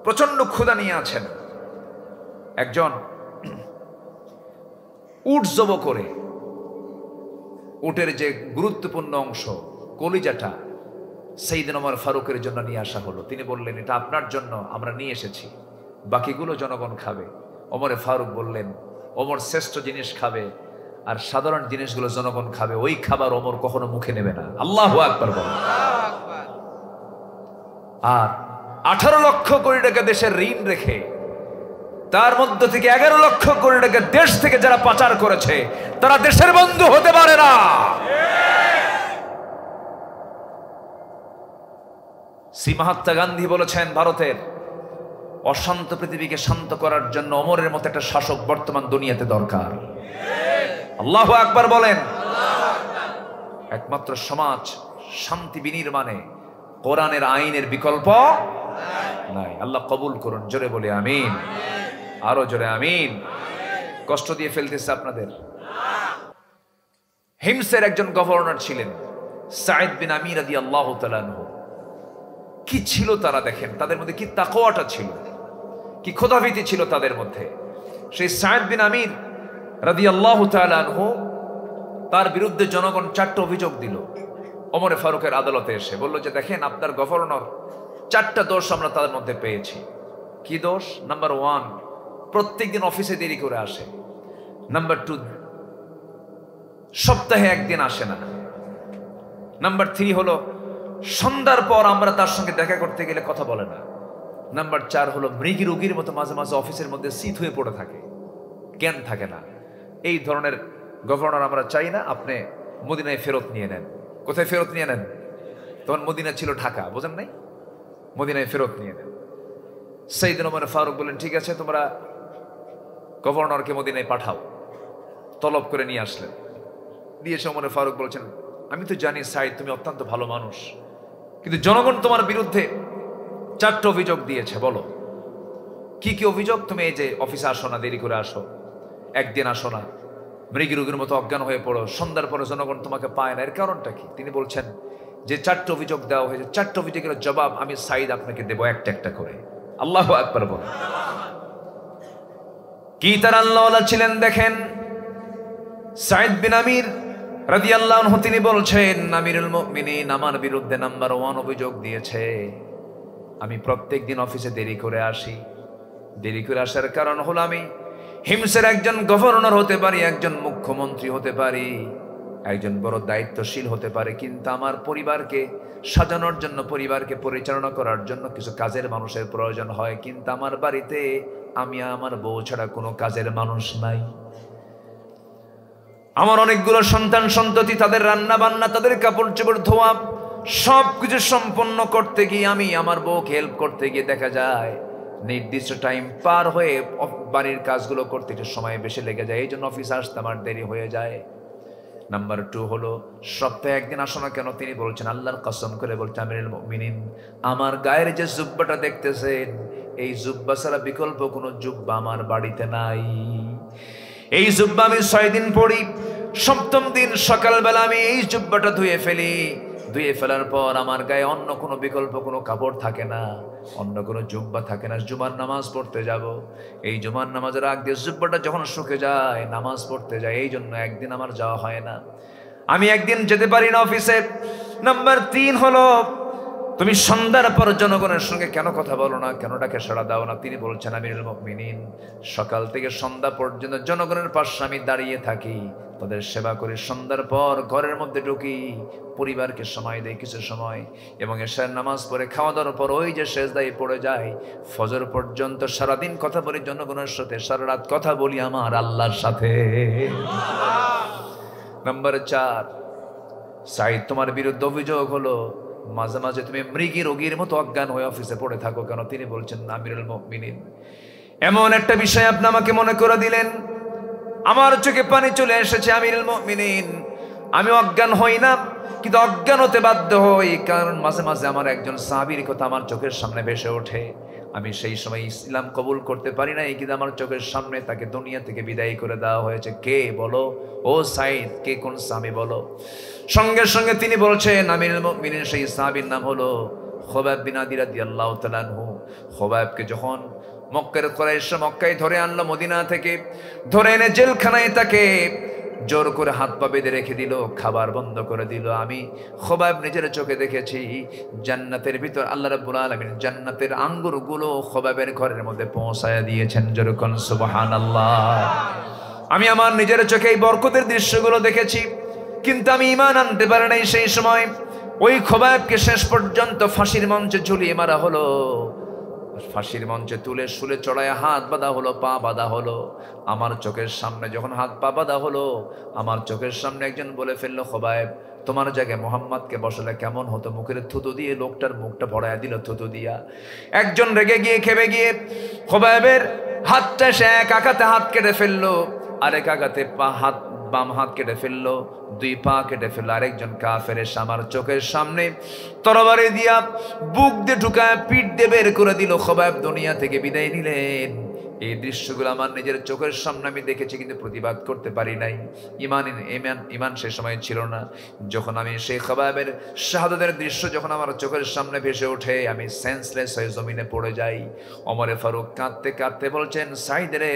প্রচন্ড ক্ষুধা নিয়ে আছেন। একজন উট জব করে, উটের যে গুরুত্বপূর্ণ অংশ কলিজাটা সাইয়েদনা ওমর ফারুকের জন্য নিয়ে আসা হলো। তিনি বললেন, এটা আপনার জন্য আমরা নিয়ে এসেছি, বাকিগুলো জনগণ খাবে। ওমরে ফারুক বললেন, ওমর শ্রেষ্ঠ জিনিস খাবে আর সাধারণ জিনিসগুলো জনগণ খাবে, ওই খাবার ওমর কখনো মুখে নেবে না। আল্লাহু আকবার বলেন। আর 18 লক্ষ কোটি টাকা দেশের ঋণ রেখে, তার মধ্য থেকে 11 লক্ষ কোটি টাকা দেশ থেকে যারা পাচার করেছে, তারা দেশের বন্ধু হতে পারে না। শ্রী মহাত্মা গান্ধী বলেছেন, ভারতের অশান্ত পৃথিবীকে শান্ত করার জন্য ওমরের মতো একটা শাসক বর্তমান দুনিয়াতে দরকার। আল্লাহু আকবার বলেন। একমাত্র সমাজ শান্তি বিনির্মাণে কোরআনের আইনের বিকল্প নাই। আল্লাহ কবুল করুন। জোরে বলে আমিন, আরো জোরে আমিন। কষ্ট দিয়ে ফেলতেছে আপনাদের। হিমসের একজন গভর্নর ছিলেন সাঈদ বিন আমির রাদিয়াল্লাহু তাআলা আনহু। কি ছিল তারা, দেখেন তাদের মধ্যে কি তাকওয়াটা ছিল, কি খোদাভীতি ছিল তাদের মধ্যে। সেই সাঈদ বিন আমির রাদিয়াল্লাহু তাআলা আনহু, তার বিরুদ্ধে জনগণ 4টা অভিযোগ দিল ওমরে ফারুকের আদালতে এসে। বলল যে দেখেন, আপনার গভর্নর 4টা দোষ আমরা তাদের মধ্যে পেয়েছি। কি দোষ? নাম্বার 1, প্রত্যেকদিন অফিসে দেরি করে আসে। নাম্বার 2, সপ্তাহে 1 দিন আসে না। নাম্বার 3 হলো সন্ধ্যার পর আমরা তার সঙ্গে দেখা করতে গেলে কথা বলে না। নাম্বার 4 হলো মৃগী রোগীর মতো মাঝে মাঝে অফিসের মধ্যে শীত হয়ে পড়ে থাকে, জ্ঞান থাকে না। এই ধরনের গভর্নর আমরা চাই না। আপনি মদিনায় ফেরত নিয়ে নেন। কোথায় ফেরত নিয়ে নেন? তখন মদিনা ছিল ঢাকা, বোঝেন নাই? মদিনায় ফেরত নিয়ে নেন। সাইয়েদনা ওমর ফারুক বলেন, ঠিক আছে, তোমরা গভর্নরকে মদিনায় পাঠাও। তলব করে নিয়ে আসলেন। দিয়েছে ওমর ফারুক বলছেন, আমি তো জানি সাইদ তুমি অত্যন্ত ভালো মানুষ, কিন্তু জনগণ তোমার বিরুদ্ধে 4টা অভিযোগ দিয়েছে। বলো কি কি অভিযোগ? তুমি এই যে অফিসে আসো না, দেরি করে আসো, 1 দিন আসো না, মৃগী রোগীর মতো অজ্ঞান হয়ে পড়ো, সন্ধ্যার পরে জনগণ তোমাকে পায় না, এর কারণটা কি? তিনি বলছেন যে 4টা অভিযোগ দেওয়া হয়েছে, 4টা অভিযোগের জবাব আমি সাইদ আপনাকে দেবো একটা একটা করে। আল্লাহু আকবার বল। কি তার আল্লাহওয়ালা ছিলেন দেখেন। সাইদ বিন আমির রাদিয়াল্লাহু আনহু তিনি বলছেন, আমিরুল মুমিনিন আমার বিরুদ্ধে নাম্বার 1 অভিযোগ দিয়েছে, আমি প্রত্যেক দিন অফিসে দেরি করে আসি। দেরি করে আসার কারণ হলো আমি হিমসের একজন গভর্নর হতে পারি, একজন মুখ্যমন্ত্রী হতে পারি, একজন বড় দায়িত্বশীল হতে পারে, কিন্তু আমার পরিবারকে সাজানোর জন্য, পরিবারকে পরিচালনা করার জন্য কিছু কাজের মানুষের প্রয়োজন হয়, কিন্তু আমার বাড়িতে আমি আমার বউ ছাড়া কোনো কাজের মানুষ নাই। আমার অনেকগুলো সন্তান সন্ততি, তাদের রান্না বান্না, তাদের কাপড় চোপড় ধোয়া সবকিছু সম্পন্ন করতে গিয়ে আমি আমার বউকে হেল্প করতে গিয়ে দেখা যায় নির্দিষ্ট টাইম পার হয়ে বাড়ির কাজগুলো করতে একটু সময় বেশি লেগে যায়, এই জন্য অফিসে আসতে আমার দেরি হয়ে যায়। নাম্বার 2 হলো সপ্তাহে 1 দিন আসো না কেন? তিনি বলছেন, আল্লাহর কসম করে বলছেন, আমিরুল মুমিনিন আমার গায়ের যে জুব্বাটা দেখতেছেন, এই জুব্বা ছাড়া বিকল্প কোনো জুব্বা আমার বাড়িতে নাই। এই জুব্বা আমি 6 দিন পরি, 7ম দিন সকালবেলা আমি এই জুব্বাটা ধুয়ে ফেলি, ধুয়ে ফেলার পর আমার গায়ে অন্য কোনো বিকল্প কোনো কাপড় থাকে না, অন্য কোনো জুব্বা থাকে না। জুমার নামাজ পড়তে যাব, এই জুমার নামাজের আগ দিয়ে জুব্বাটা যখন শুকে যায় নামাজ পড়তে যায়, এই জন্য একদিন আমার যাওয়া হয় না। আমি একদিন যেতে পারি না অফিসে। নাম্বার 3 হলো, তুমি সন্ধ্যার পর জনগণের সঙ্গে কেন কথা বলো না, কেন ডাকে সাড়া দাও না? তিনি বলছেন, আমিরুল মুমিনিন, সকাল থেকে সন্ধ্যা পর্যন্ত জনগণের পাশে আমি দাঁড়িয়ে থাকি, তাদের সেবা করি। সন্ধ্যার পর ঘরের মধ্যে ঢুকি, পরিবারকে সময় দেয় কিছু সময়, এবং এশার নামাজ পড়ে খাওয়া দাওয়ার পর ওই যে সেজদায় পড়ে যায়, ফজর পর্যন্ত সারাদিন কথা বলি জনগণের সাথে, সারা রাত কথা বলি আমার আল্লাহর সাথে। নাম্বার 4, সাইদ, তোমার বিরুদ্ধে অভিযোগ হলো মাঝে মাঝে তুমি মৃগী রোগীর মতো অজ্ঞান হয়ে অফিসে পড়ে থাকো কেন? তিনি বলছেন, আমিরুল মুমিনিন, এমন একটা বিষয় আপনি আমাকে মনে করে দিলেন, আমার চোখে পানি চলে এসেছে। আমিরুল মুমিনিন, আমি অজ্ঞান হই না, কিন্তু অজ্ঞান হতে বাধ্য হই, কারণ মাঝে মাঝে আমার একজন সাহাবীর কথা আমার চোখের সামনে ভেসে ওঠে। আমি সেই সময় ইসলাম কবুল করতে পারি নাই, কিন্তু আমার চোখের সামনে তাকে দুনিয়া থেকে বিদায় করে দেওয়া হয়েছে। কে বলো? ও সাইদ, কে কোন সাহাবী বলো? সঙ্গে সঙ্গে তিনি বলছেন, আমিরুল মুমিনিন সেই সাহাবীর নাম হলো খুবাইব বিন আদি রাদিয়াল্লাহু তাআলা আনহু। খুবাইবকে যখন মক্কার কুরাইশ মক্কায় ধরে আনলো, মদিনা থেকে ধরে এনে জেলখানায় তাকে জোর করে হাত পা বেঁধে রেখে দিল, খাবার বন্ধ করে দিল। আমি খুবাইব নিজের চোখে দেখেছি, জান্নাতের ভিতর আল্লাহ রাব্বুল আলামিন জান্নাতের আঙ্গুরগুলো খুবাইবের ঘরের মধ্যে পৌঁছায়া দিয়েছেন। যেরকম সুবহানাল্লাহ। আমি আমার নিজের চোখে এই বরকতের দৃশ্যগুলো দেখেছি, কিন্তু আমি ঈমান আনতে পারি নাই। সেই সময় ওই খুবাইবকে শেষ পর্যন্ত ফাঁসির মঞ্চে ঝুলিয়ে মারা হলো, ফাঁসির মঞ্চে তুলে শুলে চড়ায় হাত বাঁধা হলো, পা বাঁধা হলো। আমার চোখের সামনে যখন হাত পা বাঁধা হলো, আমার চোখের সামনে একজন বলে ফেললো, খুবাইব, তোমার জায়গায় মোহাম্মদকে বসালে কেমন হতো? মুখের থুতু দিয়ে লোকটার মুখটা ভরায়া দিল থুতু দিয়া। একজন রেগে গিয়ে খেপে গিয়ে খুবাইবের হাতটা সে এক আঘাতে হাত কেটে ফেললো, আরেক আঘাতে বাম হাত কেটে ফেললো, 2 পা কেটে ফেললো। আরেকজন কাফের এসে আমার চোখের সামনে তরবারি দিয়া বুক দিয়ে ঢুকায় পিঠ দিয়ে বের করে দিল। খুবাইব দুনিয়া থেকে বিদায় নিলেন। এই দৃশ্যগুলো আমার নিজের চোখের সামনে আমি দেখেছি, কিন্তু প্রতিবাদ করতে পারি নাই। ইমান সে সময় ছিল না। যখন আমি সেই খুবাইবের শাহাদাতের দৃশ্য যখন আমার চোখের সামনে ভেসে ওঠে, আমি সেন্সলেস হয়ে জমিনে পড়ে যাই। ওমরে ফারুক কাঁদতে কাঁদতে বলছেন, সাইদ রে,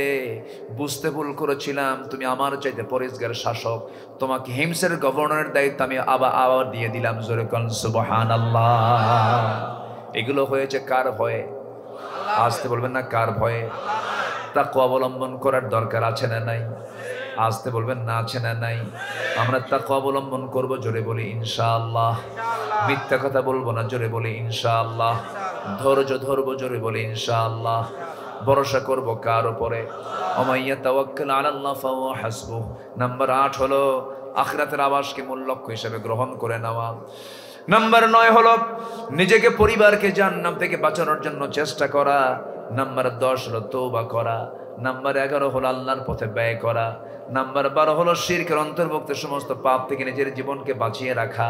বুঝতে ভুল করেছিলাম, তুমি আমার চাইতে পরেজগার শাসক, তোমাকে হিমসের গভর্নরের দায়িত্ব আমি আবার দিয়ে দিলাম। জোরে কোন সুবহানাল্লাহ। এগুলো হয়েছে কার ভয়ে? আসতে বলবেন না, কার ভয়ে? তাকওয়া অবলম্বন করার দরকার আছে না নাই? আসতে বলবেন না, আছে না নাই? আমরা তাকওয়া অবলম্বন করব, জোরে বলি ইনশাআল্লাহ। মিথ্যা কথা বলবো না, জোরে বলি ইনশাআল্লাহ। ধৈর্য ধরবো, জোরে বলি ইনশাআল্লাহ। ভরসা করব কার উপরে? ওমাইয়া তাওয়াক্কাল আলাল্লাহ ফাহুয়া হাসবুহ। নাম্বার 8 হলো আখিরাতের আবাসকে মূল লক্ষ্য হিসেবে গ্রহণ করে নেওয়া। নাম্বার 9 হলো নিজেকে পরিবারকে জাহান্নাম থেকে বাঁচানোর জন্য চেষ্টা করা। নাম্বার 10 হলো তওবা করা। নাম্বার 11 হলো আল্লাহর পথে ব্যয় করা। নাম্বার 12 হলো শিরকের অন্তর্ভুক্ত সমস্ত পাপ থেকে নিজের জীবনকে বাঁচিয়ে রাখা।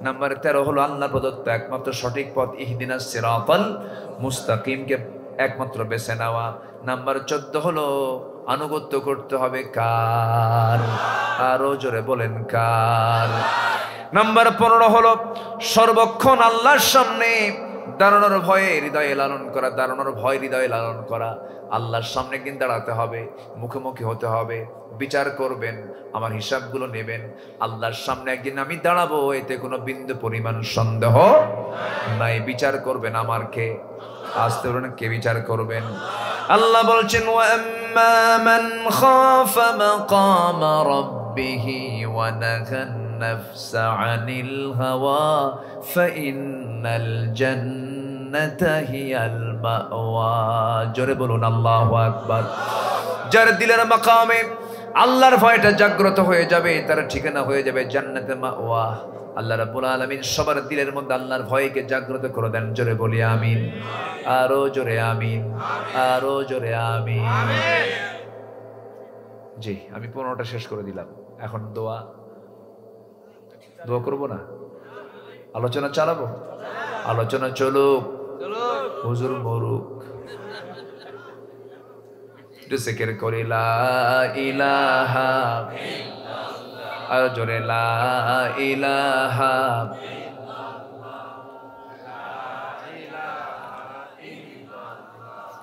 নাম্বার 13 হলো আল্লাহ প্রদত্ত একমাত্র সঠিক পথ ইহদিনাস সিরাতাল মুস্তাকিমকে একমাত্র বেছে নেওয়া। নাম্বার 14 হলো আনুগত্য করতে হবে কার? আরো জোরে বলেন কার? নাম্বার 15 হলো সর্বক্ষণ আল্লাহর সামনে দাঁড়ানোর ভয়ে হৃদয়ে লালন করা, দাঁড়ানোর ভয় হৃদয়ে লালন করা। আল্লাহর সামনে কিন্তু দাঁড়াতে হবে, মুখোমুখি হতে হবে, বিচার করবেন, আমার হিসাবগুলো নেবেন। আল্লাহর সামনে একদিন আমি দাঁড়াবো, এতে কোনো বিন্দু পরিমাণ সন্দেহ নাই। বিচার করবেন আমার কে? আসতে বলেন, কে বিচার করবেন? আল্লাহ বলছেন, ওয়া আম্মা মান খাফা মাকামা রাব্বিহি ওয়া নাহান নাফসা আনিল হাওয়া ফাইন্নাল জান্নাতা হিয়াল মাওয়া। জোরে বলুন আল্লাহু আকবার। যার দিলের মাকামে আল্লাহর ভয়টা জাগ্রত হয়ে যাবে, তার ঠিকানা হয়ে যাবে জান্নাতে মাওয়া। আল্লাহ রাব্বুল আলামিন সবার দিলের মধ্যে আল্লাহর ভয়কে জাগ্রত করে দেন। জোরে বলি আমিন। আরো জোরে আমিন, আরো জোরে আমিন। জি, আমি 15টা শেষ করে দিলাম। এখন দোয়া করবো না, আলোচনা চালাবো? আলোচনা চলুক, হুজুর মরুক। জিকির করি লা ইলাহা, আর জোরে লা ইলাহা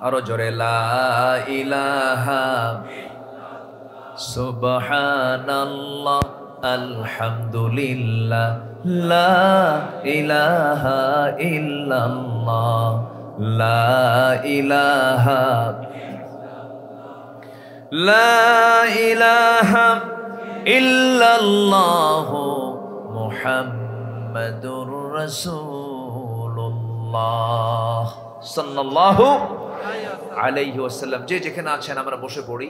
আরো জোরে লা ইলাহা সুবহানাল্লাহ আলহামদুলিল্লাহ লা ইলাহা ইল্লাল্লাহ লা ইলাহা ইল্লাল্লাহ মুহাম্মাদুর রাসূলুল্লাহ সাল্লাল্লাহু আলাইহি ওয়াসাল্লাম। যে যেখানে আছেন আমরা বসে পড়ি।